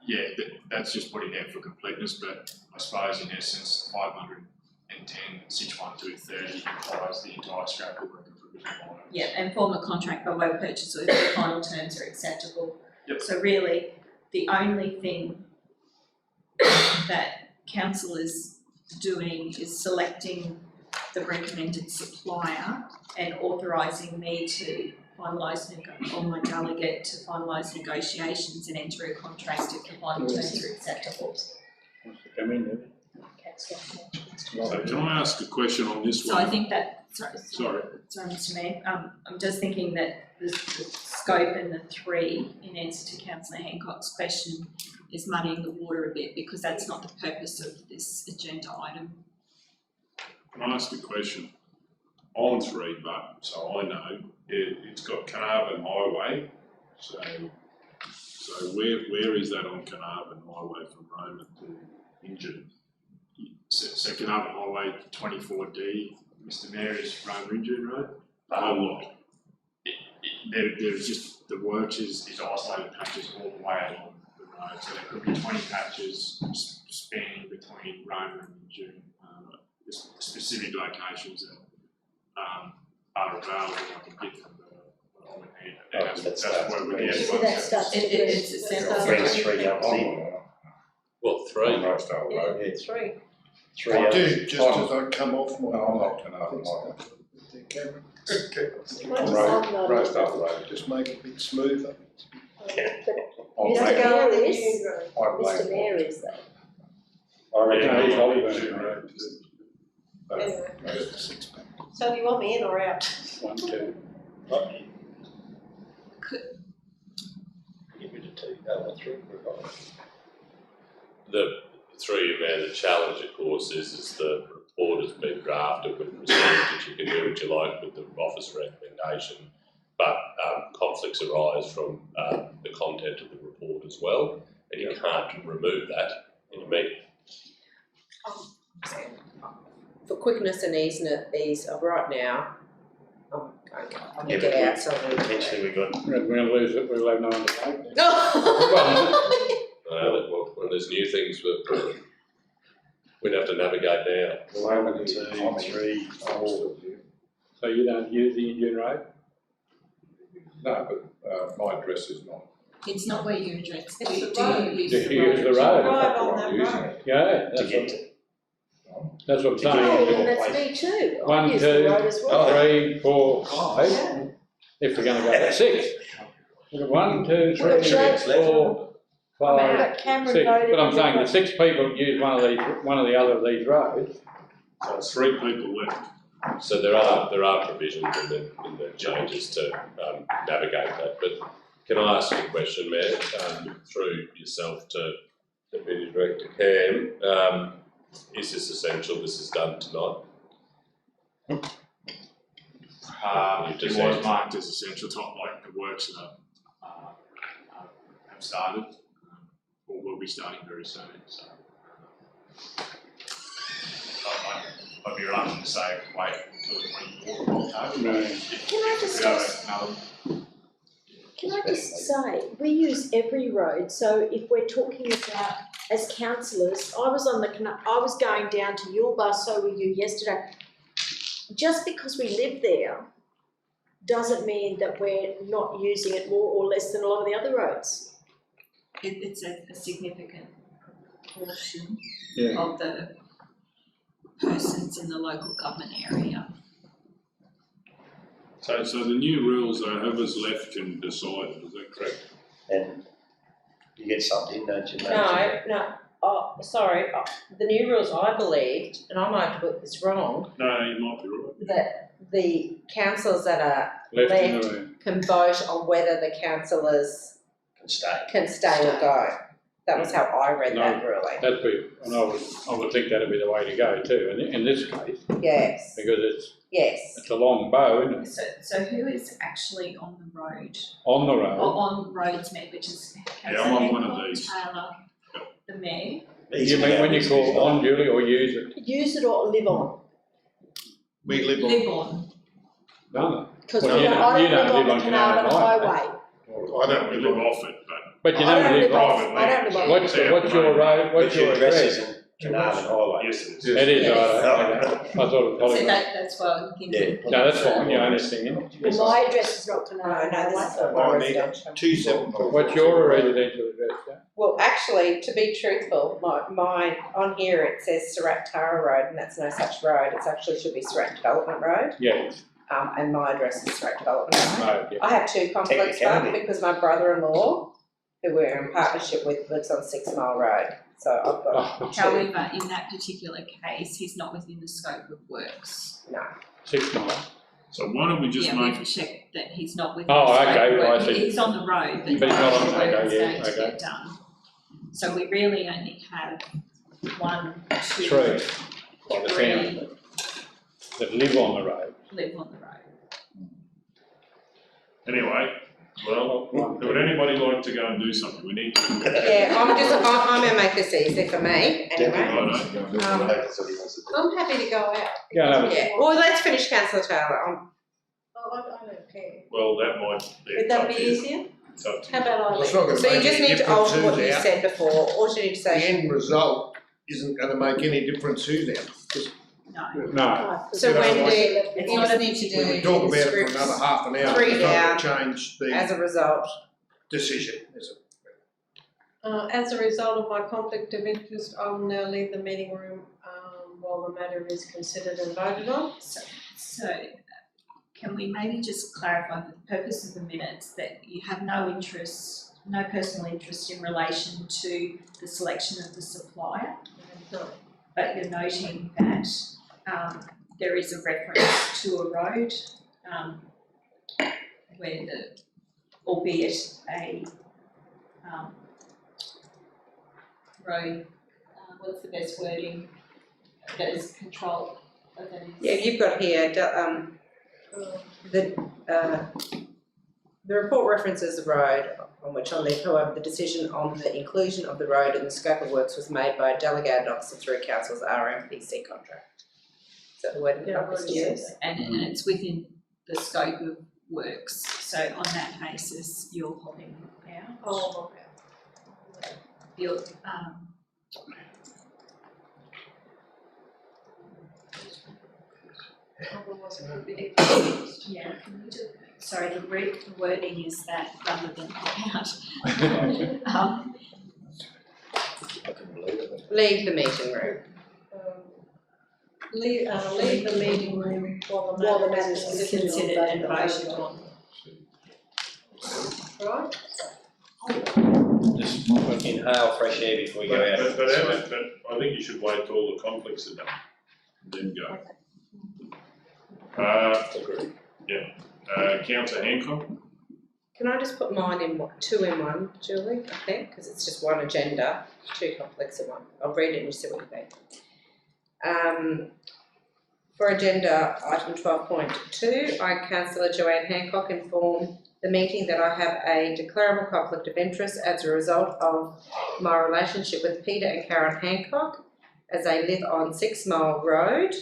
Yeah, that's just putting there for completeness, but I suppose in essence, 510, 61230 implies the entire scope of work and provision line. Yeah, and form a contract by way of purchase or if the final terms are acceptable. Yep. So really, the only thing that council is doing is selecting the recommended supplier and authorising me to finalise, or my delegate to finalise negotiations and enter a contract if the final terms are acceptable. Wants to come in, doesn't So can I ask a question on this So one? I think that, sorry, Mr Mayor, I'm just thinking that the scope and the 3 in answer to Councillor Hancock's question is muddying the water a bit because that's not the purpose of this agenda item. Can I ask a question? On 3, but, so I know, it's got Carnarvon Highway, so where is that on Carnarvon Highway from Roma to Injune? So Carnarvon Highway 24D, Mr Mayor, is Roma Injune Road? The whole lot. There's just, the works is isolated patches all the way along the road, so there could be 20 patches spanning between Roma and Injune, specific locations that are available. I can give them the, I would need, that's where we get. So that starts with It's a separate. Where's 3 comes in? Well, 3. Most of the road. Yeah, 3. 3 I hours. do, just as I come off my. No, I'm not turning up my The camera. Most of the road. Just make it a bit smoother. I'm Mr blaming- Mayor the is, new road. I'm Mr blaming- Mayor is though. I reckon No, he's it's Hollywood. Road. Anyway, Most of 6 pack. so do you want me in or out? 1, 2. Get rid of 2, go 3, Through you, Mayor, the challenge, of course, is the report has been drafted with procedures. You can do what you like with the office recommendation, but conflicts arise from the content of the report as well, and you can't remove that in a meeting. For quickness and ease of right now, I'm Yeah, going to but get out, so. potentially we've got, We're going to lose it, we'll have no one to vote. Well, there's new things we'd have to navigate now. Well, 1, 2, 3, 4. So you don't use the Indian Road? No, but my address is not. It's not where you address, It's do the road. you use Just the use road? the road. Drive on that I'm using road. it. Yeah, To get to. that's what I'm To get Oh, saying. and that's me too. I 1, use the 2, road as well. 3, 4, 5. If we're going to go to 6. 1, 2, 3, Well, Jack- 4, 5, But Cameron 6. voted But I'm for saying the- the 6 people use one of the other of these roads. So it's 3 people left. So there are provisions in the changes to navigate that. But can I ask a question, Mayor, through yourself to Deputy Director Cam? Is this essential? This is done tonight. It was marked as essential, top like the works that have started, or will be starting very soon, so. I'd be reluctant to say wait until the 24th of October. Right. Can I just ask, can I just say, we use every road, so if we're talking about, as councillors, I was going down to Yulba, so were you yesterday. Just because we live there doesn't mean that we're not using it more or less than a lot of the other roads. It's a significant portion Yeah. of the persons in the local government area. So the new rules are whoever's left can decide, is that correct? And you get subbed in, don't you, mate? No, oh, sorry, the new rules I believed, and I might have got this wrong, No, you might be right. that the councillors that are Left in left the room. can vote on whether the councillors Can stay. can stay or go. That was how I read No. that ruling. That's where, and I would think that'd be the way to go too, in this case, Yes, because yes. it's a long bow, isn't it? So who is actually on the road? On the Or road. on roads mayor, which is Yeah, I'm on one of Councillor these. Taylor, the mayor. You mean when you call on, Julie, or use it? Use it or live on, We live on. Live on. No. because Well, I you don't don't live on live the on Carnarvon Carnarvon Highway. I don't live off it, But you I don't don't live live off, private I don't live on. What's your road, what's your address? in Carnarvon Highway. Yes, it is. It is, Yes. I thought it So was Hollywood. that's what I'm thinking. No, that's fine, you understand. Well, my address is not No, Carnarvon no, this Highway. is not my residential. 274. What's your residential address, Dan? Well, actually, to be truthful, my, on here it says Surat Tara Road, and that's no such road. It's actually should be Surat Development Road, Yes, and my address is Surat Development Road. no, yeah. I have two conflicts, but Technicality. because my brother-in-law, who we're in partnership with, lives on 6 Mile Road, so I've got two. However, in that particular case, he's not within the scope of works. No. 6 miles. So why don't we just Yeah, we make, have to check that he's not within Oh, the scope okay, of well, I work. see. He's on the road, but But he's not on- the work is okay, yeah, going to okay. get done. So we really only have 1, 2, Three. By the sound three of it. That live on the road. live on the road. anyway, well, would anybody like to go and do something? We need to. Yeah, I'm gonna make this easy for me, anyway. I'm happy to go out. Yeah, no, Yeah, well, let's finish councillor Taylor. Oh, I don't care. Well, that might be. Would that up be to you. easier? It's up to How you. about I Well, it's leave? not gonna So you make just any need to difference alter what who's you out. said before, all you need to The say. end result isn't gonna make any difference who's out. No. no, So You know, Wendy, It's you not just a need to do We can talk about it for scripts another half an hour. 3 It's not down. gonna change as the a result. decision, is it? As a result of my conflict of interest, I will now leave the meeting room, while the matter is considered and voted on. So can we maybe just clarify for the purpose of the minutes that you have no interest, no personal interest in relation to the selection of the supplier? No. But you're noting that there is a reference to a road where albeit a road, what's the best wording, that is controlled, that is. Yeah, you've got here, the report references the road on which I live, however, the decision on the inclusion of the road in the scope of works was made by a delegated officer through council's RMPC contract. Is that the word Yeah, encompassed? yes. And it's within the scope of works, so on that basis, you're holding out. Oh, You're, otherwise it would be. yeah, can we sorry, the wording is that rather than out. Leave the meeting room. Leave the meeting room while the matter is Considered and voted on. Right? Just inhale fresh air before we go out. But I think you should wait till all the conflicts are done, and then go. Councillor Hancock? Can I just put mine in 2 in 1, Julie, I think, because it's just one agenda, 2 conflicts in 1. I'll read it and you see what you think. For agenda item 12.2, I, Councillor Joanne Hancock, inform the meeting that I have a declarable conflict of interest as a result of my relationship with Peter and Karen Hancock, as they live on 6 Mile Road.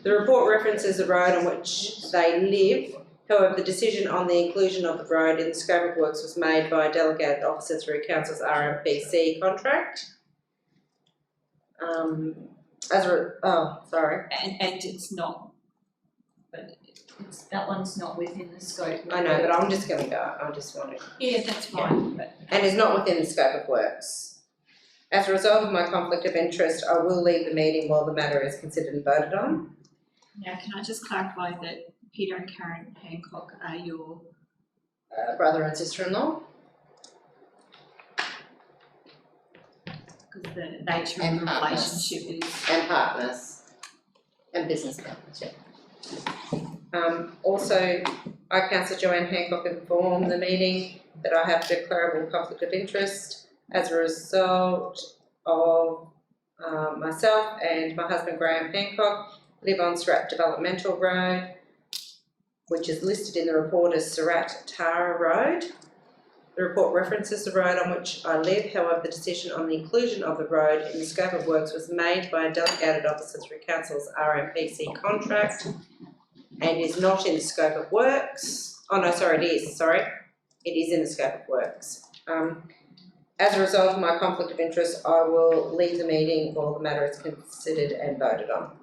The report references the road on which they live. However, the decision on the inclusion of the road in the scope of works was made by a delegated officer through council's RMPC contract. And it's not, but that one's not within the scope. I know, but I'm just going to go. I just want to. Yeah, that's fine, but. And is not within the scope of works. As a result of my conflict of interest, I will leave the meeting while the matter is considered and voted on. Now, can I just clarify that Peter and Karen Hancock are your Brother and sister-in-law. because the nature of And the partners. relationship is. And partners. And business partners, yeah. Also, I, Councillor Joanne Hancock, inform the meeting that I have declarable conflict of interest as a result of myself and my husband Graham Hancock live on Surat Developmental Road, which is listed in the report as Surat Tara Road. The report references the road on which I live, however the decision on the inclusion of the road in the scope of works was made by a delegated officer through Council's RMPC contract and is not in the scope of works. Oh no, sorry, it is, It is in the scope of works. As a result of my conflict of interest, I will leave the meeting while the matter is considered and voted on.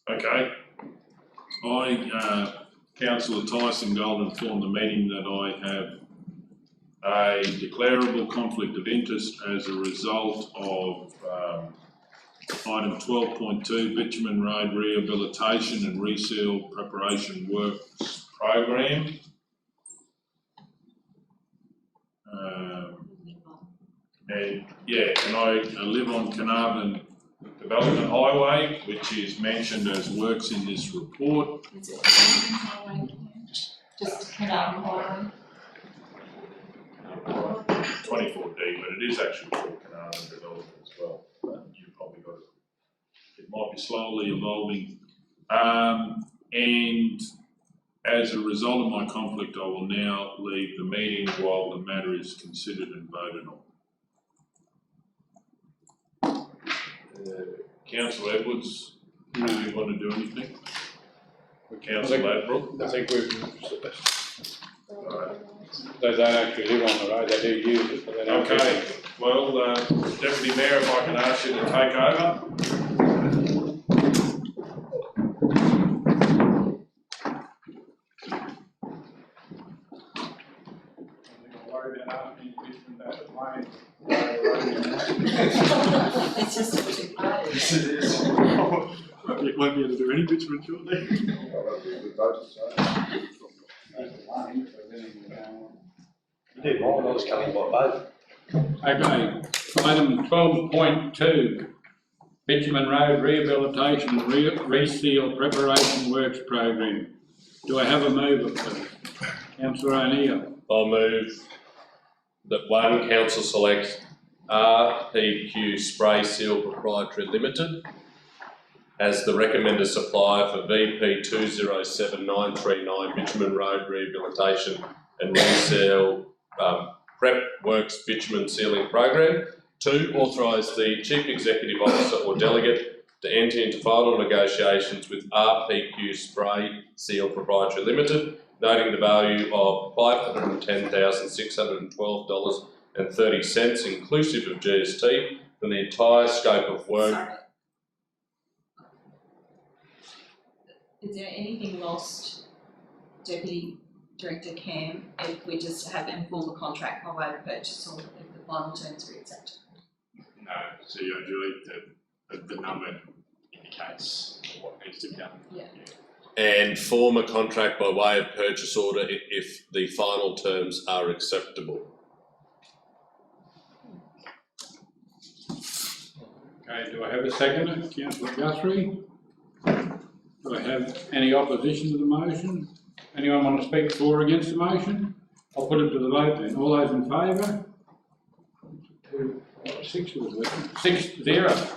Okay. I, Councillor Tyson Gold, informed the meeting that I have a declarable conflict of interest as a result of item 12.2 Bitumen Road Rehabilitation and Reseal Preparation Works Program. And I live on Carnarvon Development Highway, which is mentioned as works in this report. Is it highway? Just Carnarvon Highway? 24D, but it is actually for Carnarvon Development as well. But you've probably got it. It might be slowly evolving. And as a result of my conflict, I will now leave the meeting while the matter is considered and voted on. Councillor Edwards, do you want to do anything? Councillor Ladbrook? I think we've, they don't actually live on the road, they do use it, but they don't. Okay, well, Deputy Mayor, if I can ask you to take over. It's just a two party. Yes, it is. It won't be able to do any bitumen shortly. You do more, I was coming by boat. Okay, item 12.2, Bitumen Road Rehabilitation and Reseal Preparation Works Program. Do I have a mover, please? Councillor O'Neill. I'll move that one council selects RPQ Spray Seal Proprietary Limited as the recommended supplier for VP 207939 Bitumen Road Rehabilitation and Reseal Prep Works Bitumen Sealing Program. 2, authorise the Chief Executive Officer or Delegate to enter into final negotiations with RPQ Spray Seal Proprietary Limited, noting the value of $510,612.30 inclusive of GST from the entire scope of work. Sorry. Is there anything lost, Deputy Director Cam, if we just have informal contract by way of purchase or if the final terms are accepted? No, CEO Julie, the number indicates what needs to be done. Yeah. And form a contract by way of purchase order if the final terms are acceptable. Okay, do I have a seconder? Councillor Guthrie. Do I have any opposition to the motion? Anyone want to speak for or against the motion? I'll put it to the vote then. All those in favour? 2, 4, 6 was it? 6-0.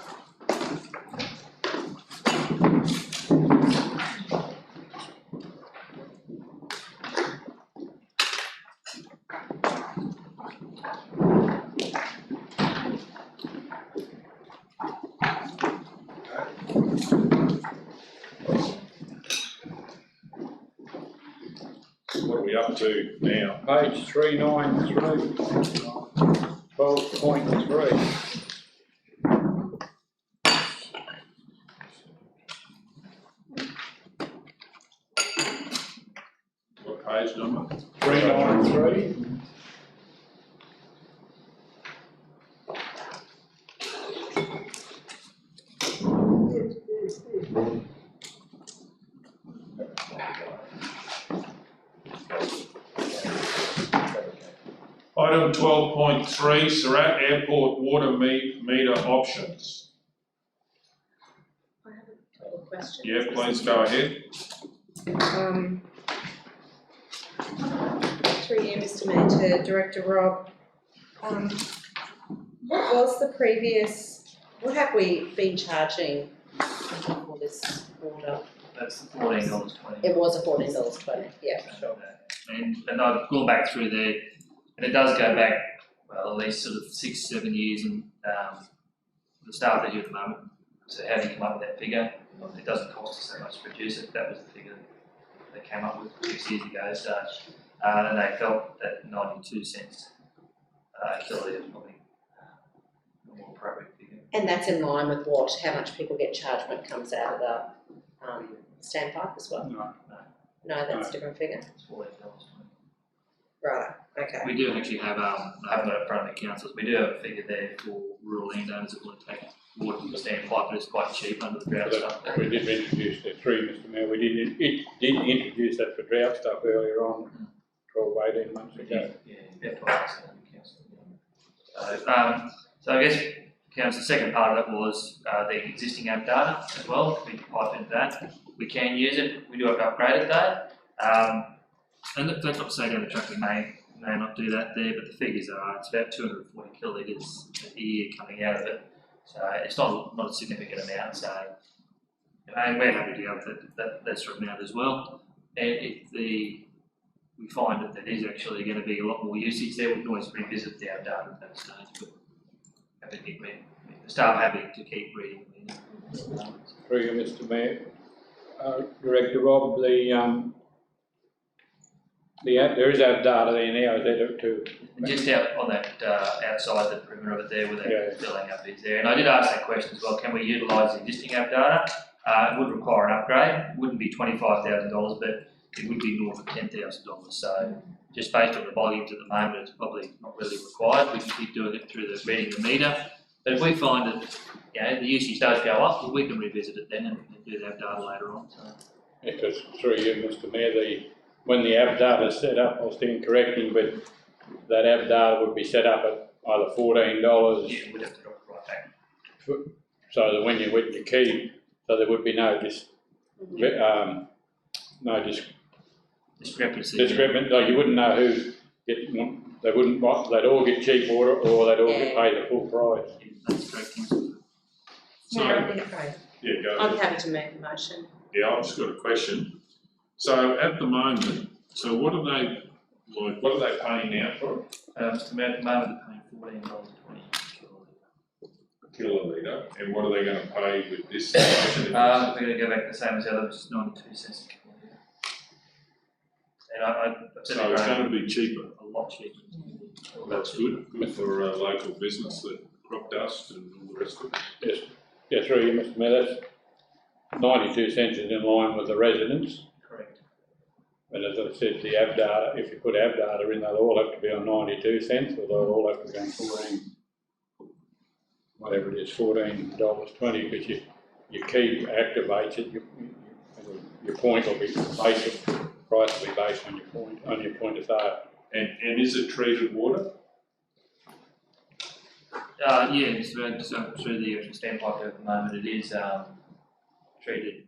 What are we up to now? Page 393, 12.3. What page number? 393. Item 12.3, Surat Airport Water Meter Options. questions. Yeah, please go ahead. Through you, Mr Mayor, to Director Rob. What was the previous, what have we been charging for this order? That's $14.20. It was a $14.20, yeah, sure. And I've gone back through there, and it does go back, well, at least sort of 6-7 years, and the staff are here at the moment. So how do you come up with that figure? Well, it doesn't cost us so much to produce it. That was the figure they came up with 6 years ago. So, and they felt that 92 cents kilometre was probably a more appropriate figure. And that's in line with what, how much people get charged when it comes out of the standpipe as well? No. No, that's a different figure? It's $14.20. Right, okay. We do actually have, I haven't got it in front of the councils, we do have a figure there for rural landowners that want to take water from the standpipe, but it's quite cheap under the drought stuff. We did introduce the three, Mr Mayor, we did introduce that for drought stuff earlier on, 12, 18 months ago. Yeah, about 12 months ago, council. So I guess, council, the second part of it was the existing app data as well. We can pipe into that. We can use it. We do have to upgrade it though. And that's not to say down the track we may not do that there, but the figures are it's about 240 kilolitres a year coming out of it. So it's not a significant amount. So and we're happy to go with that sort of amount as well. And if we find that there is actually going to be a lot more usage there, we can always revisit the app data at that stage. But I think the staff happy to keep reading. Through you, Mr Mayor. Director Rob, there is app data there now, is there too? Just out on that outside the perimeter of it there, where they're filling up is there. And I did ask that question as well. Can we utilise the existing app data? It would require an upgrade. It wouldn't be $25,000, but it would be north of $10,000. So just based on the volumes at the moment, it's probably not really required. We can keep doing it through the reading the meter. But if we find that the usage does go up, we can revisit it then and do the app data later on. So. Because through you, Mr Mayor, when the app data is set up, I'll stand correcting, but that app data would be set up at either $14. Yeah, we'd have to drop it right back. So that when you with your key, so there would be no discrepancy. Like you wouldn't know who they wouldn't. They'd all get cheap water, or they'd all get paid the full price. That's correct. So, yeah, go ahead. I'm happy to make the motion. Yeah, I've just got a question. So at the moment, so what are they paying now for it? Mr Mayor, at the moment they're paying $14.20 a kilolitre, and what are they going to pay with this? We're going to go back the same as the other, which is 92 cents a kilometre. And I've said so it's going to be cheaper. A lot cheaper. Well, that's good for a local business, that crop dust and all the rest of it. Yes, through you, Mr Mayor, that's 92 cents is in line with the residents. Correct. And as I said, the app data, if you put app data in, they'll all have to be on 92 cents, or they'll all have to be on 14, whatever it is, $14.20, because your key activates it, your point will be basic, price will be based on your point of sale. And is it treated water? Yeah, it's through the actual standpipe at the moment. It is treated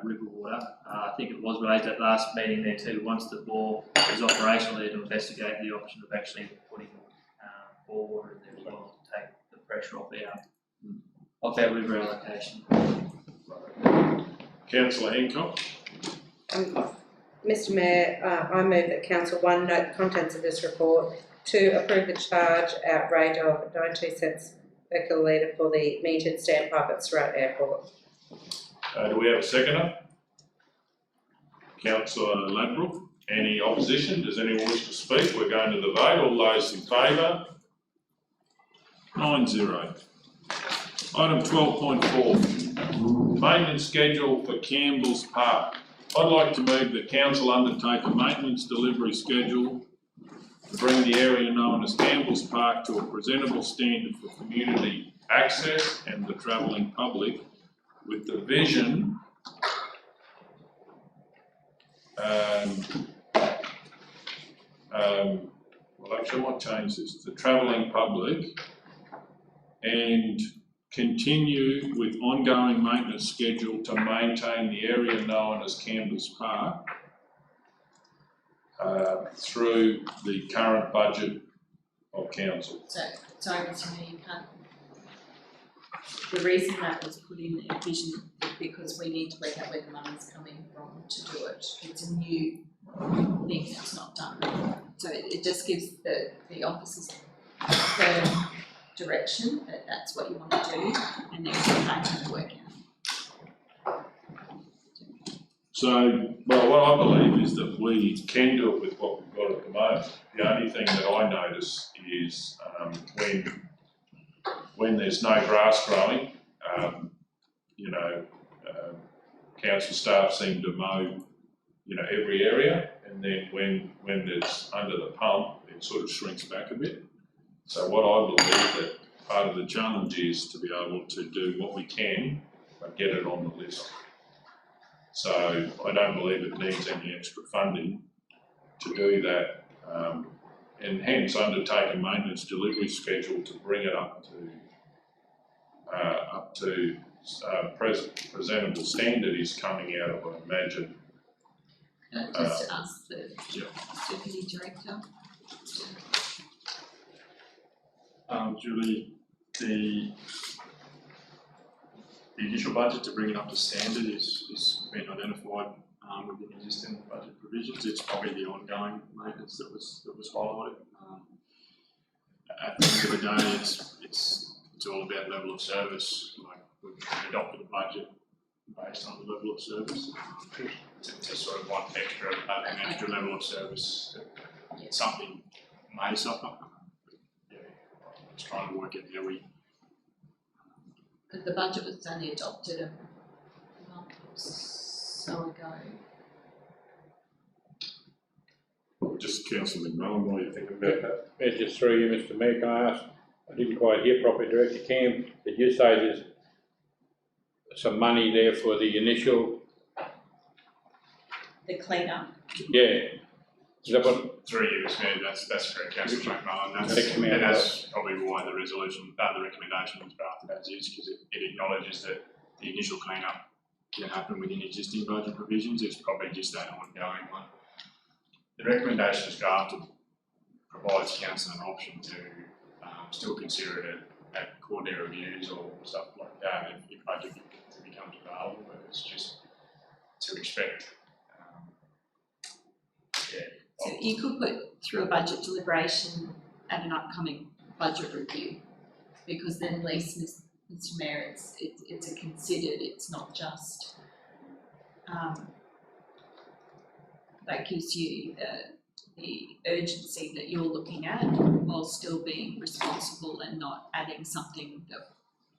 river water. I think it was raised at last meeting there too. Once the bore is operational, there to investigate the option of actually putting bore water in there as well to take the pressure off our river allocation. Councillor Hancock. Mr Mayor, I move that Council 1 note the contents of this report, 2 approve the charge out rate of 92 cents per kilolitre for the metered standpipe at Surratt Airport. Do we have a seconder? Councillor Ladbrook. Any opposition? Does anyone wish to speak? We're going to the vote. All those in favour? 9-0. Item 12.4. Maintenance schedule for Campbell's Park. I'd like to move that Council undertake a maintenance delivery schedule to bring the area known as Campbell's Park to a presentable standard for community access and the travelling public, with the vision well, actually I might change this, the travelling public and continue with ongoing maintenance schedule to maintain the area known as Canvas Park through the current budget of council. So, sorry, Mr Mayor, you can't. The reason that was put in the vision is because we need to work out where the money's coming from to do it. It's a new thing that's not done. So it just gives the officers firm direction that that's what you want to do, and then they can work out. So, well, what I believe is that we can do it with what we've got at the moment. The only thing that I notice is when there's no grass growing, council staff seem to mow, every area, and then when it's under the pump, it sort of shrinks back a bit. So what I believe that part of the challenge is to be able to do what we can, but get it on the list. So I don't believe it needs any extra funding to do that, and hence undertake a maintenance delivery schedule to bring it up to presentable standard is coming out of, I imagine. Just ask the Deputy Director. Julie, the initial budget to bring it up to standard is been identified within existing budget provisions. It's probably the ongoing maintenance that was highlighted. At the end of the day, it's all about level of service. Like we've adopted a budget based on the level of service to sort of want an extra level of service. Something may suffer. Just trying to work out how we. Because the budget was only adopted a month or so ago. Just Councillor McMillan, what do you think about that? Just through you, Mr Mayor, can I ask, I didn't quite hear properly, Director Cam, did you say there's some money there for the initial? The cleanup. Yeah. Is that what? Through you, Mr Mayor, that's correct, Councillor McMillan. That's probably why the recommendation was drafted as is, because it acknowledges that the initial cleanup can happen within existing budget provisions. It's probably just that ongoing one. The recommendation is drafted provides council an option to still consider it at quarterly reviews or stuff like that if budget becomes available, but it's just to expect. So you could put through a budget deliberation at an upcoming budget review, because then at least, Mr Mayor, it's a considered, it's not just, that gives you the urgency that you're looking at while still being responsible and not adding something that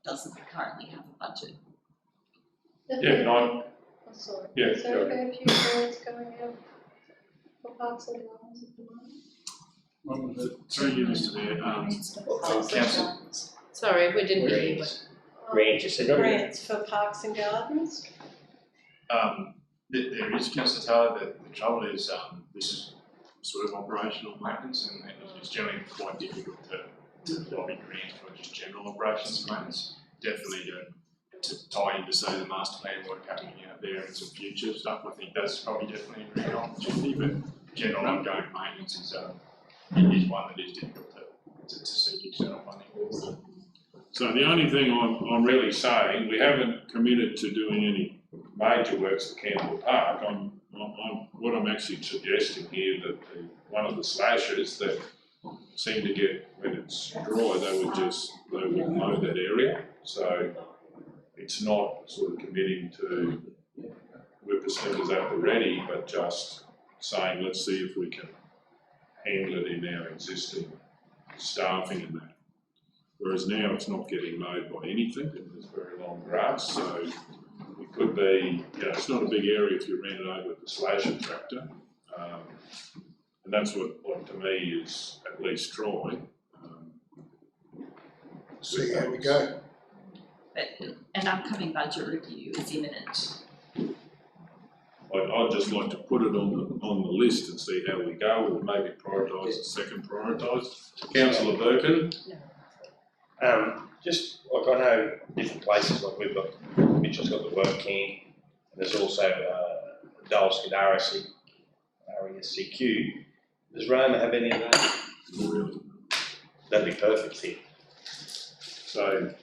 doesn't currently have a budget. Yeah, no. Oh, sorry. Yeah, Is there a fair few grants going out for parks and gardens at the moment? Through you, Mr Mayor, council. Sorry, we didn't hear you. Grants for parks and gardens? There is, Councillor Taylor, the trouble is this is sort of operational maintenance and it's generally quite difficult to lobby grants for just general operations maintenance. Definitely to tie into, say, the master plan work happening out there and some future stuff. I think that's probably definitely a grant opportunity, but general ongoing maintenance is one that is difficult to seek external funding. So the only thing I'm really saying, we haven't committed to doing any major works at Campbell Park. What I'm actually suggesting here that one of the slashes that seem to get, when it's dry, they would mow that area. So it's not sort of committing to whippersnippers at the ready, but just saying, let's see if we can handle it in our existing staffing and that. Whereas now it's not getting mowed by anything, and there's very long grass, so it could be, it's not a big area if you ran it over with the slasher tractor. And that's what to me is at least trying. See how we go. But an upcoming budget review is imminent. I'd just like to put it on the list and see how we go, or maybe prioritise the second prioritise. Councillor Birkin? Just like I know different places, like we've got, Mitchell's got the work camp, and there's also Dulles RSCQ. Does Roma have any of that? Really. That'd be perfect fit. So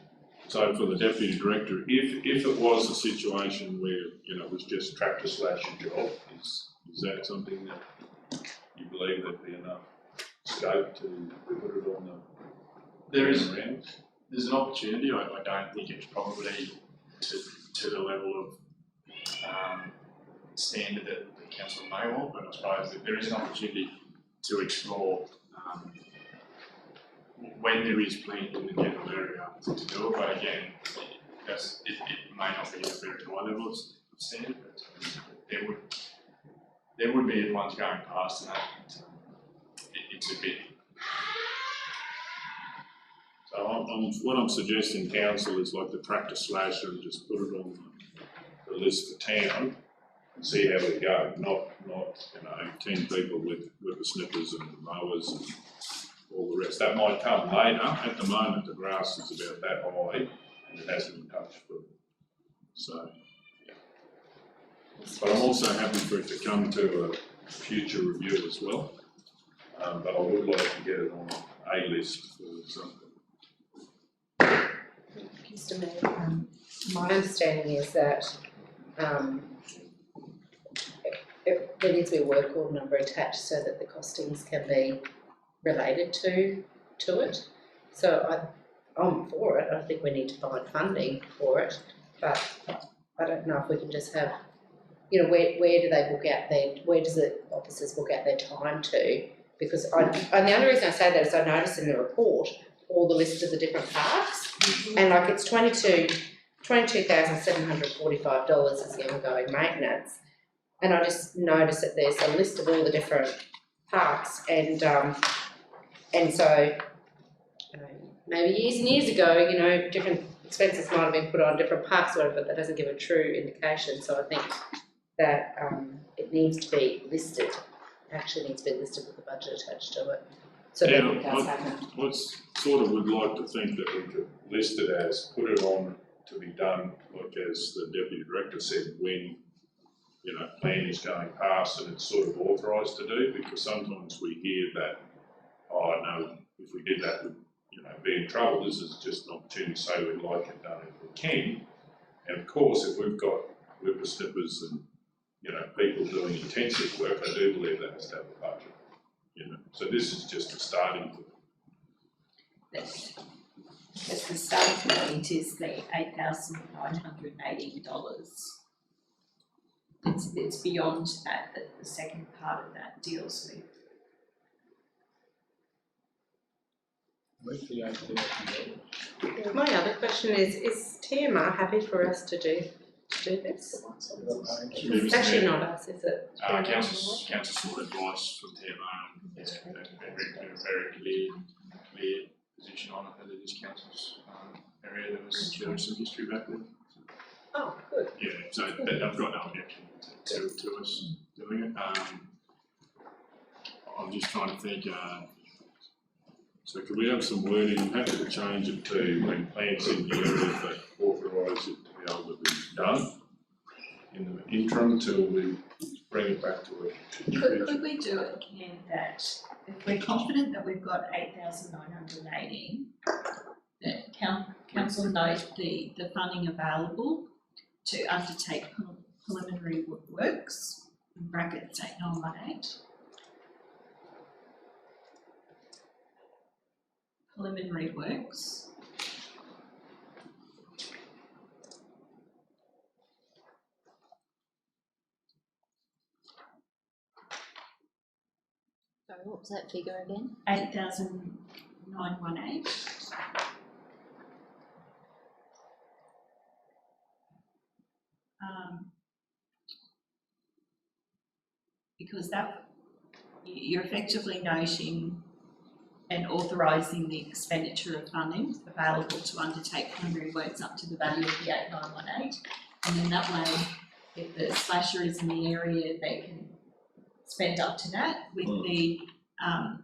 for the deputy director, if it was a situation where, you know, it was just tractor slash your job, is that something that you believe there'd be enough scope to put it on the rounds? There's an opportunity. I don't think it's probably to the level of standard that the council may want, but I suppose that there is an opportunity to explore when there is plenty in the general area to do it. But again, it may not be at a very high level of standard, but there would be ones going past, and that it's a bit. So what I'm suggesting, council, is like the tractor slasher and just put it on the list for town and see how we go. Not you know, 10 people with the snippers and the mowers and all the rest. That might come later. At the moment, the grass is about that high and it hasn't been touched for. So, yeah. But I'm also happy for it to come to a future review as well. But I would like to get it on a list for something. Mr. Mayor, my understanding is that there needs to be a work order number attached so that the costings can be related to it. So I'm for it. I think we need to find funding for it, but I don't know if we can just have, you know, where do they book out where does the officers book out their time to? Because and the only reason I say that is I noticed in the report all the lists of the different parks, and like it's $22,745 is the ongoing maintenance, and I just noticed that there's a list of all the different parks, and so maybe years and years ago, you know, different expenses might have been put on different parks or whatever, but that doesn't give a true indication. So I think that it needs to be listed. Actually needs to be listed with the budget attached to it. So yeah, that it does happen. I sort of would like to think that we could list it as, put it on to be done, like as the deputy director said, when, you know, plan is going past and it's sort of authorised to do, because sometimes we hear that, oh no, if we did that we'd, you know, be in trouble. This is just an opportunity to say we'd like it done if we can. And of course, if we've got whippersnippers and, you know, people doing intensive work, I do believe that has to have a budget. You know, so this is just a starting point. But the starting point is the $8,980. It's beyond that the second part of that deals with. My other question is TMR happy for us to do this? It's actually not us, is it? Council sought advice from TMR, and they've been a very clear position on it, that it is council's area. There was some history back then. Oh, good. Yeah, so I've got no objection to us doing it. I'm just trying to think. So could we have some wording? I'm happy to change it to when plants in the area that authorise it to be able to be done in the interim till we bring it back to it. Could we do it, Ken, that if we're confident that we've got 8,980, that council note the funding available to undertake preliminary works, in brackets 8918. Preliminary works. Sorry, what was that figure again? 8,918. Because that you're effectively noting and authorising the expenditure of funding available to undertake preliminary works up to the value of the 8918, and then that way, if the slasher is in the area, they can spend up to that with the, and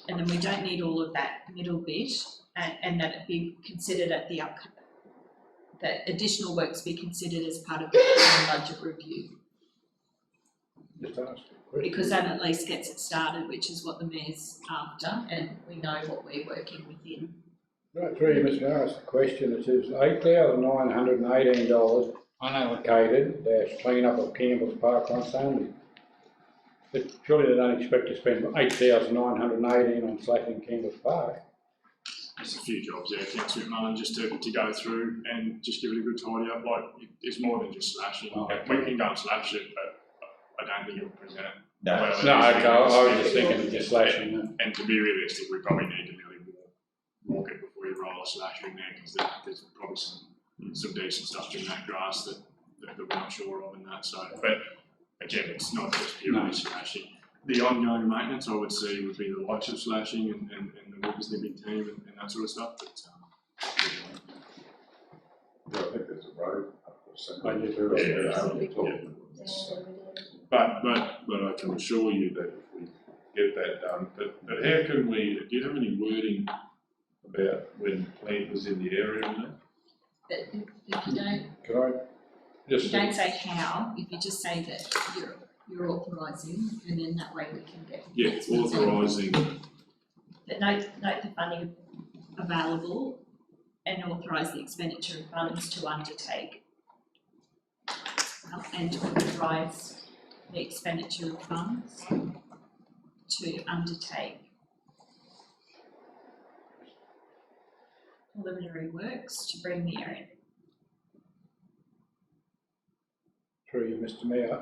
then we don't need all of that middle bit and that it be considered at the that additional works be considered as part of the budget review. Just ask a question. Because that at least gets it started, which is what the mayor's after, and we know what we're working within. Right, through you, Mr. Ask a question. It says $8,918 unallocated dash clean up of Campbell's Park once only. But surely they don't expect to spend $8,918 on slashing Campbell's Park. There's a few jobs there, Councillor McMullen, just to go through and just give it a good tidy up. Like, it's more than just slashing. Oh, okay. We can go and slash it, but I don't think it'll present it. No, well. okay, I was just thinking of just slashing. And to be realistic, we probably need to really walk it before you roll a slasher in there, because there's probably some decent stuff in that grass that we're not sure of and that. So, but again, it's not just purely slashing. The ongoing maintenance I would see would be the likes of slashing and the wood snipping team and that sort of stuff. But Yeah, I think there's a road up or something. I just heard But I can assure you that if we get that done, but how can we, do you have any wording about when plant was in the area and that? But if you don't, Can I if just, you don't say how, if you just say that you're authorising, and then that way we can get. Yeah, authorising, But note the funding available and authorise the expenditure of funds to undertake. And to authorise the expenditure of funds to undertake preliminary works to bring the area. through you, Mr. Mayor.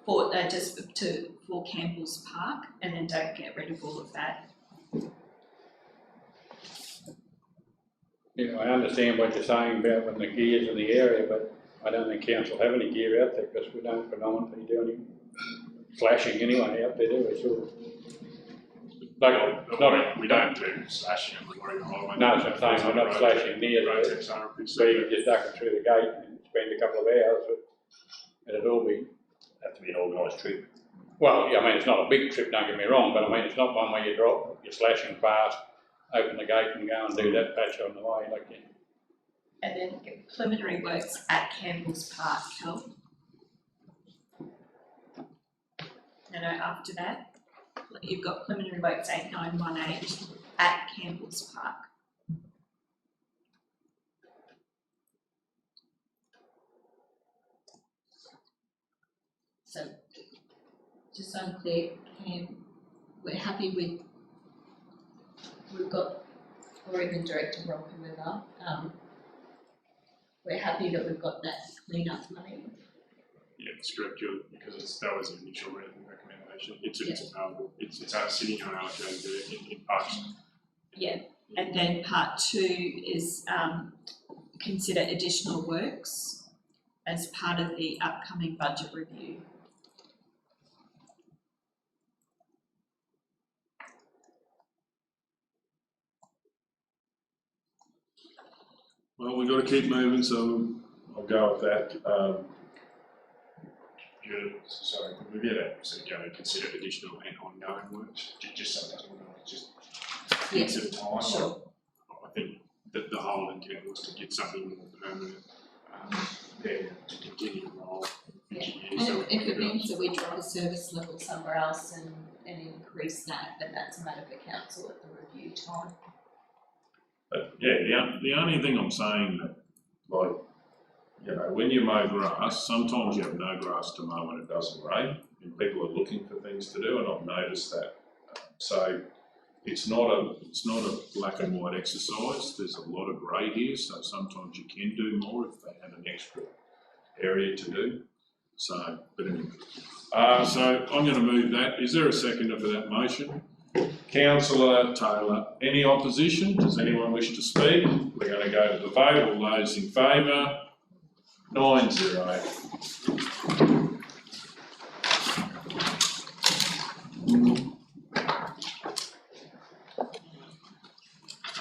For for Campbell's Park, and then don't get rid of all of that. Yeah, I understand what you're saying about when the gear's in the area, but I don't think council have any gear out there because we don't predominantly do any slashing anyway out there, do we? So, we don't do slashing on the Warrior Highway. no, that's what I'm saying, we're not slashing near there. So you can just duck it through the gate and spend a couple of hours, but it'd all be. Have to be an organised trip. Well, yeah, I mean, it's not a big trip, don't get me wrong, but I mean, it's not one where you're slashing fast, open the gate and go and do that patch on the way, like you. And then get preliminary works at Campbell's Park, Kel. And after that, you've got preliminary works 8918 at Campbell's Park. So, just unclear, we're happy with, we've got, or even Director Rocker River, we're happy that we've got that clean-up money. Yeah, it's correct, because that was the initial recommendation. It's available. It's sitting unallocated there in parts. Yeah, and then part 2 is consider additional works as part of the upcoming budget review. well, we've got to keep moving, so I'll go with that. Sorry, we've got to go and consider additional and ongoing works, just so it doesn't just Yes, at a time. sure. I think that the whole intent was to get something more permanent there to continue to roll in future years. And if it means that we drop a service level somewhere else and increase that, then that's a matter for council at the review time. But yeah, the only thing I'm saying that, like, you know, when you mow grass, sometimes you have no grass to mow when it doesn't rain, and people are looking for things to do, and I've noticed that. So it's not a black and white exercise. There's a lot of grey here, so sometimes you can do more if they have an extra area to do. So, but anyway, so I'm going to move that. Is there a seconder for that motion? Councillor Taylor. Any opposition? Does anyone wish to speak? We're going to go to the vote. All those in favour? 9-0.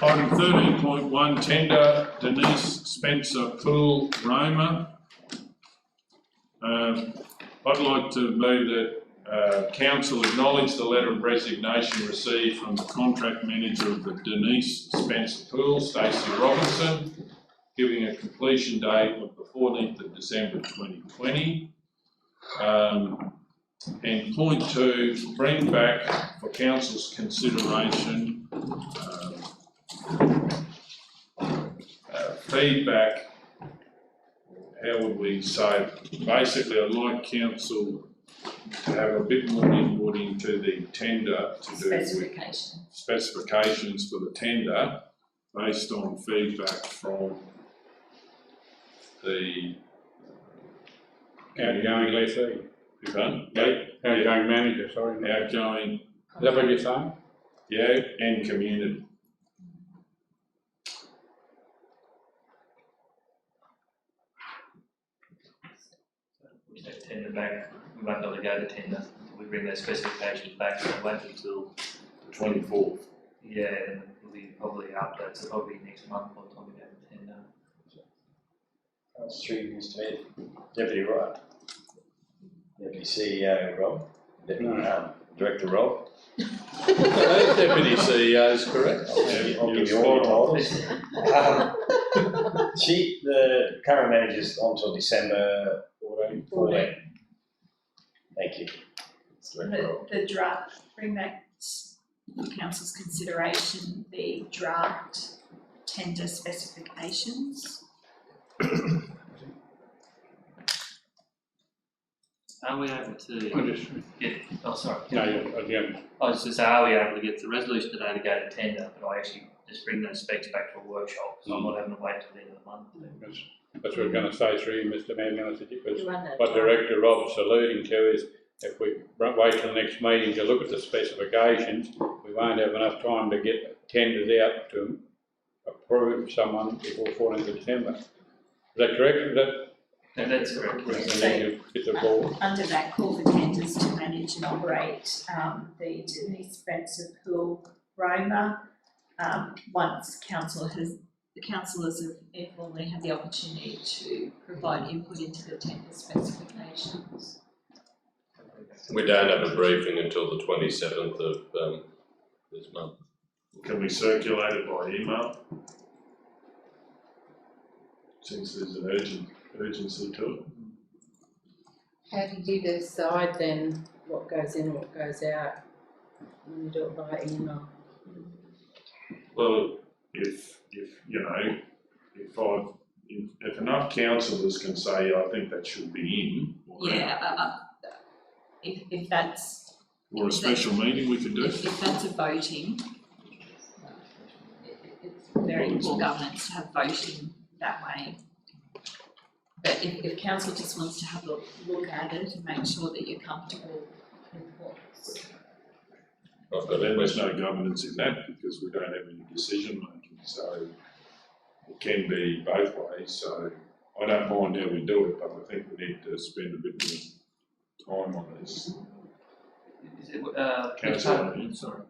Item 13.1, tender Denise Spencer Pool, Roma. I'd like to move that Council acknowledge the letter of resignation received from the contract manager of the Denise Spencer Pool, Stacey Robinson, giving a completion date of the 14th of December 2020. And point 2, bring back for Council's consideration feedback. How would we say? Basically, I'd like Council to have a bit more input into the tender to do with specifications for the tender based on feedback from the Outgoing lessee. Outgoing manager, sorry. Outgoing. Is that what you're saying? Yeah, and community. We take tender back, we won't be able to go to tender, we bring those specifications back, so it won't be until The 24th. yeah, and it'll be probably after that, so probably next month by the time we go to tender. That's through Mr. Mayor. Deputy Rob. Deputy CEO Rob. Deputy Director Rob. Deputy CEO is correct. I'll give you all the titles. The current manager's on till December 14. Thank you. The draft, bring back for council's consideration, the draft tender specifications. Are we able to get, oh sorry. No, again. I was just saying, are we able to get the resolution today to go to tender, but I actually just bring those specs back to a workshop, so I'm not having to wait till the end of the month. That's what we're going to say through you, Mr. Mayor, because You run that what down. Director Rob's alluding to is if we wait till the next meeting to look at the specifications, we won't have enough time to get tenders out to approve someone before 14th of December. Is that correct? Is that? And that's correct. And then you get the ball. Under that, call for tenders to manage and operate the Denise Spencer Pool Roma. Once the councillors have informally had the opportunity to provide input into the tender specifications. We don't have a briefing until the 27th of this month. Can we circulate it by email? Since there's an urgency to it. How do you decide then what goes in, what goes out when you do it by email? Well, if you know, if enough councillors can say, I think that should be in. If that's. Or a special meeting we could do. If that's a voting, it's very poor governance to have voting that way. But if council just wants to have a look at it and make sure that you're comfortable with what's. But then there's no governance in that because we don't have any decision making, so it can be both ways. So I don't mind how we do it, but I think we need to spend a bit more time on this. Is it, Councillor, sorry.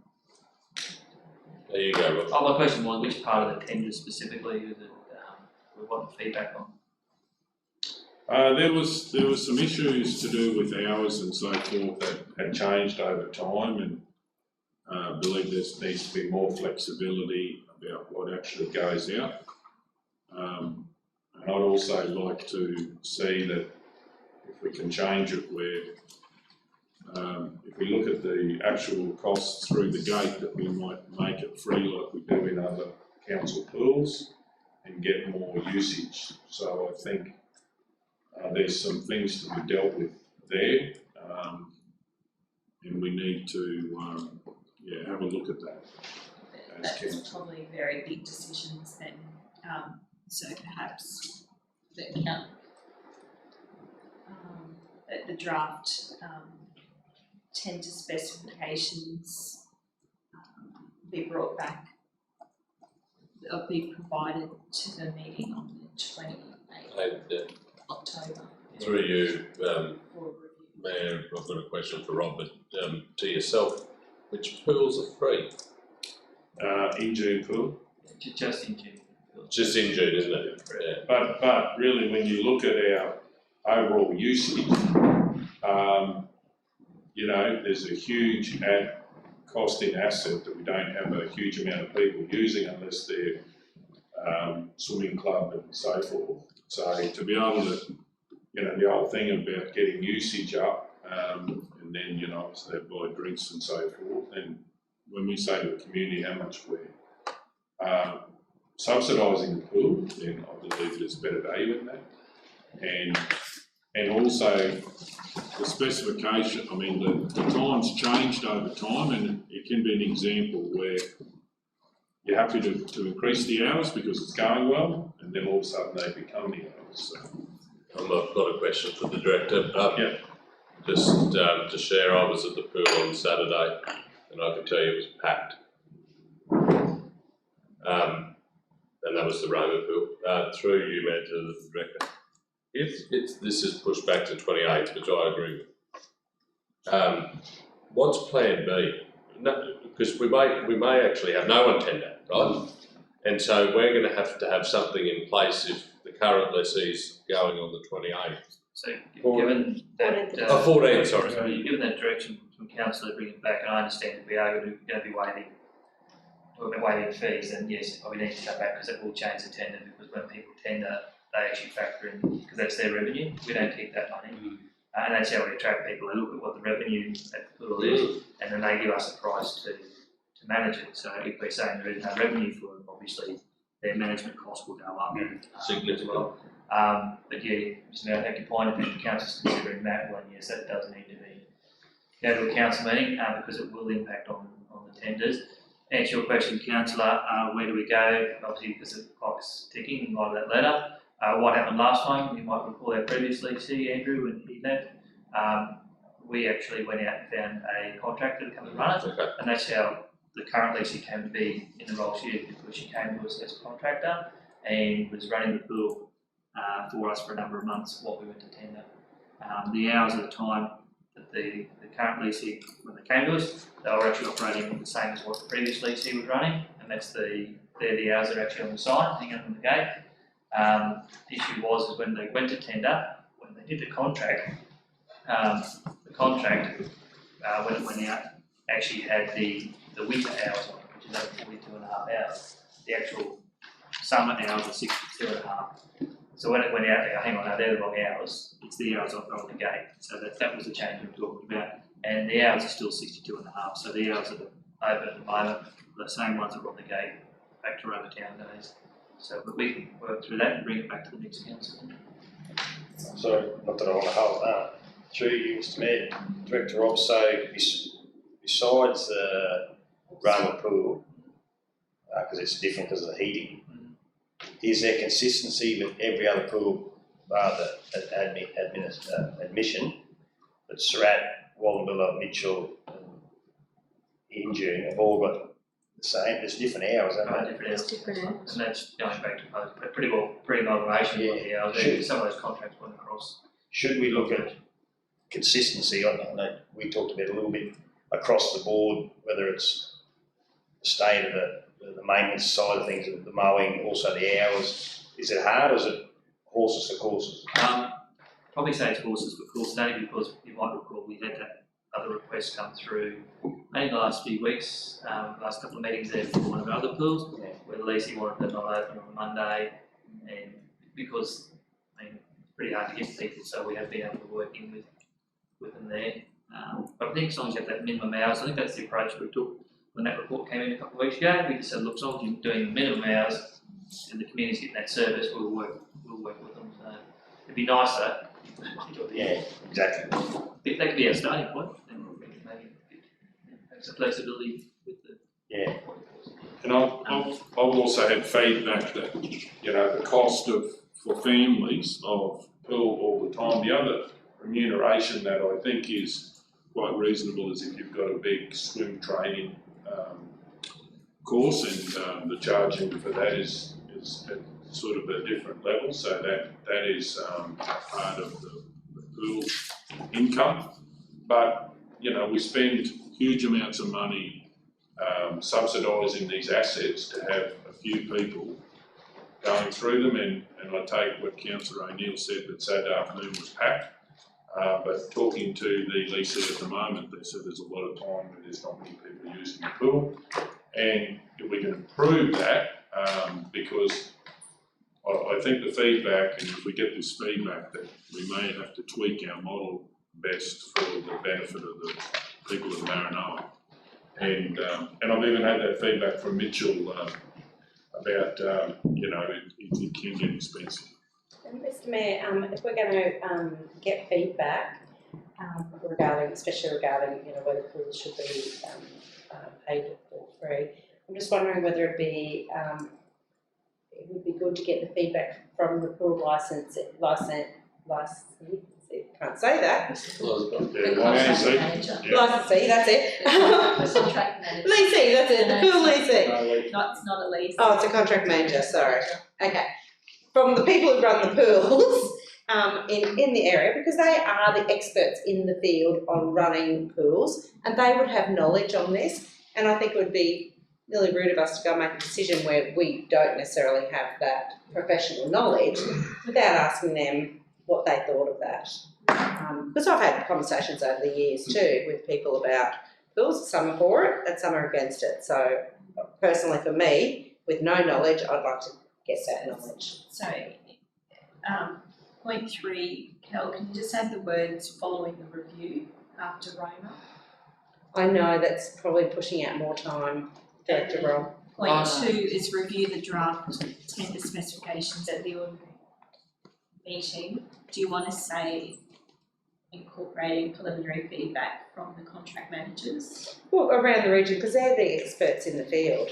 There you go, Rob. Oh, my question was, which part of the tender specifically is it, we want feedback on? There was some issues to do with hours and so forth that had changed over time, and I believe there needs to be more flexibility about what actually goes out. And I'd also like to see that if we can change it where if we look at the actual costs through the gate, that we might make it free like we do in other council pools and get more usage. So I think there's some things to be dealt with there, and we need to have a look at that. That's probably very big decisions then, so perhaps the draft tender specifications be brought back, or be provided to the meeting on the 28th October. Through you, For review. Mayor, I've got a question for Rob, but to yourself, which pools are free? In June pool. Just in June. Just in June, isn't it? Yeah. But really, when you look at our overall usage, you know, there's a huge cost in asset that we don't have a huge amount of people using unless they're swimming club and so forth. So to be able to, you know, the whole thing about getting usage up, and then, you know, obviously they buy drinks and so forth. And when we say to the community how much we're subsidising the pool, then I believe there's better value in that. And also the specification, I mean, the time's changed over time, and it can be an example where you're happy to increase the hours because it's going well, and then all of a sudden they become the hours. So. I've got a question for the director. Yeah. Just to share, I was at the pool on Saturday, and I can tell you it was packed. And that was the Roma pool. Through you, Mayor, to the director. If this is pushed back to 28th, which I agree with, what's Plan B? No, because we may actually have no one tender, right? And so we're going to have something in place if the current lessee's going on the 28th. So given that... 14th, sorry. So given that direction from council to bring it back, and I understand that we are going to be waiving fees, then yes, we need to come back because it will change the tender, because when people tender, they actually factor in, because that's their revenue. We don't keep that money. And that's how we attract people. They look at what the revenue at the pool is, and then they give us a price to manage it. So if we're saying there is no revenue for them, obviously their management costs will go up significantly. As well. But yeah, Mr. Mayor, I take your point. I think the council's considering that one. Yes, that does need to be go to a council meeting because it will impact on the tenders. Answer your question, councillor. Where do we go? Obviously, because the clock's ticking in light of that letter. What happened last time? You might recall that previously. See Andrew when he left. We actually went out and found a contractor to come and run it, and that's how the current lessee came to be in the role she is, because she came to us as a contractor and was running the pool for us for a number of months while we went to tender. The hours at the time that the current lessee, when they came to us, they were actually operating the same as what the previous lessee was running, and that's they're the hours that are actually on the sign, hanging on the gate. The issue was when they went to tender, when they did the contract, when it went out, actually had the winter hours on it, which is only 42.5 hours. The actual summer hours are 62.5. So when it went out, they go, hang on, no, they're the wrong hours. It's the hours on the gate. So that was the change we were talking about. And the hours are still 62.5. So the hours that are open at the moment, the same ones that are on the gate, back to Roma Town days. So, but we can work through that and bring it back to the next council. So, not that I want to hold through you, Mr. Mayor, Director Rob, so besides the Roma pool, because it's different because of the heating, is there consistency with every other pool bar the admission that Surat, Wallumbilla, Mitchell and Injune have all got the same? There's different hours, aren't there? Different hours. And that's going back to pre-amalgamation of the hours. Some of those contracts went across. Should we look at consistency? I know we talked about a little bit across the board, whether it's the state of the maintenance side of things, the mowing, also the hours. Is it hard, or is it horses for courses? Probably say it's horses for courses, only because you might recall we had that other requests come through maybe in the last few weeks, last couple of meetings there for one of our other pools, where the lessee wanted them not open on a Monday, and because it's pretty hard to get people, so we have been able to work in with them there. But I think as long as you have that minimum hours, I think that's the approach we took when that report came in a couple of weeks ago. We just said, look, as long as you're doing minimum hours and the community's getting that service, we'll work with them. It'd be nicer. Yeah, exactly. If that could be our starting point, then maybe have some flexibility with the. Yeah. And I've also had feedback that, you know, the cost for families of pool all the time, the other remuneration that I think is quite reasonable is if you've got a big swim training course, and the charging for that is at sort of a different level, so that is part of the pool income. But you know, we spend huge amounts of money subsidising these assets to have a few people going through them, and I take what Councillor O'Neill said, that Saturday afternoon was packed. But talking to the leasing at the moment, they said there's a lot of time where there's not many people using the pool. And if we can improve that, because I think the feedback, and if we get this feedback, that we may have to tweak our model best for the benefit of the people of Maranoa. And I've even had that feedback from Mitchell about, it can get expensive. And Mr Mayor, if we're going to get feedback especially regarding, whether pools should be paid for free, I'm just wondering whether it would be good to get the feedback from the pool licensee. Can't say that. Licensee, that's it. Contract manager. Leasing, that's it. The pool leasing. No, it's not a lease. Oh, it's a contract manager. Sorry. Okay. From the people who run the pools in the area, because they are the experts in the field on running pools, and they would have knowledge on this. And I think it would be nearly rude of us to go make a decision where we don't necessarily have that professional knowledge without asking them what they thought of that. Because I've had conversations over the years too with people about pools. Some are for it and some are against it. So personally for me, with no knowledge, I'd like to get that knowledge. So, point 3, Kel, can you just add the words following the review after Roma? I know that's probably pushing out more time, Director Rob. Point 2 is review the draft tender specifications at the ordinary meeting. Do you want to say incorporating preliminary feedback from the contract managers? Well, around the region, because they're the experts in the field.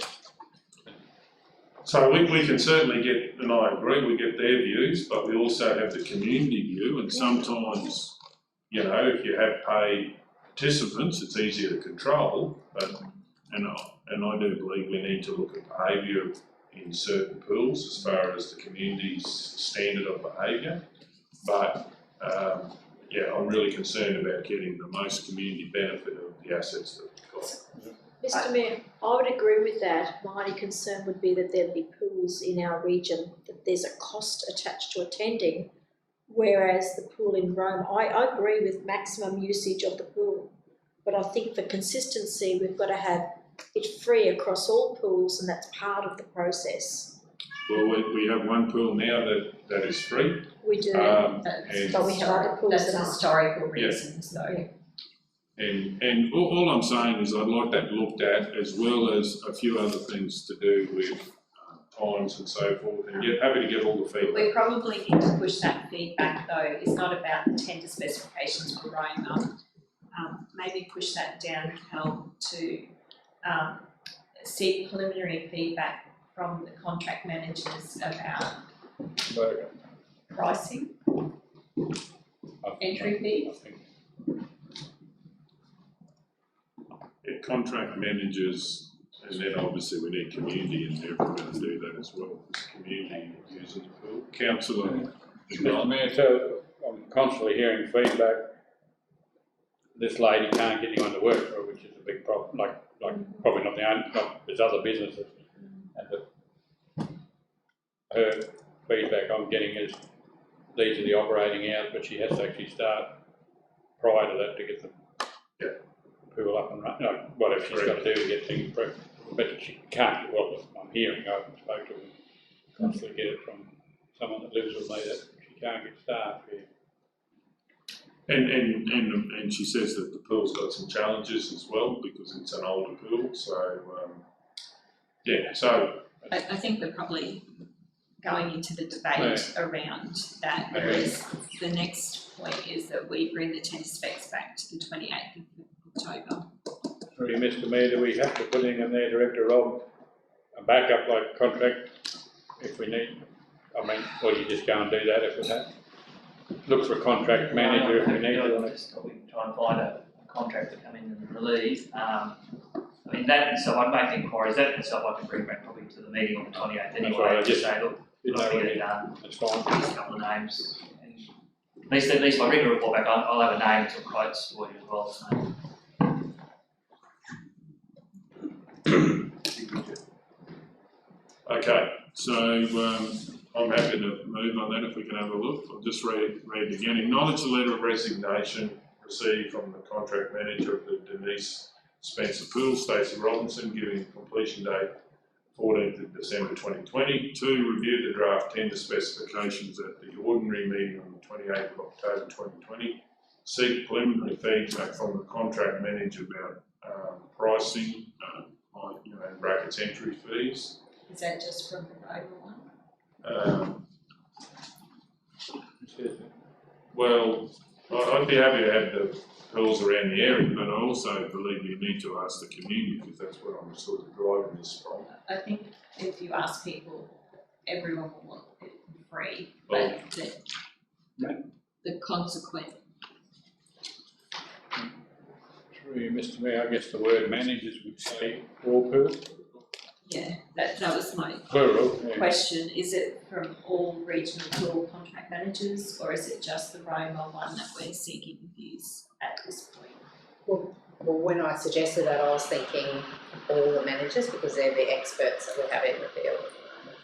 So we can certainly get, and I agree, we get their views, but we also have the community view, and sometimes, if you have paid participants, it's easier to control, and I do believe we need to look at behaviour in certain pools as far as the community's standard of behaviour, but I'm really concerned about getting the most community benefit of the assets that we've got. Mr Mayor, I would agree with that. My only concern would be that there'd be pools in our region that there's a cost attached to attending, whereas the pool in Rome, I agree with maximum usage of the pool, but I think for consistency we've got to have it free across all pools, and that's part of the process. Well, we have one pool now that is free. We do, but we have other pools That's that aren't. historical reasons, though. And all I'm saying is I'd like that looked at, as well as a few other things to do with times and so forth, and happy to get all the feedback. We probably need to push that feedback, though. It's not about the tender specifications for Roma. Maybe push that down, Kel, to seek preliminary feedback from the contract managers about pricing, entry fees. Contract managers, and then obviously we need community in there if we're going to do that as well. Community using the pool. Councillor. Mr Mayor, so I'm constantly hearing feedback. This lady can't get anyone to work for her, which is a big problem. Like probably not the only. There's other businesses, and her feedback I'm getting is these are the operating hours, but she has to actually start prior to that to get the pool up and running. Whatever she's got to do to get things prepped, but she can't. Well, I'm hearing. I haven't spoken to her. Constantly get it from someone that lives with me that she can't get staff here. And she says that the pool's got some challenges as well because it's an older pool. So so I think we're probably going into the debate around that, because the next point is that we bring the tender specs back to the 28th of October. Through Mr Mayor, do we have to put in there, Director Rob, a backup like contract if we need? I mean, or you just go and do that if we have? Look for a contract manager if we need to. Just probably try and find a contract to come in and relieve. So I'd make inquiries. That stuff I can bring back probably to the meeting on the 28th anyway. Right, just say, look, we've got to get it done. That's fine. Here's a couple of names. And at least if I bring a report back, I'll have a name and some quotes for you as well. So. okay, so I'm happy to move on that if we can have a look. I'll just read it again. Acknowledge the letter of resignation received from the contract manager of the Denise Spencer Pool, Stacey Robinson, giving completion date 14th of December 2020. 2, review the draft tender specifications at the ordinary meeting on the 28th of October 2020. Seek preliminary feedback from the contract manager about pricing, in brackets entry fees. Is that just from the Roma one? Well, I'd be happy to have the pools around the area, but I also believe you need to ask the community, because that's where I'm sort of driving this from. I think if you ask people, everyone will want it free, Well, but the consequent. Through you, Mr. Mayor, I guess the word managers would say all pools. Yeah, that was my Plural, yeah. question. Is it from all regional pool contract managers, or is it just the Roma one that we're seeking views at this point? Well, when I suggested that, I was thinking all the managers, because they're the experts that we have in the field at the moment.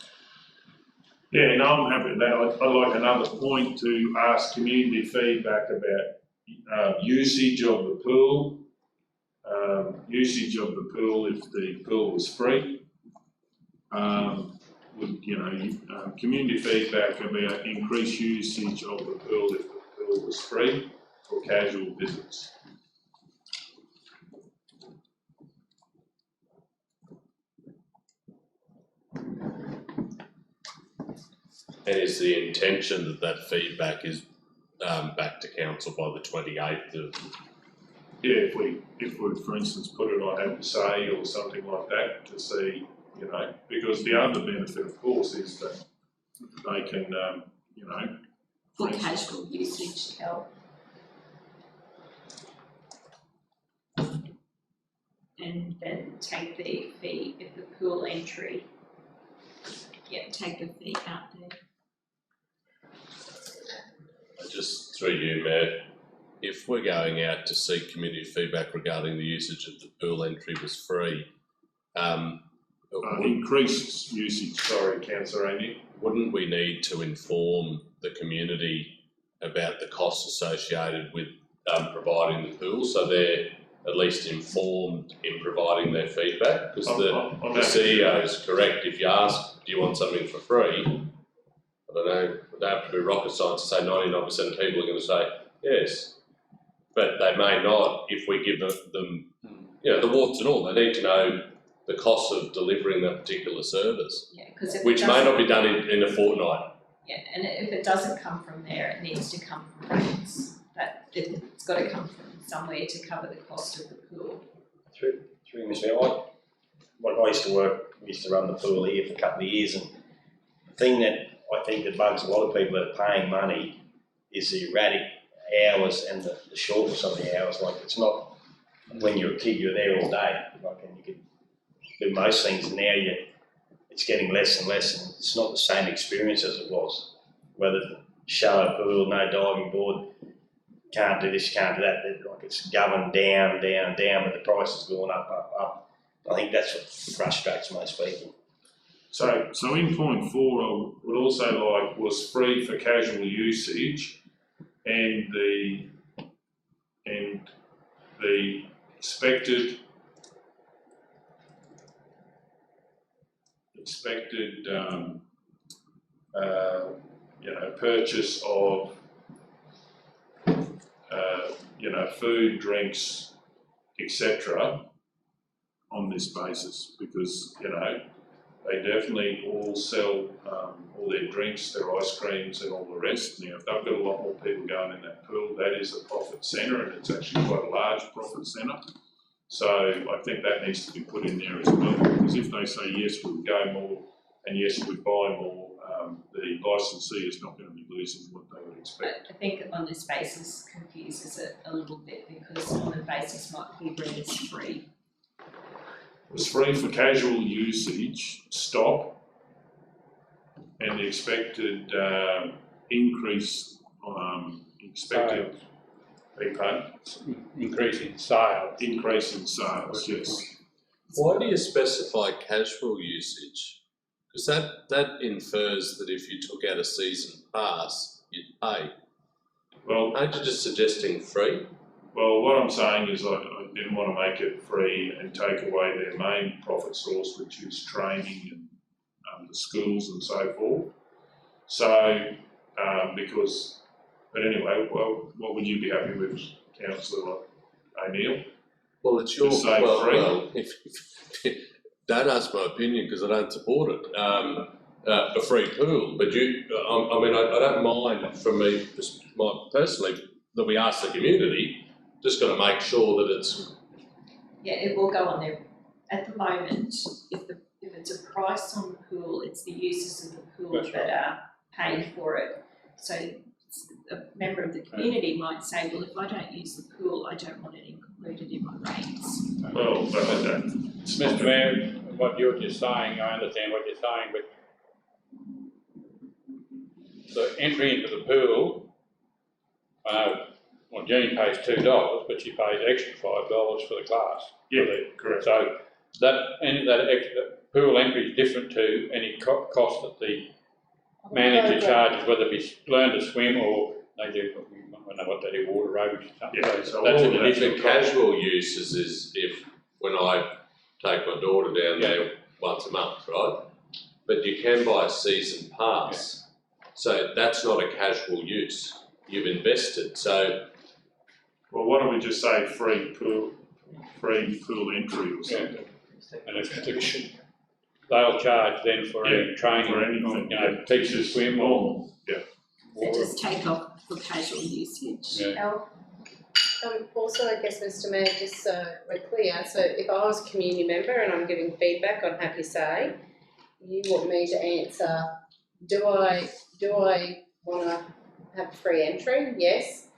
Yeah, no, I'm happy with that. I'd like another point to ask community feedback about usage of the pool. Usage of the pool if the pool was free. Community feedback about increased usage of the pool if the pool was free for casual visits. And is the intention that that feedback is back to council by the 28th of? Yeah, if we, for instance, put it on Have a Say or something like that to see, because the other benefit, of course, is that they can, For casual usage help. And then take the fee if the pool entry. Yeah, take the fee out there. Just through you, Mayor, if we're going out to seek community feedback regarding the usage of the pool entry was free, increased usage, sorry, Councillor Andy. Wouldn't we need to inform the community about the costs associated with providing the pool, so they're at least informed in providing their feedback? Because the CEO is correct. If you ask, do you want something for free? I don't know, it don't have to be rocket science to say 99% of people are going to say yes. But they may not if we give them the warts and all. They need to know the cost of delivering that particular service, which may not be done in a fortnight. Yeah, and if it doesn't come from there, it needs to come from rates. It's got to come from somewhere to cover the cost of the pool. Through Mr. Mayor, I used to run the pool here for a couple of years, and the thing that I think that bugs a lot of people that are paying money is the erratic hours and the shortness of the hours. Like, it's not when you're a kid, you're there all day, and you can do most things, and now it's getting less and less, and it's not the same experience as it was. Whether shallow pool, no diving board, can't do this, can't do that, it's going down, but the price has gone up. I think that's what frustrates most people. So in point 4, I would also like was free for casual usage, and the expected purchase of food, drinks, etc. on this basis, because they definitely all sell all their drinks, their ice creams and all the rest. Now, if they've got a lot more people going in that pool, that is a profit centre, and it's actually quite a large profit centre. So I think that needs to be put in there as well, because if they say yes, we'll go more, and yes, we buy more, the licensee is not going to be losing what they would expect. I think on this basis confuses it a little bit, because on the basis might be read as free. It was free for casual usage, stop, and the expected increase, Increase in sales. Increase in sales, yes. Why do you specify casual usage? Because that infers that if you took out a season pass, you'd pay. Well, Aren't you just suggesting free? well, what I'm saying is I didn't want to make it free and take away their main profit source, which is training and the schools and so forth. So, but anyway, well, what would you be happy with, Councillor O'Neill? Well, it's your, Just say free. well, if don't ask my opinion because I don't support it. A free pool, but I mean, I don't mind from me, personally, that we ask the community, just got to make sure that it's. Yeah, it will go on there. At the moment, if it's a price on the pool, it's the users of the pool that are paying for it. So a member of the community might say, well, if I don't use the pool, I don't want it included in my rates. Well, but Mr. Mayor, what you're just saying, I understand what you're saying, but the entry into the pool, well, Jean pays $2, but she pays extra $5 for the class. Yeah, correct. So that extra pool entry is different to any cost that the manager charges, whether it be learn to swim or they do, I don't know what they do, water aerobics or something. Yeah, so that's all an of that. additional The casual uses is if, when I take my daughter down there once a month, right? But you can buy a season pass. So that's not a casual use. You've invested, so. Well, why don't we just say free pool entry or something? And if they'll charge then for any training, for anything, you know, teach to swim or. So just take off for casual usage. Yeah. Also, I guess, Mr. Mayor, just so we're clear, so if I was a community member and I'm giving feedback, I'm happy to say, you want me to answer, do I want to have free entry? Yes.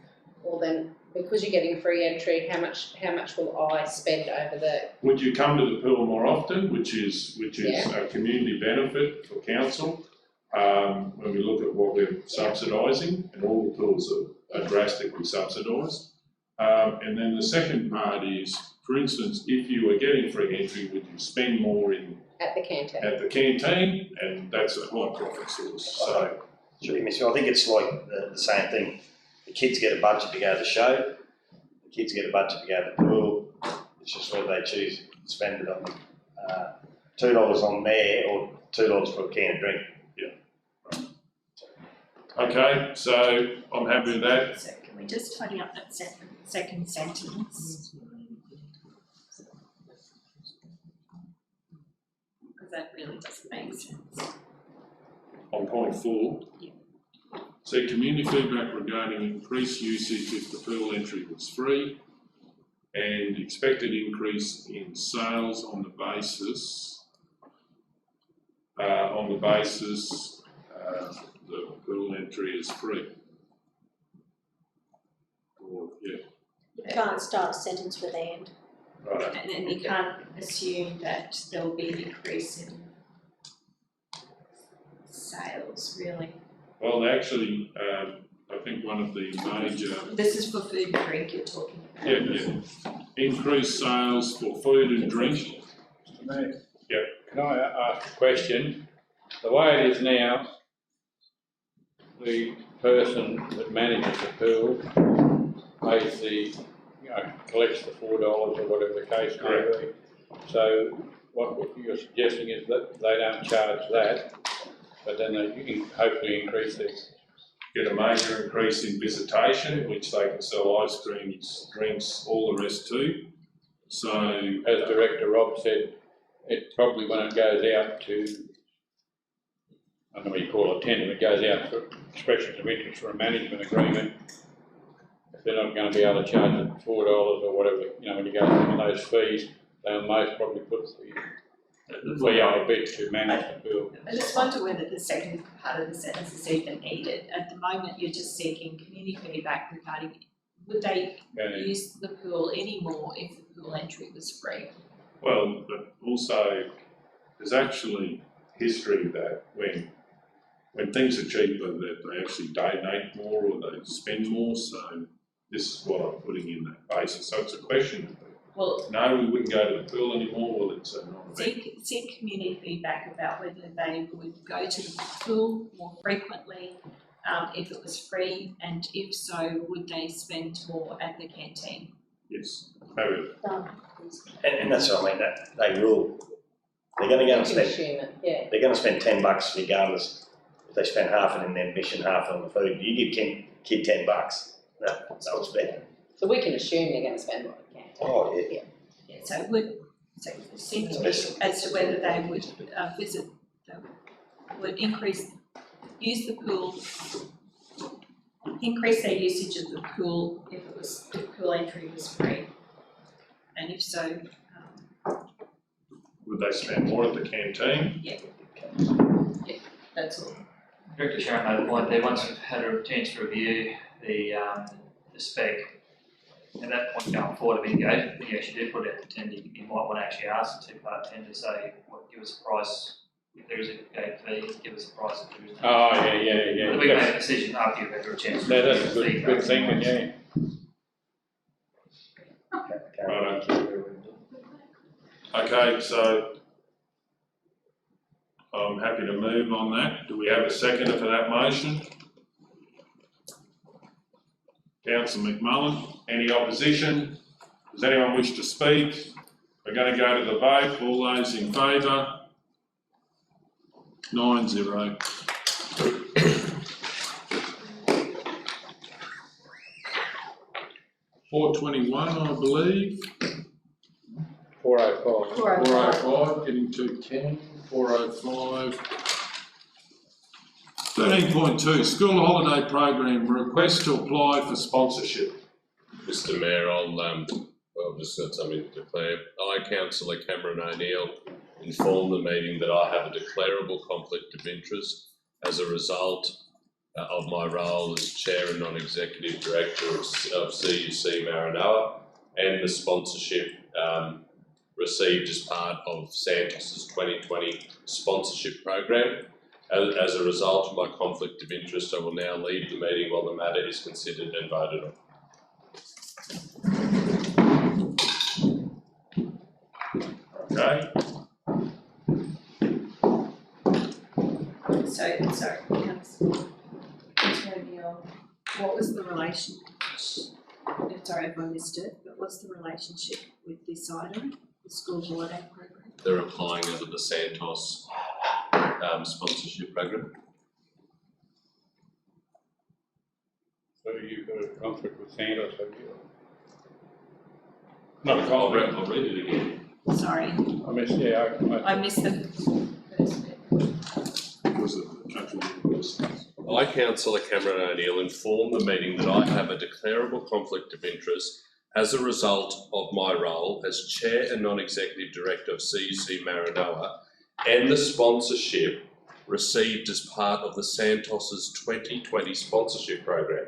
Well then, because you're getting free entry, how much will I spend over the? Would you come to the pool more often, which is a community benefit for council? When we look at what we're subsidising, and all the pools are drastically subsidised. And then the second part is, for instance, if you were getting free entry, would you spend more At the canteen. At the canteen, and that's a high profit source. So, Should be missing. I think it's like the same thing. The kids get a budget to go to the show. The kids get a budget to go to the pool. It's just whether they choose to spend it on $2 on there or $2 for a can of drink. okay, so I'm happy with that. So can we just tidy up that second sentence? Because that really doesn't make sense. On point 4. So community feedback regarding increased usage if the pool entry was free and expected increase in sales on the basis the pool entry is free. Or, You can't start a sentence with and. right. And you can't assume that there'll be an increase in sales, really. Well, actually, I think one of the major This is for food and drink you're talking about. increased sales for food and drink. Mr. Mayor? Yep. Can I ask a question? The way it is now, the person that manages the pool pays collects the $4 or whatever the case may be. So what you're suggesting is that they don't charge that, but then you can hopefully increase this. Get a major increase in visitation, which they can sell ice creams, drinks, all the rest too. So, as Director Rob said, it probably when it goes out to, I don't know what you call it, tender, it goes out for expressions of interest for a management agreement. If they're not going to be able to charge it $4 or whatever, when you go through those fees, they'll most probably put the fee up a bit to manage the pool. I just wonder whether the second part of the sentence is even needed. At the moment, you're just seeking community feedback regarding would they use the pool anymore if the pool entry was free? well, but also there's actually history that when things are cheaper, that they actually donate more or they spend more. So this is what I'm putting in that basis. So it's a question Well, No, we wouldn't go to the pool anymore, well, it's a non-event. seek community feedback about whether they would go to the pool more frequently, if it was free, and if so, would they spend more at the canteen? Yes, maybe. And that's what I mean, that they will, they're gonna go and spend, Assume it, yeah. they're gonna spend $10 regardless. If they spend half it in their admission, half on the food, you give kid $10, they'll spend. So we can assume they're gonna spend more than canteen. Oh, yeah. Yeah, so seek as to whether they would visit, would use the pool, increase their usage of the pool if pool entry was free. And if so, Would they spend more at the canteen? yeah, that's all. Director Sharon made a point there, once we've had a chance to review the spec, at that point going forward, I mean, you actually did put out the tender, you might want to actually ask the two-part tender, say, give us a price, if there is a gate fee, give us a price if there is no. Oh, yeah. But we can make a decision after you've had a chance to That's review a the good feedback. thinking, yeah. Righto. Okay, so I'm happy to move on that. Do we have a seconder for that motion? Councillor McMullen, any opposition? Does anyone wish to speak? We're going to go to the vote. All those in favour? 9-0. $4.21, I believe. 405. 405, getting to 10, 405. 13.2, school holiday program, request to apply for sponsorship. Mr Mayor, I've just got something to declare. I, Councillor Cameron O'Neill, inform the meeting that I have a declarable conflict of interest as a result of my role as Chair and Non-Executive Director of CUC Maranoa and the sponsorship received as part of Santos's 2020 sponsorship program. As a result of my conflict of interest, I will now leave the meeting while the matter is considered and voted on. Okay, So, sorry, Councillor O'Neill, what was the relation, sorry if I missed it, but what's the relationship with this item, the school holiday program? They're applying under the Santos sponsorship program. So you've got a conflict with Santos, have you? No, I'll read it again. Sorry, I missed, yeah, I missed the first bit. was it the country universities? I, Councillor Cameron O'Neill, inform the meeting that I have a declarable conflict of interest as a result of my role as Chair and Non-Executive Director of CUC Maranoa and the sponsorship received as part of the Santos's 2020 sponsorship program.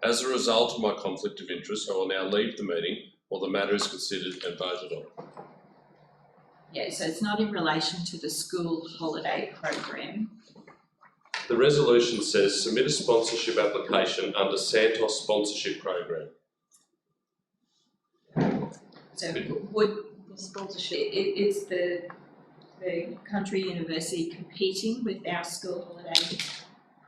As a result of my conflict of interest, I will now leave the meeting while the matter is considered and voted on. Yeah, so it's not in relation to the school holiday program. The resolution says submit a sponsorship application under Santos sponsorship program. So would the sponsorship, it's the country university competing with our school holiday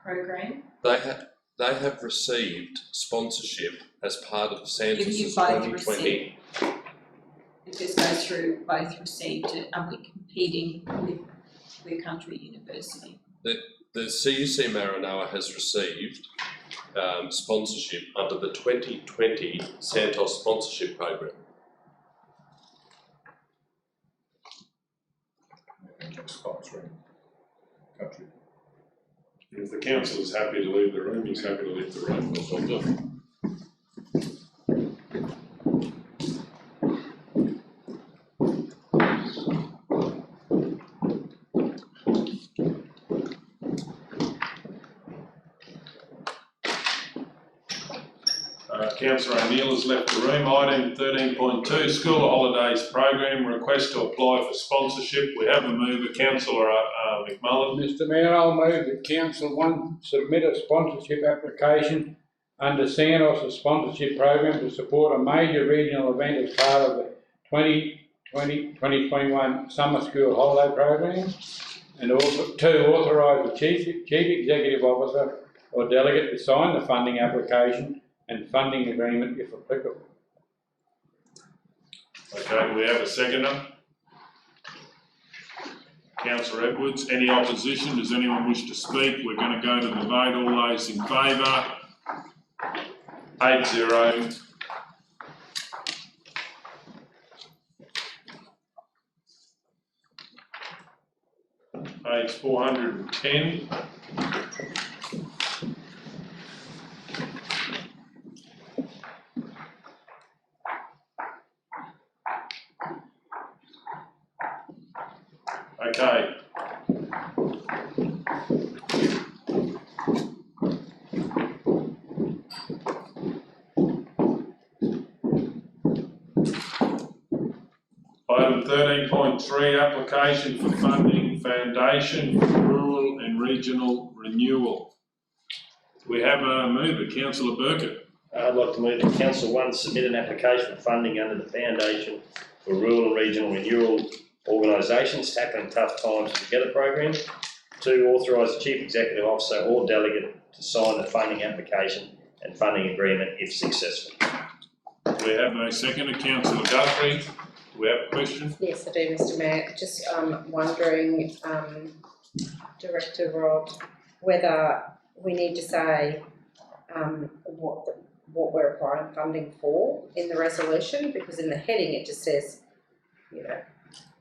program? They have received sponsorship as part of Santos's You both 2020. If this goes through, both received it, are we competing with the country university? The CUC Maranoa has received sponsorship under the 2020 Santos sponsorship program. Sponsoring country. If the council is happy to leave the room, he's happy to leave the room. That's all done. Councillor O'Neill has left the room. Item 13.2, School Holidays Program, request to apply for sponsorship. We have a mover, Councillor McMullen. Mr Mayor, I'll move that Council 1 submit a sponsorship application under Santos' sponsorship program to support a major regional event as part of the 2021 summer school holiday program. And also, 2, authorise the chief executive officer or delegate to sign the funding application and funding agreement if applicable. Okay, we have a seconder. Councillor Edwards, any opposition? Does anyone wish to speak? We're going to go to the vote. All those in favour? 8-0. Page 410. Okay. Item 13.3, application for funding foundation for rural and regional renewal. We have a mover, Councillor Burkett. I'd like to move that Council 1 submit an application for funding under the Foundation for Rural and Regional Renewal Organisations Tackling Tough Times Together program. 2, authorise the Chief Executive Officer or delegate to sign the funding application and funding agreement if successful. We have a seconder, Councillor Guthrie. Do we have a question? Yes, I do, Mr Mayor. Just wondering, Director Rod, whether we need to say what we're applying funding for in the resolution, because in the heading it just says, you know,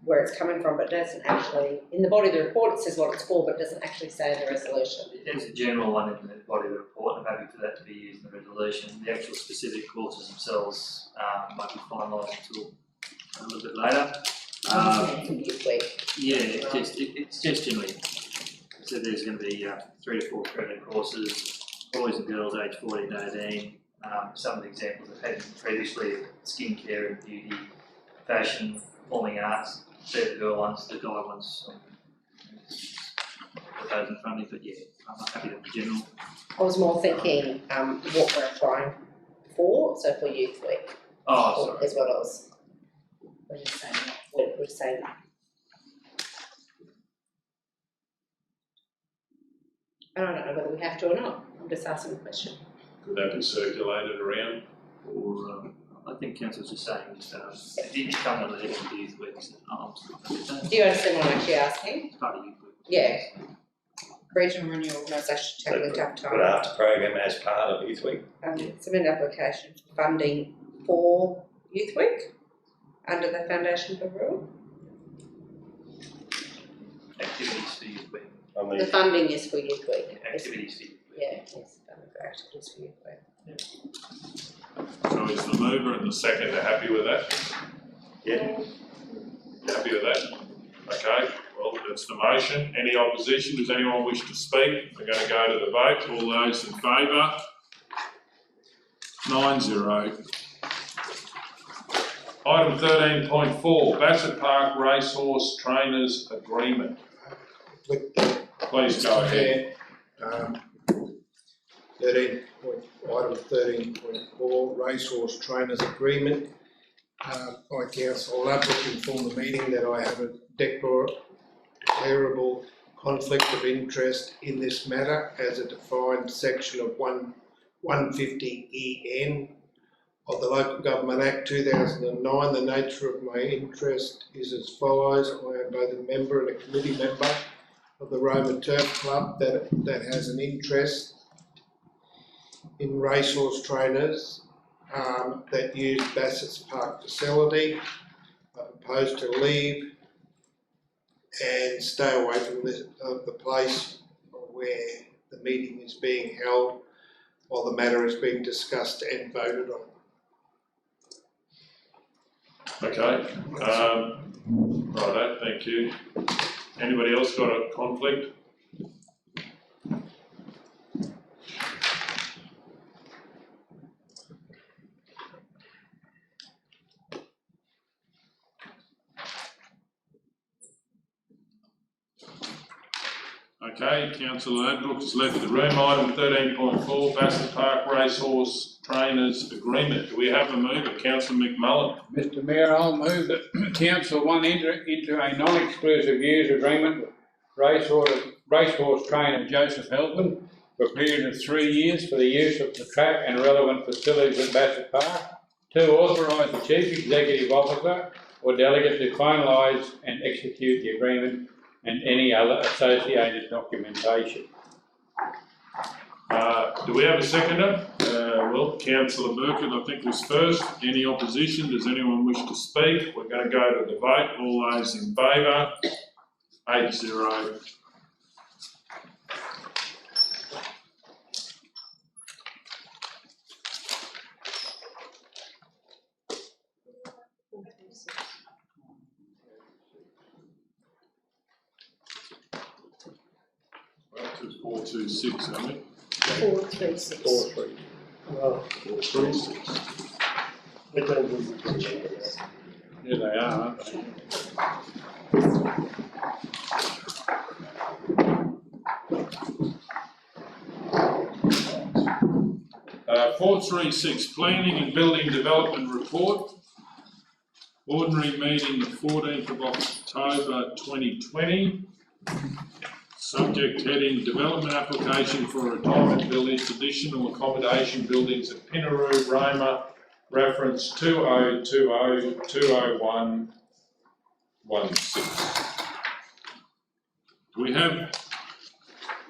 where it's coming from, but it doesn't actually, in the body of the report it says what it's for, but it doesn't actually say in the resolution. There's a general one in the body of the report, and happy for that to be used in the resolution. The actual specific clauses themselves might be finalised until a little bit later. Yeah, it's just generally, so there's going to be 3 to 4 credit courses, boys and girls aged 14 to 18. Some of the examples I've had previously: skincare and beauty, fashion, performing arts. They're the girl ones, the guy ones. Those in front of me, but yeah, I'm happy to be general. I was more thinking what we're applying for, so for Youth Week. Oh, sorry. Is what I was. We're just saying that. We're saying that. I don't know whether we have to or not. I'm just asking a question. Could that be circulated around? Or I think Council's just saying it come under the head of Youth Week. So, do you understand what I'm actually asking? Part of Youth Week. Yeah. Regional Renewal Organisation tackling tough times. But after program as part of Youth Week. Submit an application for funding for Youth Week under the Foundation for Rural. Activities for Youth Week. The funding is for Youth Week. Activities for Youth Week. Yeah, yes, funding for activities for Youth Week. So is the mover and the seconder happy with that? Yeah. Happy with that? Okay, well, that's the motion. Any opposition? Does anyone wish to speak? We're going to go to the vote. All those in favour? 9-0. Item 13.4, Bassett Park Racehorse Trainers Agreement. Please go ahead. Item 13.4, Racehorse Trainers Agreement. By council, I'll inform the meeting that I have a declarable conflict of interest in this matter as a defined section of 150 EN of the Local Government Act 2009. The nature of my interest is as follows. I am both a member and a committee member of the Roma Turf Club that has an interest in racehorse trainers that use Bassett's Park facility. I propose to leave and stay away from the place where the meeting is being held while the matter is being discussed and voted on. Okay, righto, thank you. Anybody else got a conflict? Okay, councillor Ladbrook has left the room. Item 13.4, Bassett Park Racehorse Trainers Agreement. Do we have a mover? Councillor McMullen. Mr Mayor, I'll move that Council 1 enter into a non-exclusive use agreement with racehorse trainer Joseph Helpin for a period of 3 years for the use of the track and relevant facilities at Bassett Park. 2, authorise the Chief Executive Officer or delegate to finalise and execute the agreement and any other associated documentation. Do we have a seconder? Well, councillor Burkett, I think, was first. Any opposition? Does anyone wish to speak? We're going to go to the vote. All those in favour? 8-0. Up to 426, are we? 436. 4-3. Well, 436. they don't do the agenda. Here they are, aren't they? Uh, 436, Planning and Building Development Report. Ordinary meeting the 14th of October 2020. Subject heading, Development Application for Retirement Village Additional Accommodation Buildings at Pinaroo, Roma, reference 2020-201-16. Do we have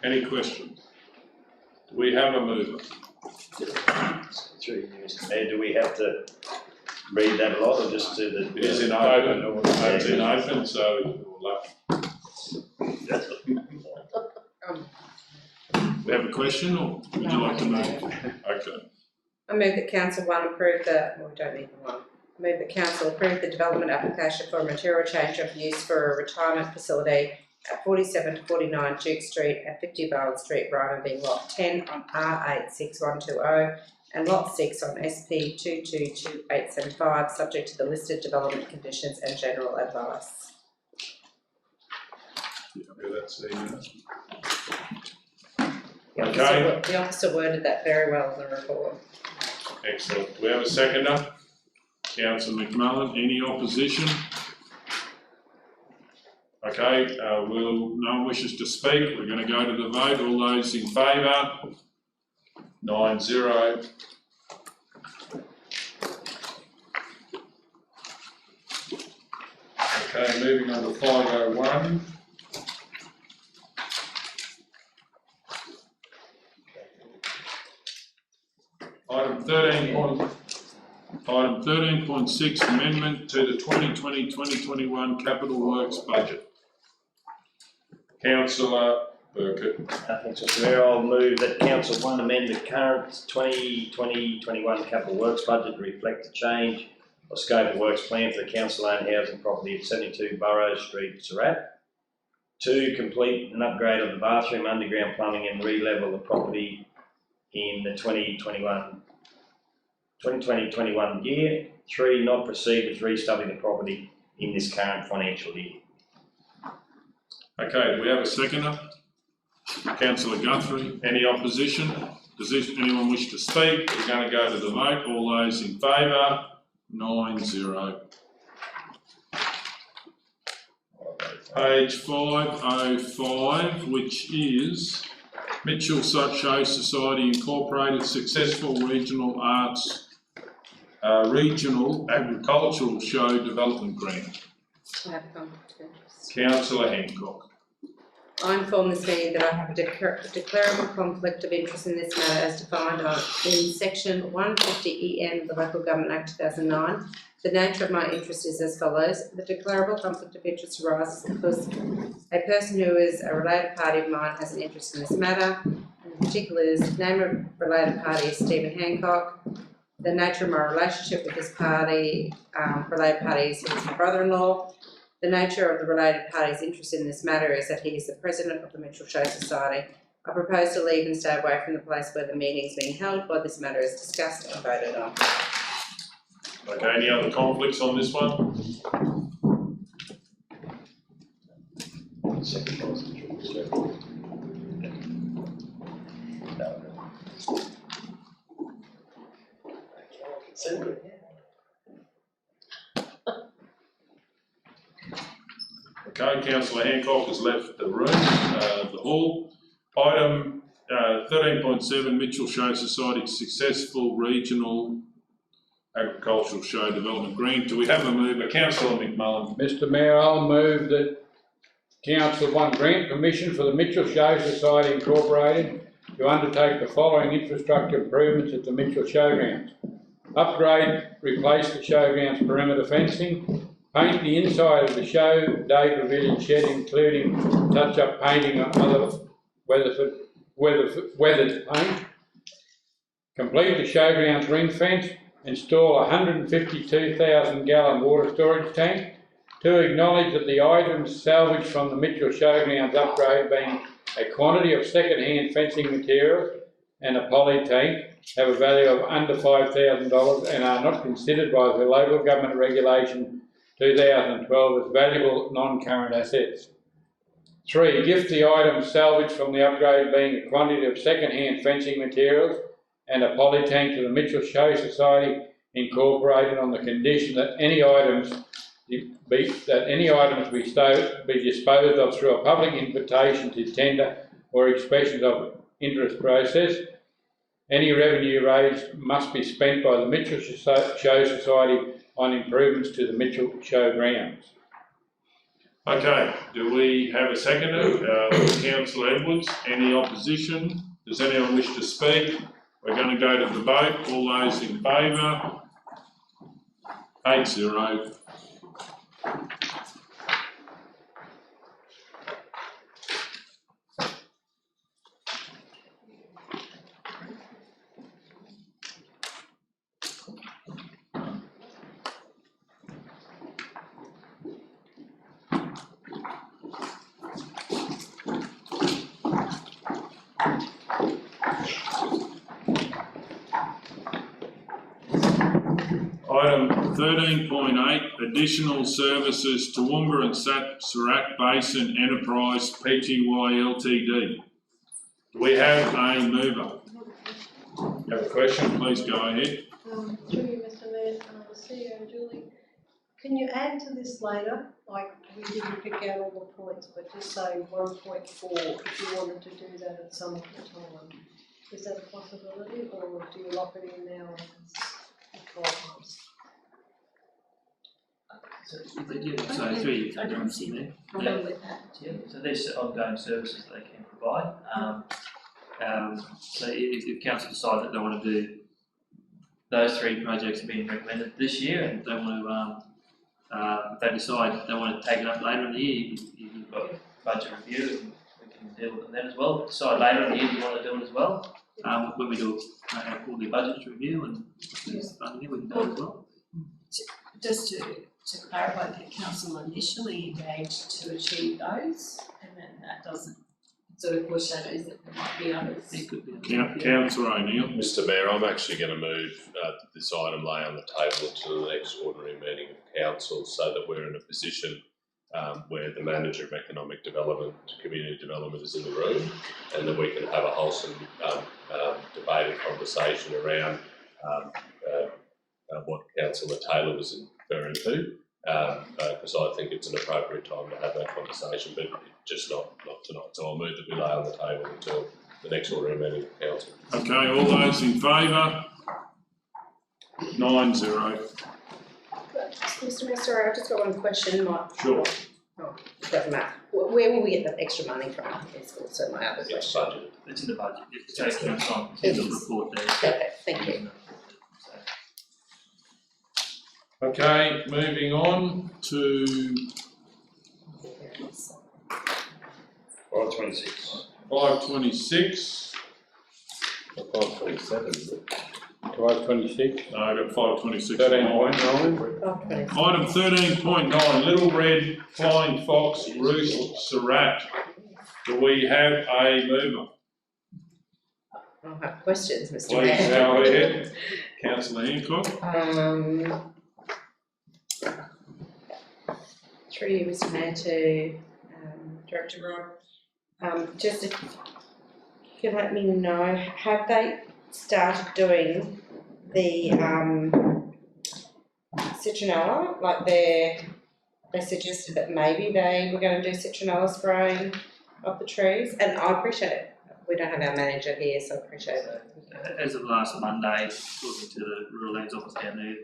any questions? Do we have a mover? Through you, Mr Mayor, do we have to read that a lot or just do the? It is in open, it's in open, so we'll we have a question, or would you like to move? Okay. I move that Council 1 approve we don't need the one. I move that Council approve the development application for a material change of use for a retirement facility at 47 to 49 Duke Street and 50 Barwell Street, Roma, being Lot 10 on R86120 and Lot 6 on SP 222875, subject to the listed development conditions and general advice. Yeah, that's the, Okay. The officer worded that very well in the report. excellent. Do we have a seconder? Councillor McMullen, any opposition? Okay, no one wishes to speak. We're going to go to the vote. All those in favour? 9-0. Okay, moving on to 501. Item 13.6, amendment to the 2020-2021 Capital Works budget. Councillor Burkett. Thanks, Mr Mayor. I'll move that Council 1 amend the current 2020-21 Capital Works budget to reflect the change of scope of works plan for the council-owned housing property at 72 Burrows Street, Surat. 2, complete an upgrade of the bathroom, underground plumbing and re-level the property in the 2020-21 year. 3, not proceed with restubbing the property in this current financial year. Okay, do we have a seconder? Councillor Guthrie, any opposition? Does anyone wish to speak? We're going to go to the vote. All those in favour? 9-0. Page 505, which is Mitchell Show Society Incorporated Successful Regional Arts Regional Agricultural Show Development Grant. I have a conflict of interest. Councillor Hancock. I inform this meeting that I have a declarable conflict of interest in this matter as defined in section 150 EN of the Local Government Act 2009. The nature of my interest is as follows. The declarable conflict of interest arises because a person who is a related party of mine has an interest in this matter. In particular, the name of related party is Stephen Hancock. The nature of my relationship with this party, related party is he is my brother-in-law. The nature of the related party's interest in this matter is that he is the president of the Mitchell Show Society. I propose to leave and stay away from the place where the meeting is being held while this matter is discussed and voted on. Okay, any other conflicts on this one? Okay, councillor Hancock has left the room, the hall. Item 13.7, Mitchell Show Society Successful Regional Agricultural Show Development Green. Do we have a mover? Councillor McMullen. Mr Mayor, I'll move that Council 1 grant permission for the Mitchell Show Society Incorporated to undertake the following infrastructure improvements at the Mitchell Showgrounds. Upgrade, replace the showgrounds perimeter fencing, paint the inside of the show day pavilion shed, including touch-up painting on other weathered paint, complete the showgrounds ring fence, install a 152,000 gallon water storage tank, to acknowledge that the items salvaged from the Mitchell Showgrounds upgrade, being a quantity of second-hand fencing materials and a poly tank, have a value of under $5,000 and are not considered by the Local Government Regulation 2012 as valuable non-current assets. 3. Gift the items salvaged from the upgrade, being a quantity of second-hand fencing materials and a poly tank, to the Mitchell Show Society Incorporated on the condition that any items be disposed of through a public invitation to tender or expressions of interest process. Any revenue raised must be spent by the Mitchell Show Society on improvements to the Mitchell Showgrounds. Okay, do we have a seconder? Councillor Edwards. Any opposition? Does anyone wish to speak? We're going to go to the vote. All those in favour? 8-0. Item 13.8, additional services to Toowoomba and Surat Basin Enterprise Pty Ltd. Do we have a mover? You have a question? Please go ahead. Through you, Mr Mayor, CEO Julie, can you add to this later? Like, we didn't pick out all the points, but just say 1.4 if you wanted to do that at some other time. Is that a possibility, or do you lock it in now as 12 months? So through you, there. Yeah, so there's ongoing services that they can provide. So if council decide that they want to do those 3 projects being recommended this year, and they want to, if they decide they want to take it up later in the year, you've got budget review, and we can deal with them then as well. Decide later in the year you want to do it as well. When we do a quarterly budget review and funding, we can do it as well. Just to clarify, the council initially engaged to achieve those, and then that doesn't sort of foreshadows that there might be others. Councillor O'Neill. Mr Mayor, I'm actually going to move this item lay on the table to the next ordinary meeting of council, so that we're in a position where the Manager of Economic Development, Community Development is in the room, and that we can have a wholesome debate and conversation around what Councillor Taylor was referring to, because I think it's an appropriate time to have that conversation, but just not tonight. So I'll move that we lay on the table until the next ordinary meeting of council. Okay, all those in favour? 9-0. Mr Mayor, sorry, I've just got one question. Sure. Oh, it doesn't matter. Where will we get the extra money from? It's also my other question. It's budget. It's in the budget. It's taken on the report there. Okay, thank you. Okay, moving on to 526. 526. 527. 526. No, I got 526. 13.9. Item 13.9, Little Red Flying Fox Roost Surat. Do we have a mover? I'll have questions, Mr Please Mayor. go ahead. Councillor Hancock. Through you, Mr Mayor, to Director Rod. Just if you can let me know, have they started doing the citronella, like their they suggested that maybe they were going to do citronella spraying of the trees, and I appreciate it. We don't have our manager here, so I appreciate it. As of last Monday, talking to the rural lands office down there,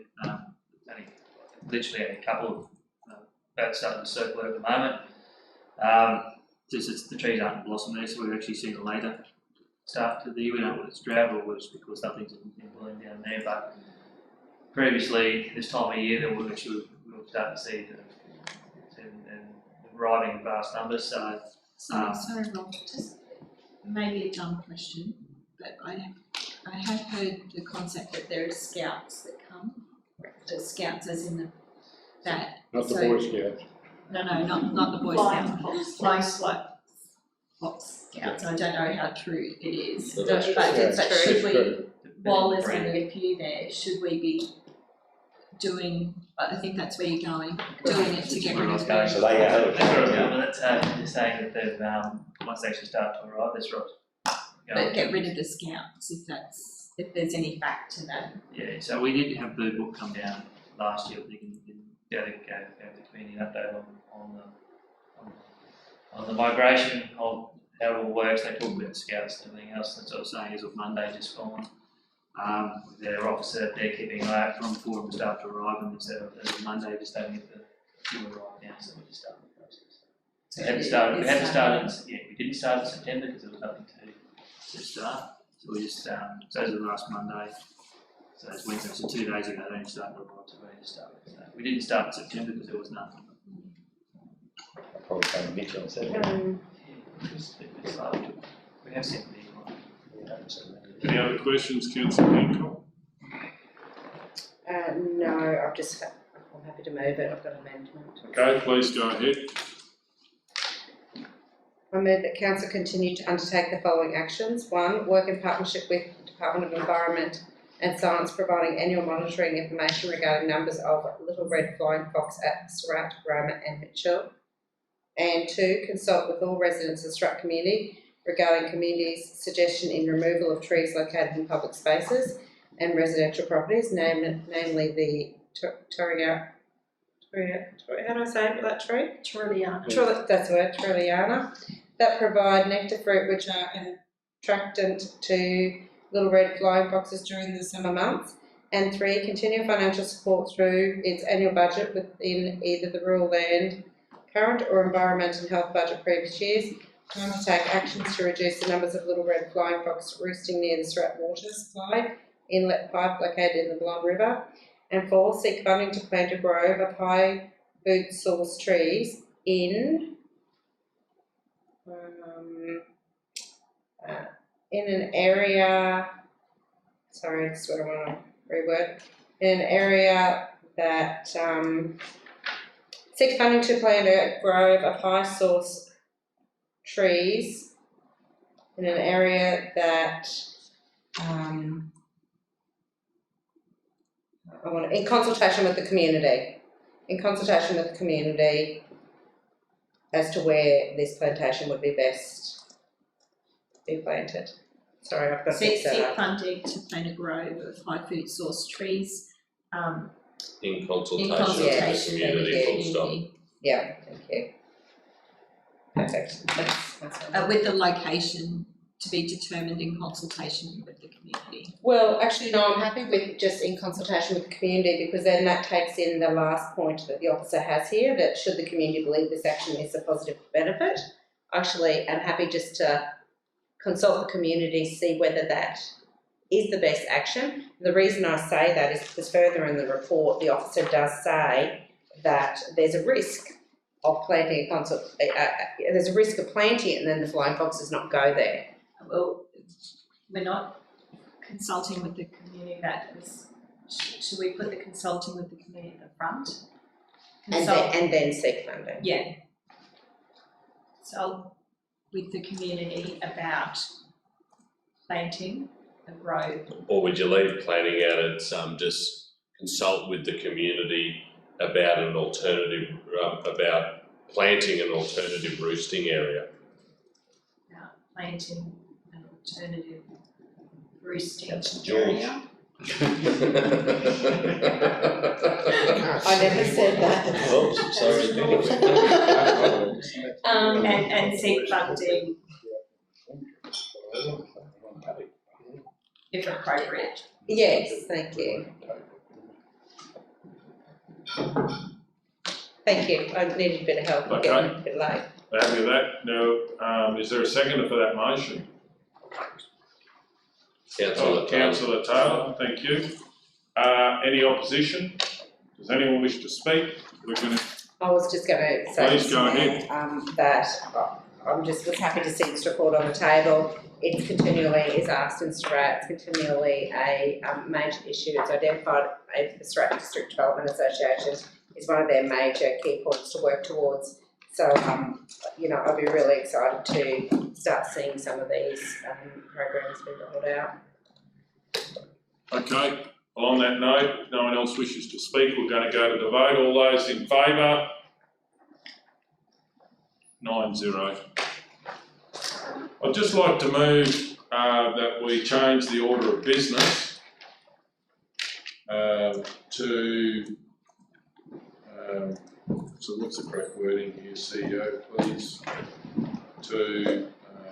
literally only a couple of bats starting to circle at the moment. Just it's, the trees aren't in blossom there, so we've actually seen a later start to the year. We don't know whether it's drought or it's because nothing's in bloom down there, but previously this time of year that we'll start to see the arriving in vast numbers. So Sorry, Rob, just maybe a dumb question, but I have heard the concept that there are scouts that come. The scouts as in that. Not the Boy Scouts. No, not the Boy Scouts. Flying Fox Scouts. I don't know how true it is. But should we, while there's only a few there, should we be doing, I think that's where you're going, doing it to get rid of them? So they have that's where I was going, but that's they're saying that they've once they actually start to arrive, that's right. But get rid of the scouts if there's any fact to that. Yeah, so we did have Bird Book come down last year. They can go the community an update on the migration of how it all works. They talk about scouts and everything else. That's what I was saying as of Monday just gone. Their officer out there keeping an eye out from before them start to arrive, and instead of as of Monday just don't get the queue arrive now, so we just start the process. So we didn't start in September because there was nothing to start. So we just so as of last Monday. So it's Wednesday, so 2 days ago they didn't start the arrive, so we just started. So we didn't start in September because there was nothing. probably came Mitchell and said. We have sent the Any other questions, Councillor Hancock? No, I'm happy to move it, I've got an amendment. Okay, please go ahead. I move that Council continue to undertake the following actions. 1, work in partnership with the Department of Environment and Science, providing annual monitoring information regarding numbers of little red flying fox at Surat, Roma and Mitchell. And 2, consult with all residents of the Surat community regarding community's suggestion in removal of trees located in public spaces and residential properties, namely the how do I say that tree? Trilliana. That's the word, Trilliana, that provide nectar fruit which are an attractant to little red flying foxes during the summer months. And 3, continue financial support through its annual budget within either the rural land current or environment and health budget previous years to undertake actions to reduce the numbers of little red flying fox roosting near the Surat water supply inlet pipe located in the Blonde River. And 4, seek funding to plant a grove of high food source trees in an area, sorry, that's what I want to reword, in an area that seek funding to plant a grove of high source trees in an area that in consultation with the community, as to where this plantation would be best be planted. Sorry, I've got to fix that Seek up. funding to plant a grove of high food source trees. In consultation In with the consultation community, full stop. Yeah, thank you. Perfect. That's With the location to be determined in consultation with the community. Well, actually, no, I'm happy with just in consultation with the community, because then that takes in the last point that the officer has here, that should the community believe this action is a positive benefit, actually, I'm happy just to consult the community, see whether that is the best action. The reason I say that is because further in the report, the officer does say that there's a risk of planting there's a risk of planting it and then the flying foxes not go there. Well, we're not consulting with the community that was, should we put the consulting with the community at the front? And then seek funding. Yeah. So with the community about planting a grove. Or would you leave planning out and just consult with the community about an alternative, about planting an alternative roosting area? Planting an alternative roosting That's George. area. I never said that. Oops, sorry. And seek funding if appropriate. Yes, thank you. Thank you, I needed a bit of help, Okay. getting a bit late. Happy with that? Now, is there a seconder for that motion? Councillor Taylor, thank you. Any opposition? Does anyone wish to speak? We're gonna. I was just gonna say. Please go ahead. That I'm just was happy to see this report on the table. It's continually, as asked in Strat, it's continually a major issue. It's identified as the Strat District Development Association is one of their major key points to work towards. So, you know, I'll be really excited to start seeing some of these programs being rolled out. Okay, well, on that note, if no one else wishes to speak, we're going to go to the vote. All those in favour? 9-0. I'd just like to move that we change the order of business to, so what's the correct wording here, CEO, please? To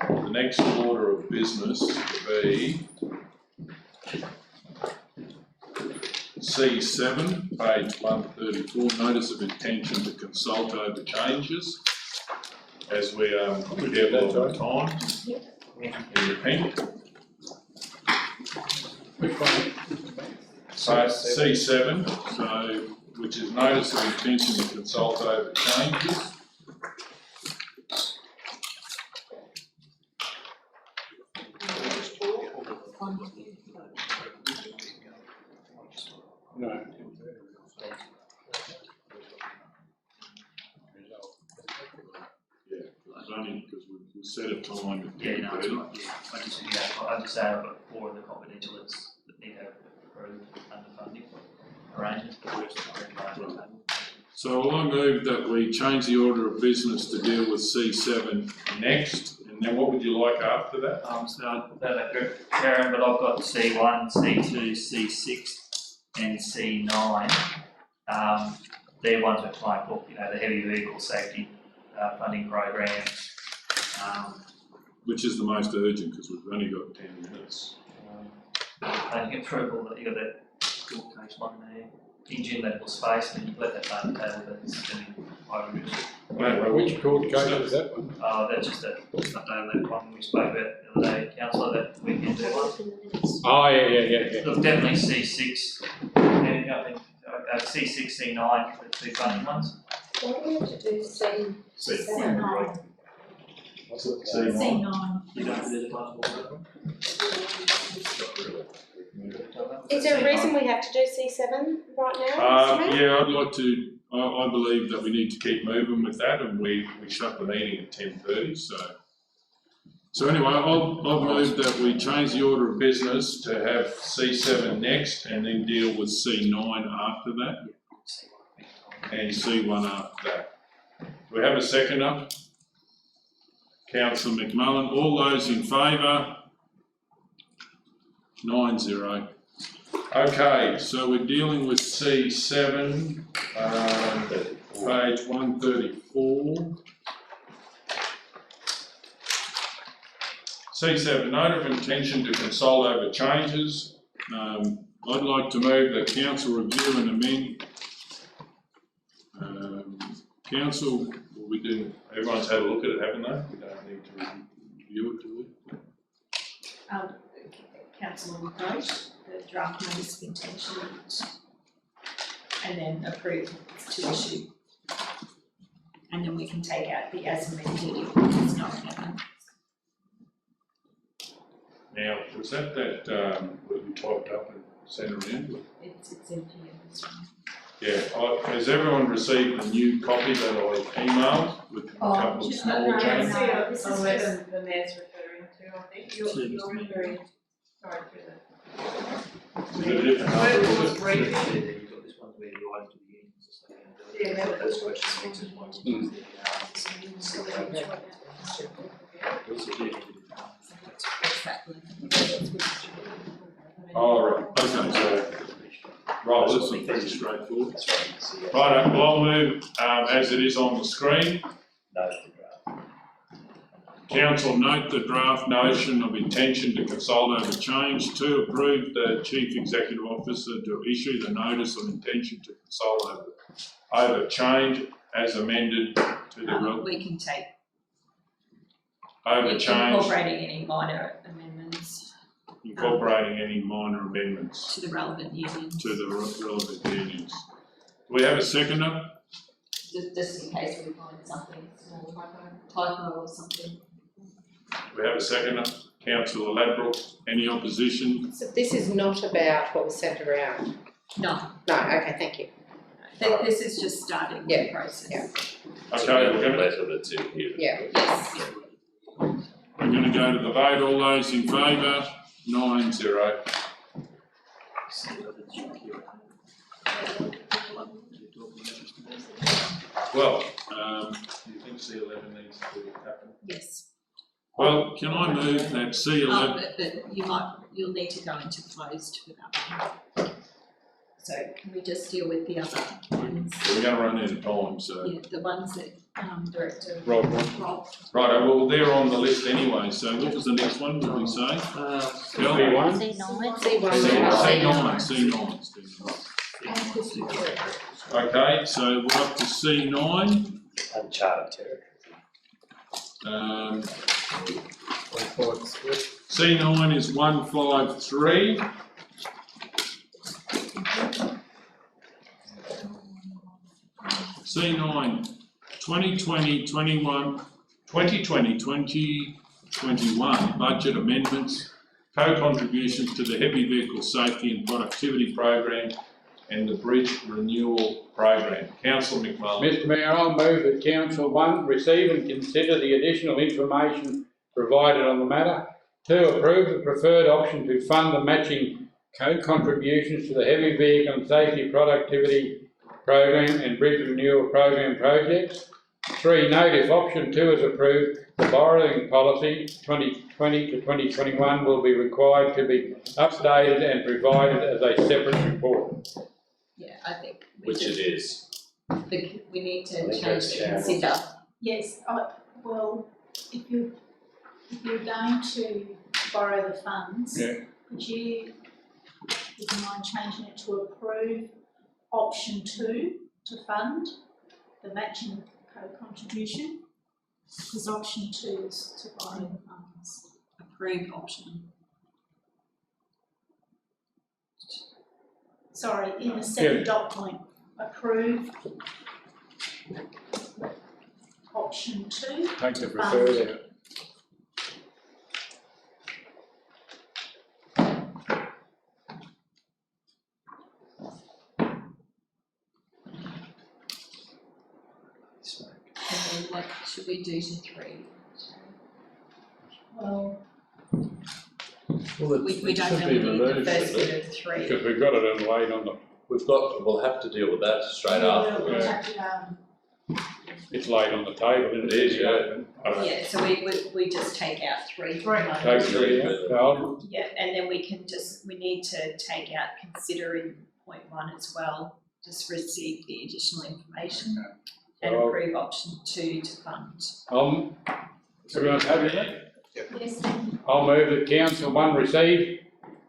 the next order of business to be C7, page 134, notice of intention to consult over changes. As we careful of the time in the pink. So C7, so which is notice of intention to consult over changes. No. Only because we set a time at 10:30. Yeah, no, that's right, yeah, I just say I've got 4 of the confidential lists that need to have approved under funding arrangements, but we're just not So I move that we change the order of business to deal with C7 next, and then what would you like after that? So I put that at Karen, but I've got C1, C2, C6 and C9. They're ones we're trying to talk, you know, the heavy vehicle safety funding programs. Which is the most urgent, because we've only got 10 minutes. Planning approval, that you got that court case one there, engine level space, and you let that down the table, but it's going to be over. Which court case is that one? That's just that one we spoke about the other day, councillor, that weekend there was. Oh, yeah. Look, definitely C6, C6, C9 for the 2 funding ones. What do we have to do, C9? C9. You don't do the one. Is there a reason we have to do C7 right now? Yeah, I'd like to, I believe that we need to keep moving with that, and we shut the meeting at 10:30, so anyway, I'll move that we change the order of business to have C7 next and then deal with C9 after that and C1 after that. Do we have a seconder? Councillor McMullen, all those in favour? 9-0. Okay, so we're dealing with C7, page 134. C7, note of intention to consult over changes. I'd like to move that council review and amend. Council, will we do, everyone's had a look at it, haven't they? We don't need to review it, do we? Council will vote the draft notice of intention and then approve to issue. And then we can take out the as amended if it's not happening. Now, was that what you typed up and sent around? It's in here, this one. Yeah, has everyone received the new copy that I emailed with a couple of small changes? This is where the mayor's referring to, I think. You're referring, sorry, to the. Is it a different number? Where it was briefing. You've got this one where you item to the end, just like Yeah, that those was questions. Oh, right, okay, so Right, well, this is pretty straightforward. That's right, you can see. Right, well, I'll move, as it is on the screen. No, the draft. Council note the draft notion of intention to consult over change. 2, approve the chief executive officer to issue the notice of intention to consult over change as amended to the We can take, over change, incorporating any minor amendments incorporating any minor amendments to the relevant unions. to the relevant unions. Do we have a seconder? Just in case we find something small, typo or something. We have a seconder. Councillor Ladbroke, any opposition? So this is not about what was sent around? No, No, okay, thank you. this is just starting the Yeah, process. yeah. Okay, we're gonna, letter that's in here. Yeah. Yes. we're gonna go to the vote. All those in favour? 9-0. Well, do you think C11 needs to happen? Yes. Well, can I move that C11? But you'll need to go into closed for that one. So can we just deal with the other ones? We're gonna run out of time, so. Yeah, the ones that, Director Rob. Right, well, they're on the list anyway, so what was the next one, did we say? C1? C9. Okay, so we're up to C9. Uncharted territory. C9 is 153. C9, 2020-21 budget amendments, co-contributions to the Heavy Vehicle Safety and Productivity Program and the Bridge Renewal Program. Councillor McMullen. Mr Mayor, I'll move that Council 1, receive and consider the additional information provided on the matter. 2, approve the preferred option to fund the matching co-contributions to the Heavy Vehicle and Safety Productivity Program and Bridge Renewal Program projects. 3, note if option 2 is approved, the borrowing policy 2020 to 2021 will be required to be updated and provided as a separate report. Yeah, I think. Which it is. We need to I think change that's to consider. Yes, well, if you're going to borrow the funds, Yeah. would you mind changing it to approve option 2 to fund the matching co-contribution? Because option 2 is to borrow the funds. Approve option. Sorry, in the second dot point, approve option 2. Take the preferred out. And then what should we do to 3? Well, We don't really need the first bit of 3. Because we've got it in late on the, We'll have to deal with that straight we'll afterwards. have to, it's late on the table, isn't it? It is, yeah. Yeah, so we just take out 3 for a moment. Take 3 out. Yeah, and then we need to take out considering point 1 as well, just receive the additional information and approve option 2 to fund. Everyone's happy with that? yes, I'll move that Council 1, receive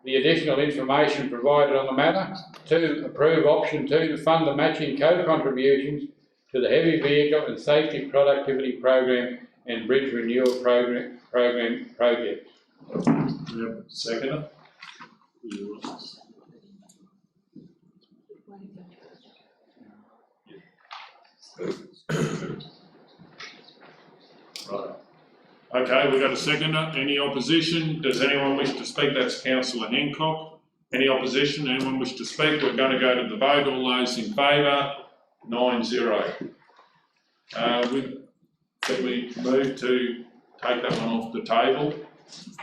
the additional information provided on the matter. 2, approve option 2 to fund the matching co-contributions to the Heavy Vehicle and Safety Productivity Program and Bridge Renewal Program project. We have a seconder. Right. Okay, we've got a seconder. Any opposition? Does anyone wish to speak? That's Councillor Hancock. Any opposition? Anyone wish to speak? We're going to go to the vote. All those in favour? 9-0. Can we move to take that one off the table?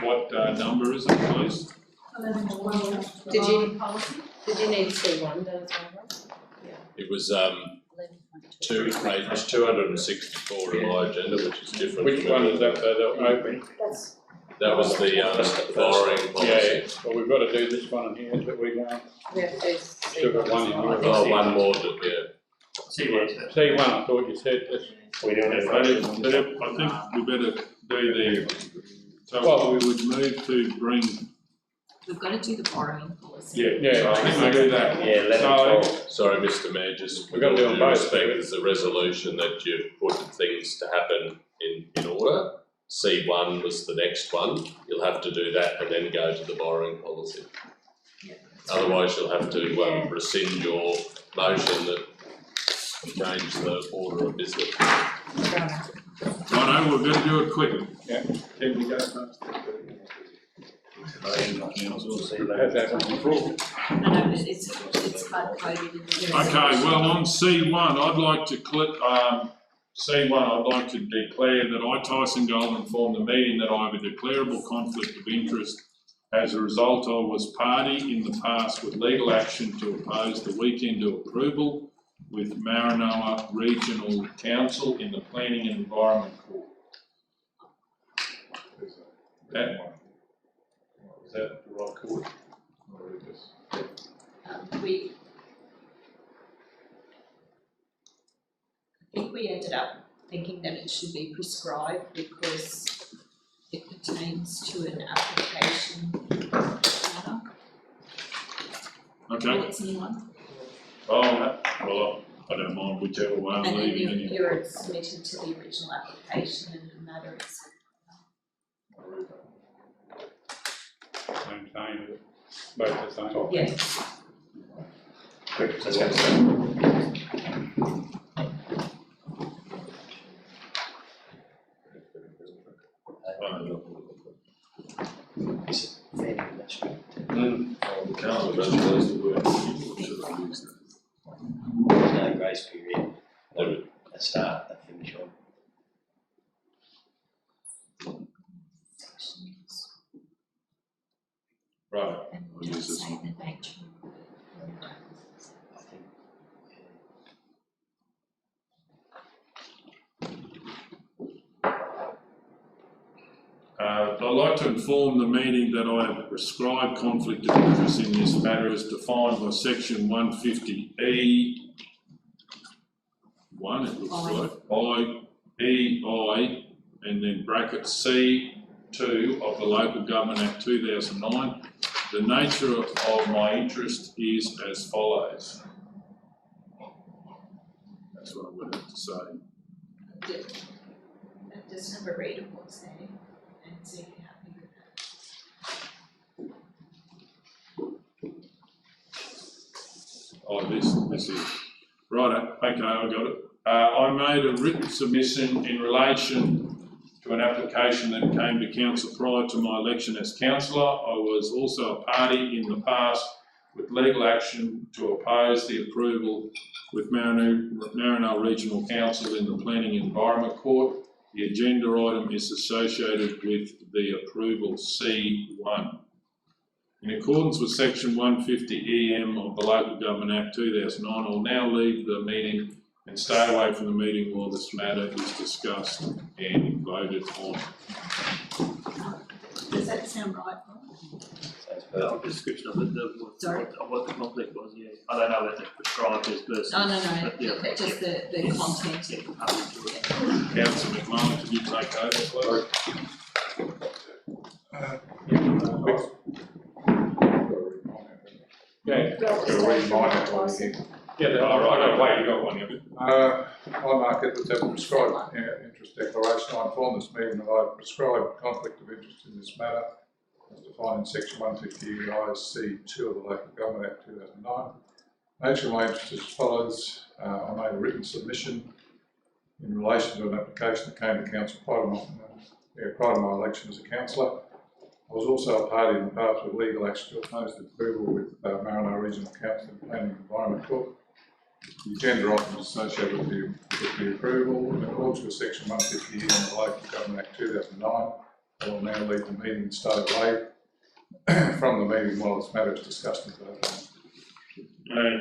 What number is it, please? 11.1. Did you need C1 done as well? It was, page 264 in my agenda, which is different. Which one is that, open? That's That was the borrowing policy. Yeah, but we've got to do this one in here, that we We have to do still got one in here. Oh, one more to, yeah. C1, I thought you said this. But I think we better do the, so we would move to bring, We've got to do the borrowing policy. so I think we do that. Yeah, 11, Sorry, Mr Mayor, just We've got to do them with all due both, respect, haven't we? there's a resolution that you've put things to happen in order. C1 was the next one, you'll have to do that and then go to the borrowing policy. Otherwise, you'll have to rescind your motion that change the order of business. I know, we've got to do it quick. Yeah, can we go past No, it's hard coded in the. Okay, well, on C1, I'd like to click, C1, I'd like to declare that I, Tyson Gold, inform the meeting that I have a declarable conflict of interest. As a result, I was party in the past with legal action to oppose the weekend of approval with Maranoa Regional Council in the Planning and Environment Court. Is that the right court? I think we ended up thinking that it should be prescribed because it pertains to an application matter. Okay. What's anyone? Oh, well, I don't mind whichever way I'm And then leaving anyway. you're submitted to the original application and the matter is. Same thing, both the same. Yes. let's go. Is it fair to that's right? No grace period, on a start, a finish on. Right, And we'll we'll use just this say one. the nature of I think, I'd like to inform the meeting that I have a prescribed conflict of interest in this matter as defined by section 150E. One, it looks like, I, and then bracket C2 of the Local Government Act 2009. The nature of my interest is as follows. That's what I would have to say. Just have a read of what's there and see if you're happy with that. Oh, this is, right, okay, I got it. I made a written submission in relation to an application that came to council prior to my election as councillor. I was also a party in the past with legal action to oppose the approval with Maranoa Regional Council in the Planning and Environment Court. The agenda item is associated with the approval C1. In accordance with section 150EM of the Local Government Act 2009, I'll now leave the meeting and stay away from the meeting while this matter is discussed and voted on. Does that sound right, Bob? sounds The perfect. description of Sorry? what the conflict was, yeah. I don't know whether it's prescribed as versus. Oh, no, but yeah, just the content. Councillor McMahon, could you take over, please? Yeah. Yeah, all right, wait, you got one, haven't you? I mark it as a prescribed interest declaration. I inform this meeting that I have prescribed conflict of interest in this matter as defined in section 150 IC2 of the Local Government Act 2009. Nature of my interest is as follows. I made a written submission in relation to an application that came to council prior to my election as a councillor. I was also a party in the past with legal action to oppose the approval with Maranoa Regional Council and Planning and Environment Court. The agenda item is associated with the approval in accordance with section 150 of the Local Government Act 2009. I will now leave the meeting and stay away from the meeting while this matter is discussed and voted on.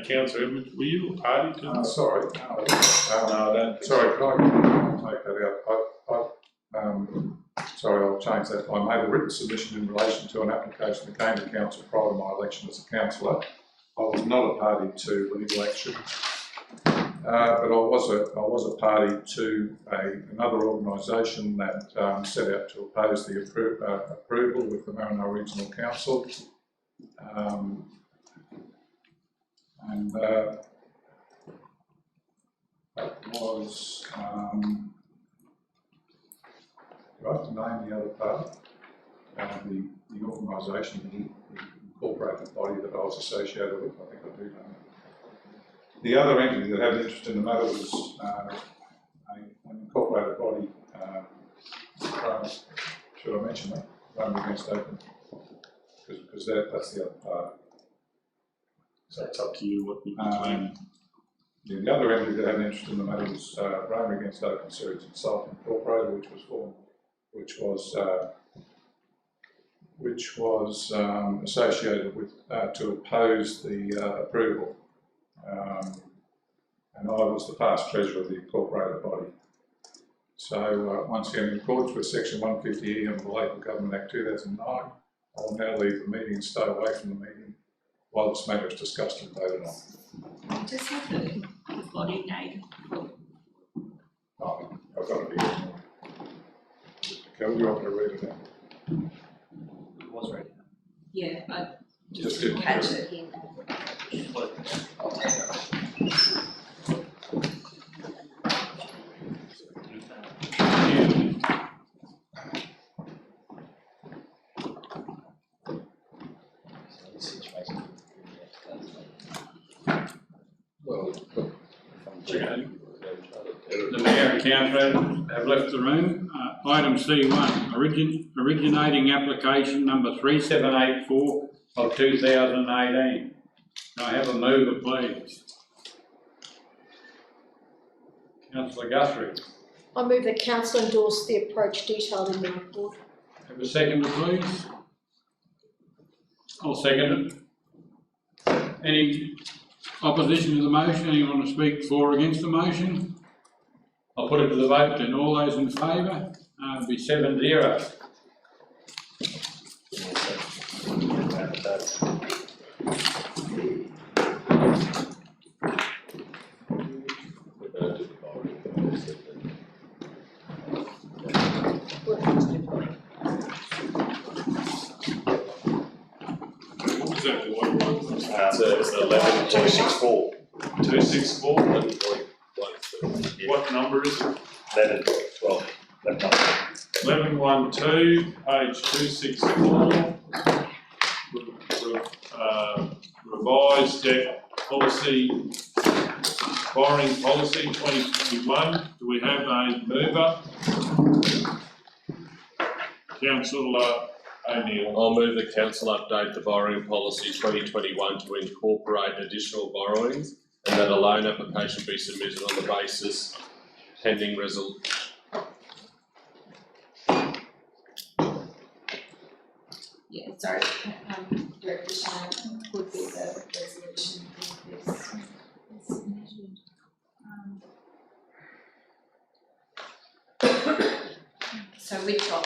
Councillor Edmonds, were you a party to this? Sorry, No, I don't. sorry, can I take that out? Sorry, I'll change that. I made a written submission in relation to an application that came to council prior to my election as a councillor. I was not a party to legal action, but I was a party to another organisation that set out to oppose the approval with the Maranoa Regional Council. That was, do I have to name the other part? The organisation, the incorporated body that I was associated with, I think I do know. The other entity that had an interest in the matter was an incorporated body, should I mention that? Rome Against Open, because that's the other part. So it's up to you what you claim. Yeah, the other entity that had an interest in the matter was Rome Against Open Sewage and Salt Incorporated, which was associated with to oppose the approval, and I was the past treasurer of the incorporated body. So once again, in accordance with Section 150E of the Local Government Act 2009, I will now leave the meeting and stay away from the meeting while this matter is discussed and voted on. Just have the body name. Oh, I've got to be here. Okay, you want me to read it out? It was ready. Yeah, I Just didn't catch do it here. I'll take that. The Mayor and Council have left the room. Item C1, originating application number 3784 of 2018. Can I have a mover, please? Councillor Guthrie. I move that council endorse the approach detailed in the report. Have a seconder, please. I'll second it. Any opposition to the motion? Anyone to speak for or against the motion? I'll put it to the vote then. All those in favour? It'll be 7-0. What was that, the one? It's 11,264. 264? What number is it? 11, 12, 1112, page 264. Revised debt policy, borrowing policy 2021. Do we have a mover? Councillor O'Neill. I'll move that council update the borrowing policy 2021 to incorporate additional borrowings and that a loan application be submitted on the basis pending resolution. Yeah, sorry, Director Shane, would be the resolution for this. So which one?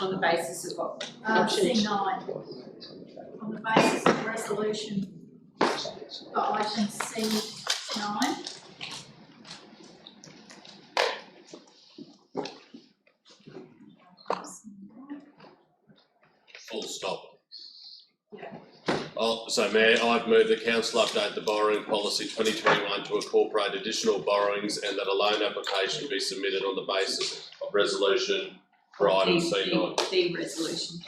On the basis of what? C9, on the basis of resolution, item C9. Full stop. Yeah. So Mayor, I've moved that council update the borrowing policy 2021 to incorporate additional borrowings and that a loan application be submitted on the basis of resolution for item C9. The resolution.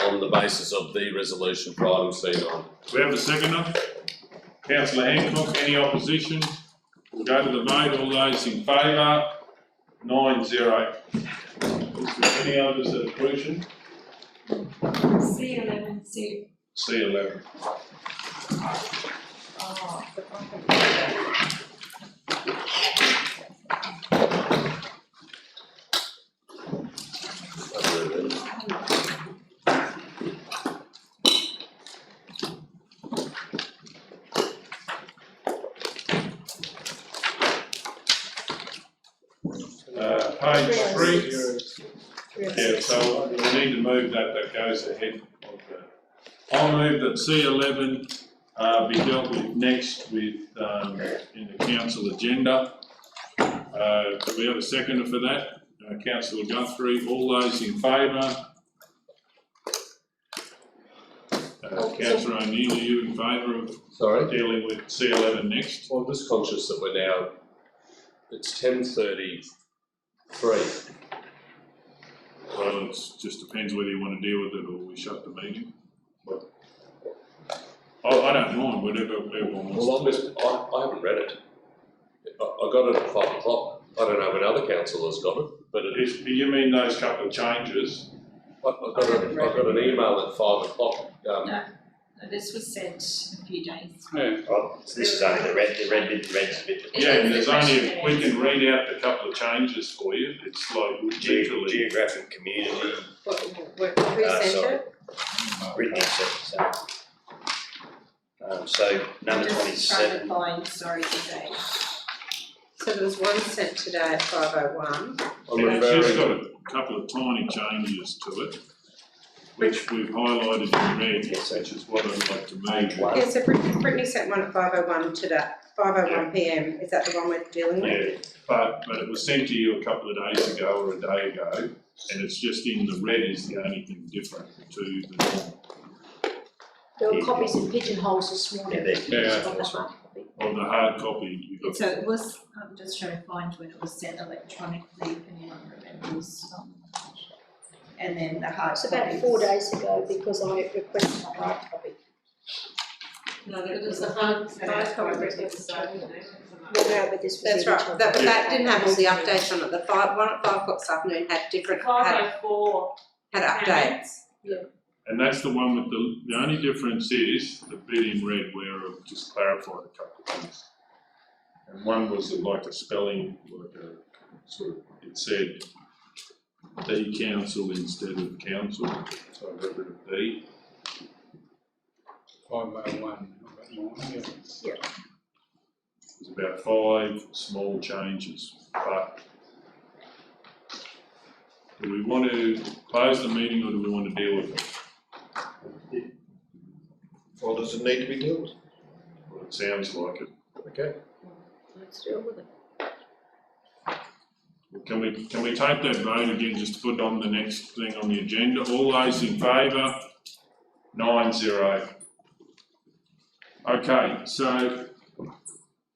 On the basis of the resolution for item C9. Do we have a seconder? Councillor Hancock, any opposition? We'll go to the vote. All those in favour? 9-0. Is there any others that are crucial? C11, C11. Oh, page three. Yeah, so we need to move that goes ahead of the, I'll move that C11 be dealt with next with, in the council agenda. Do we have a seconder for that? Councillor Guthrie, all those in favour? Councillor O'Neill, are you in favour of dealing with C11 next? Well, I'm just conscious that we're now, it's 10:33. Well, it just depends whether you want to deal with it or we shut the meeting. But I don't mind, whatever everyone wants. Well, I haven't read it. I got it at 5 o'clock. I don't know when other councillors got it, but it is. You mean those couple of changes? I got an email at 5 o'clock. No, this was sent a few days. Yeah. Well, so this is only the red's a bit. Yeah, there's only, we can read out a couple of changes for you. It's like literally. Geographic community, Who sent it? written consent, so number I'm just trying 27. to find, sorry, today. So there was one sent today at 5:01. It's just got a couple of tiny changes to it, which we've highlighted in red, which is what I'd like to move. Yeah, so Brittany sent one at 5:01 today, 5:01 PM. Is that the one we're dealing with? Yeah, but it was sent to you a couple of days ago or a day ago, and it's just in the red is the only thing different to the normal. There were copies in pigeonholes this morning. Yeah. On the hard copy. Of the hard copy you got. So it was, I'm just trying to find when it was sent electronically, if anyone remembers. And then the hard It's copy. about 4 days ago because I requested a hard copy. No, It was the hard copy written this afternoon. No, but this was. That's in right, each but other. that didn't have all the updates on it. The one at 5 o'clock this afternoon had different, had 504. updates. And that's the one with the only difference is the bit in red where I've just clarified a couple of things. And one was like a spelling, like a sort of, it said the council instead of council, so I got rid of the. 501. Yeah. There's about 5 small changes, but do we want to close the meeting or do we want to deal with it? Or does it need to be dealt with? Well, it sounds like it. Okay. Let's deal with it. Can we take that vote again, just to put on the next thing on the agenda? All those in favour? 9-0. Okay, so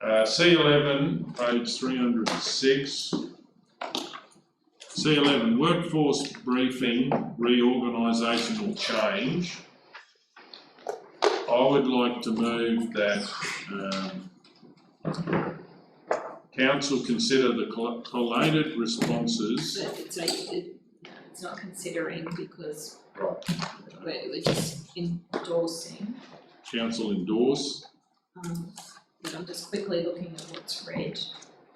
C11, page 306. C11, workforce briefing, reorganisational change. I would like to move that council consider the collated responses. But it's not considering because Right. we're just endorsing. Council endorse. But I'm just quickly looking at what's read.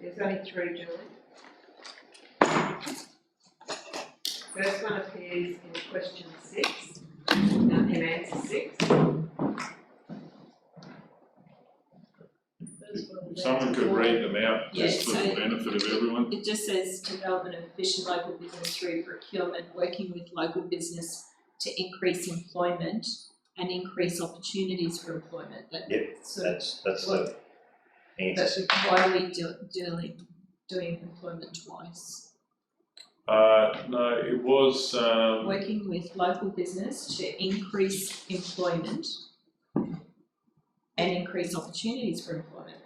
There's only 3, Julie. First one appears in question 6, in answer 6. If someone could read them out, just for Yeah, the so benefit of everyone. It just says development of efficient local business through procurement, working with local business to increase employment and increase opportunities for employment. That Yep, sort of, that's the answer. but why are we doing employment twice? No, it was, Working with local business to increase employment and increase opportunities for employment.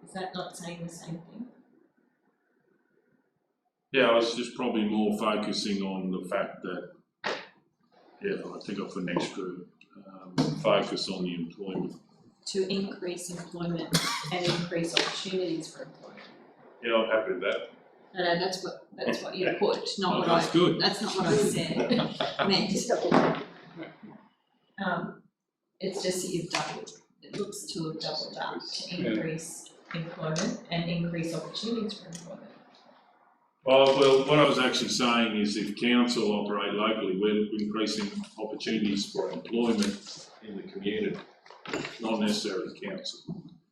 Is that not saying the same thing? yeah, I was just probably more focusing on the fact that, yeah, I think I put an extra focus on the employment. To increase employment and increase opportunities for employment. Yeah, I'm happy with that. No, that's what you put, not what That's good. that's not what I said, meant. It's just that you've doubled, it looks to have doubled up to increase employment and increase opportunities for employment. Well, what I was actually saying is if council operate locally, we're increasing opportunities for employment in the community, not necessarily council.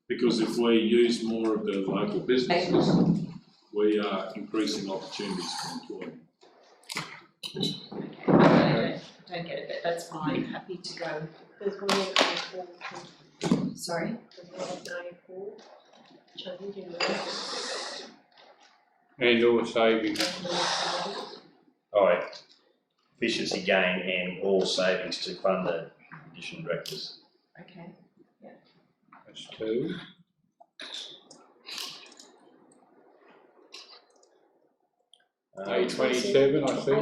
Because if we use more of the local businesses, we are increasing opportunities for employment. I don't get it, but that's fine, happy to go. There's one in A4, Sorry? there's one in A4, changing the. And or savings. Alright, efficiency gain and all savings to fund the additional directors. Okay. That's two. A27, I see.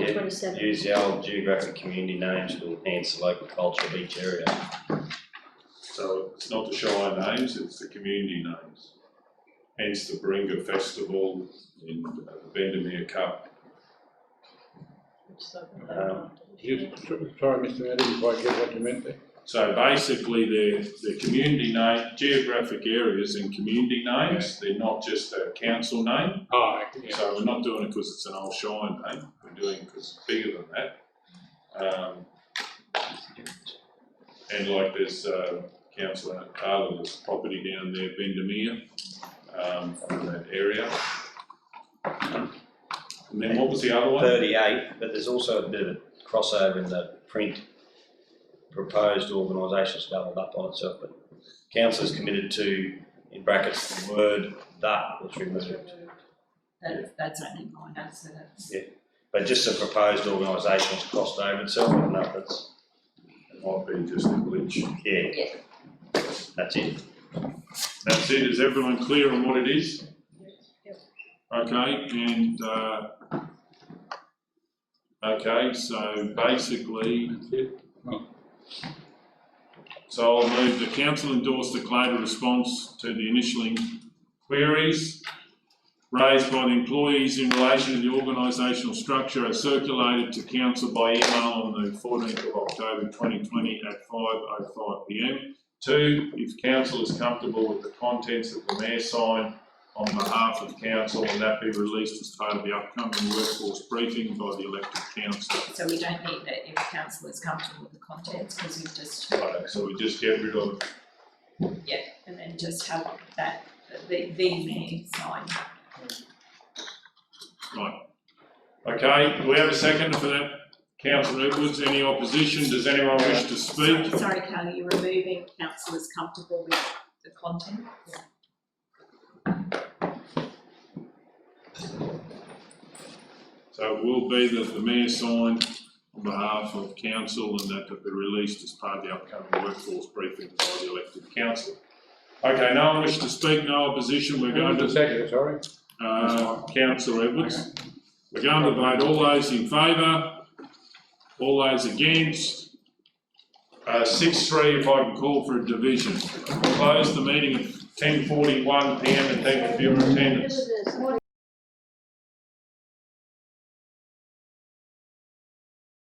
Yeah, use the old geographic community names to enhance the local culture of each area. So it's not the Shire names, it's the community names. Hence the Baringa Festival and the Bendemeer Cup. Sorry, Mr. Adams, if I get what you meant there. So basically they're community name, geographic areas and community names, they're not just a council name. Oh, yeah. So we're not doing it because it's an old Shire name, we're doing it because it's bigger than that. And like there's Councillor Carter, there's property down there, Bendemeer, in that area. And then what was the other one? 38, but there's also a bit of a crossover in the print. Proposed organisations doubled up on itself, but council is committed to, in brackets, the word "that" was removed. That's only minor, so that's. Yeah, but just the proposed organisation was crossed over itself, I don't know if that's. It might be just a glitch. Yeah. That's it. That's it, is everyone clear on what it is? Okay, and okay, so basically, so I'll move the council endorse the collaborative response to the initial inquiries raised by the employees in relation to the organisational structure as circulated to council by email on the 14th of October 2020 at 5:05 PM. 2, if council is comfortable with the contents of the mayor signed on behalf of council, and that be released as part of the upcoming workforce briefing by the elected council. So we don't need that if council is comfortable with the contents, because we've just. Right, so we just get rid of. Yeah, and then just have that, the mayor sign. Right. Okay, do we have a second for that? Councillor Edwards, any opposition? Does anyone wish to speak? Sorry, Carl, you're removing council is comfortable with the content? So it will be that the mayor signed on behalf of council and that be released as part of the upcoming workforce briefing by the elected council. Okay, no one wish to speak, no opposition, we're going to. Second, sorry. Councillor Edwards. We're going to vote all those in favour, all those against. 6-3 if I can call for a division. Close the meeting at 10:41 PM and thank you for your attendance.